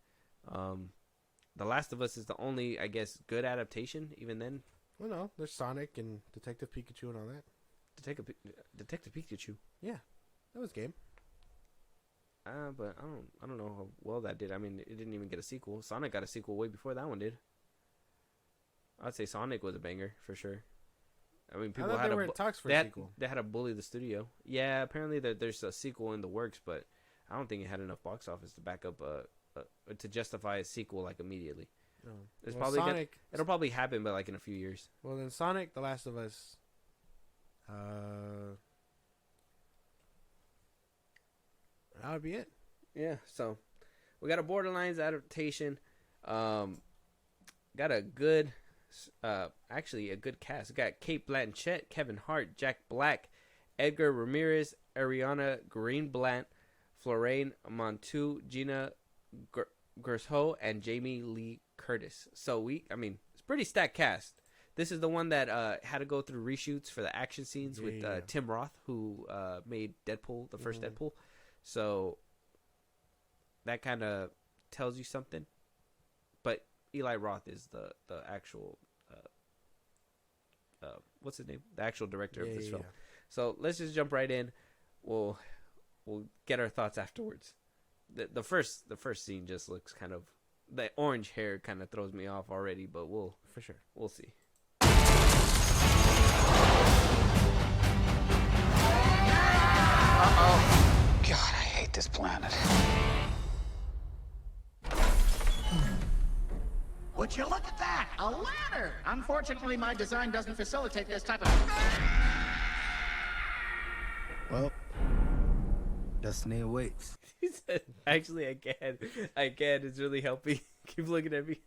The Last of Us is the only, I guess, good adaptation. Even then, well, no, there's Sonic and Detective Pikachu and all that. Detective Pikachu. Yeah, that was game. But I don't know how well that did. It didn't even get a sequel. Sonic got a sequel way before that one did. I'd say Sonic was a banger for sure. I mean, I people thought had they were in talks for a sequel. They had to bully the studio. Yeah, apparently there's a sequel in the works, but I don't think it had enough box office to back up to justify a sequel like immediately. Oh. It's Well, probably Sonic. it'll probably happen, but like in a few years. Well, then Sonic, The Last of Us. That would be it. Yeah, so we got a Borderlands adaptation. Got a good, actually a good cast. We got Kate Blanchett, Kevin Hart, Jack Black, Edgar Ramirez, Ariana Greenblatt, Florine Montu, Gina Gershon, and Jamie Lee Curtis. So it's pretty stacked cast. This is the one that had to go through reshoots for the action scenes with Tim Roth, who made Deadpool, the first Deadpool. So that kind of tells you something. But Eli Roth is the actual, what's his name? The actual director of this film. So let's just jump right in. We'll get our thoughts afterwards. The first scene just looks kind of, the orange hair kind of throws me off already, but we'll see. God, I hate this planet. Would you look at that? A ladder! Unfortunately, my design doesn't facilitate this type of... Well, destiny awaits. He said, actually, I can. It's really helping. Keep looking at me.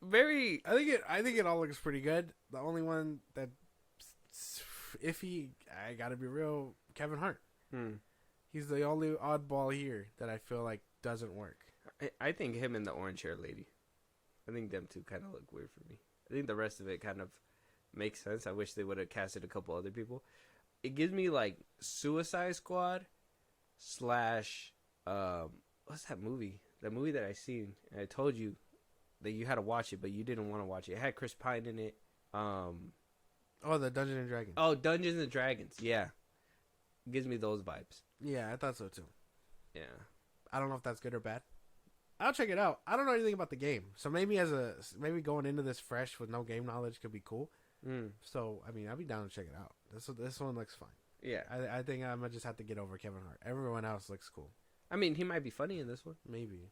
Very. I think it all looks pretty good. The only one that's iffy, I gotta be real, Kevin Hart. He's the only oddball here that I feel like doesn't work. I think him and the orange hair lady. I think them two kind of look weird for me. I think the rest of it kind of makes sense. I wish they would have casted a couple other people. It gives me like Suicide Squad / what's that movie? That movie that I seen. And I told you that you had to watch it, but you didn't want to watch it. It had Chris Pine in it. Oh, the Dungeons and Dragons. Oh, Dungeons and Dragons. Yeah. It gives me those vibes. Yeah, I thought so too. Yeah. I don't know if that's good or bad. I'll check it out. I don't know anything about the game, so maybe going into this fresh with no game knowledge could be cool. So I mean, I'll be down to check it out. This one looks fine. Yeah. I think I'm gonna just have to get over Kevin Hart. Everyone else looks cool. I mean, he might be funny in this one. Maybe.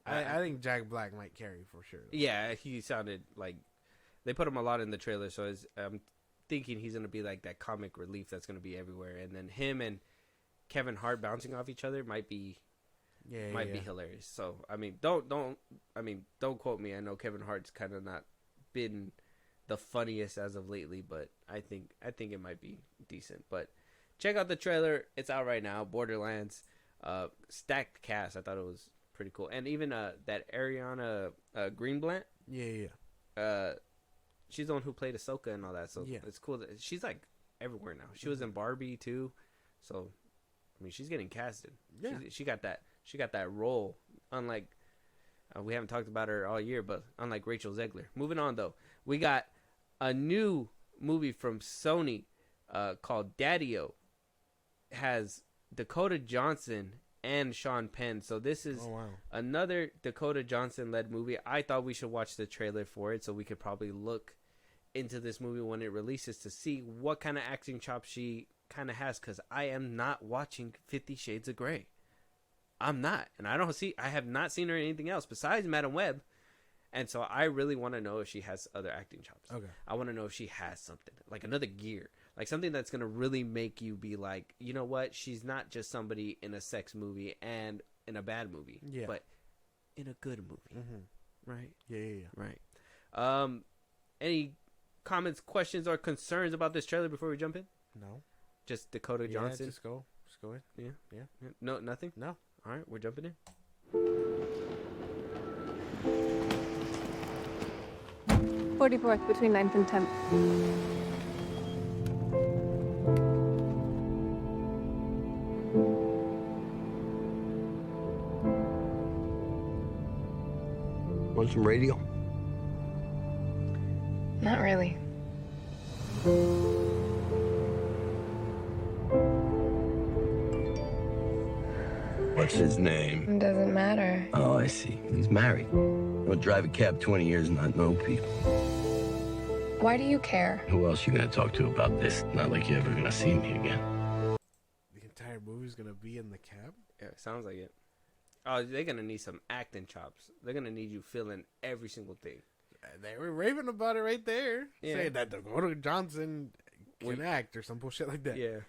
I think Jack Black might carry for sure. Yeah, he sounded like they put him a lot in the trailer, so I'm thinking he's gonna be like that comic relief that's gonna be everywhere, and then him and Kevin Hart bouncing off each other might be hilarious. So I mean, don't quote me. I know Kevin Hart's kind of not been the funniest as of lately, but I think it might be decent. But check out the trailer; it's out right now. Borderlands, stacked cast. I thought it was pretty cool, and even that Ariana Greenblatt. She's the one who played Ahsoka and all that. So it's cool that she's like everywhere now. She was in Barbie too, so I mean she's getting casted. Yeah, she got that role. Unlike we haven't talked about her all year, but unlike Rachel Zegler. Moving on though, we got a new movie from Sony called Daddy-O. It has Dakota Johnson and Sean Penn. So this is another Dakota Johnson led movie. I thought we should watch the trailer for it so we could probably look into this movie when it releases to see what kind of acting chops she kind of has, because I am not watching 50 Shades of Grey. I'm not, and I have not seen her in anything else besides Madam Web, and so I really want to know if she has other acting chops. Okay, I want to know if she has something like another gear, like something that's gonna really make you be like, you know what, she's not just somebody in a sex movie and in a bad movie, but in a good movie, right? Yeah. Right. Any comments, questions, or concerns about this trailer before we jump in? No. Just Dakota Johnson. Just go in. Yeah. No, nothing. No. All right, we're jumping in. 44th between 9th and 10th. Want some radio? Not really. What's his name? It doesn't matter. Oh, I see. He's married. I'm gonna drive a cab 20 years and not know people. Why do you care? Who else you gonna talk to about this? Not like you're ever gonna see me again. The entire movie's gonna be in the cab. Yeah, it sounds like it. Oh, they're gonna need some acting chops. They're gonna need you feeling every single thing. They were raving about it right there, Yeah. saying that Dakota Johnson can act or some bullshit like that. Yeah.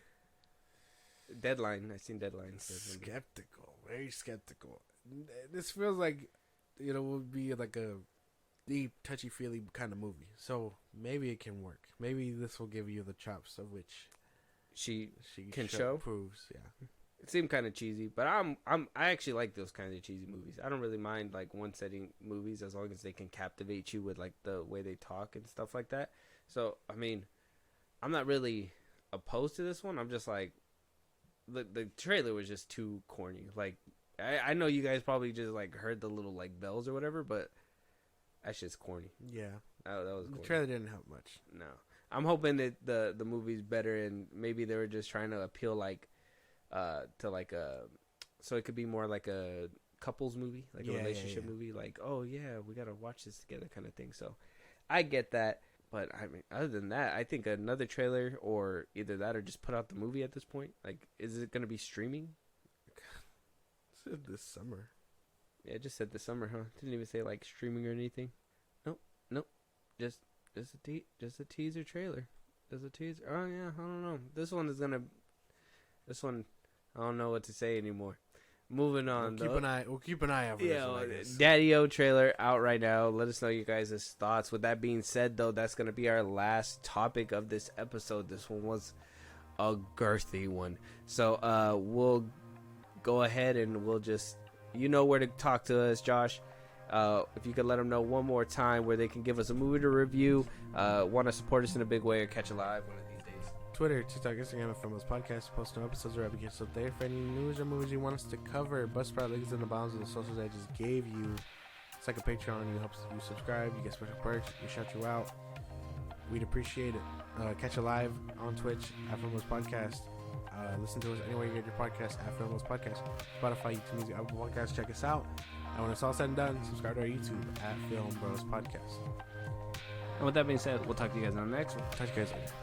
Deadline. I seen Deadline. Skeptical, very skeptical. This feels like, would be like a deep, touchy-feely kind of movie. So maybe it can work. Maybe this will give you the chops of which She can show. Proves, yeah. It seemed kind of cheesy, but I actually like those kinds of cheesy movies. I don't really mind like one setting movies as long as they can captivate you with like the way they talk and stuff like that. So I mean, I'm not really opposed to this one. I'm just like, the trailer was just too corny. Like I know you guys probably just like heard the little like bells or whatever, but that's just corny. Yeah, that was corny. The trailer didn't help much. No, I'm hoping that the movie's better and maybe they were just trying to appeal like. To like so it could be more like a couples movie, like a relationship movie, like, oh yeah, we gotta watch this together kind of thing. So I get that, but I mean, other than that, I think another trailer or either that or just put out the movie at this point. Like, is it gonna be streaming? It said this summer. Yeah, it just said this summer, huh? Didn't even say like streaming or anything. Nope. Just a teaser trailer. Just a teaser. Oh yeah, I don't know. This one, I don't know what to say anymore. Moving on. We'll keep an eye out for this one, I guess. Daddy-O trailer out right now. Let us know you guys' thoughts. With that being said, though, that's going to be our last topic of this episode. This one was a girthy one. So we'll go ahead and we'll just, where to talk to us, Josh. If you could let them know one more time where they can give us a movie to review, want to support us in a big way, or catch a live one of these days. Twitter, TikTok, Instagram, and FilmBros Podcast. Post new episodes or episodes up there. For any news or movies you want us to cover, Buzzsprout links in the bounds of the socials I just gave you. It's like a Patreon. You help you subscribe. You get special perks. We shout you out. We'd appreciate it. Catch a live on Twitch at FilmBros Podcast. Listen to us anywhere you get your podcast at FilmBros Podcast. Spotify, YouTube Music, Apple Podcasts. Check us out. And when it's all said and done, subscribe to our YouTube at FilmBros Podcast. And with that being said, we'll talk to you guys on the next one. Talk to you guys later.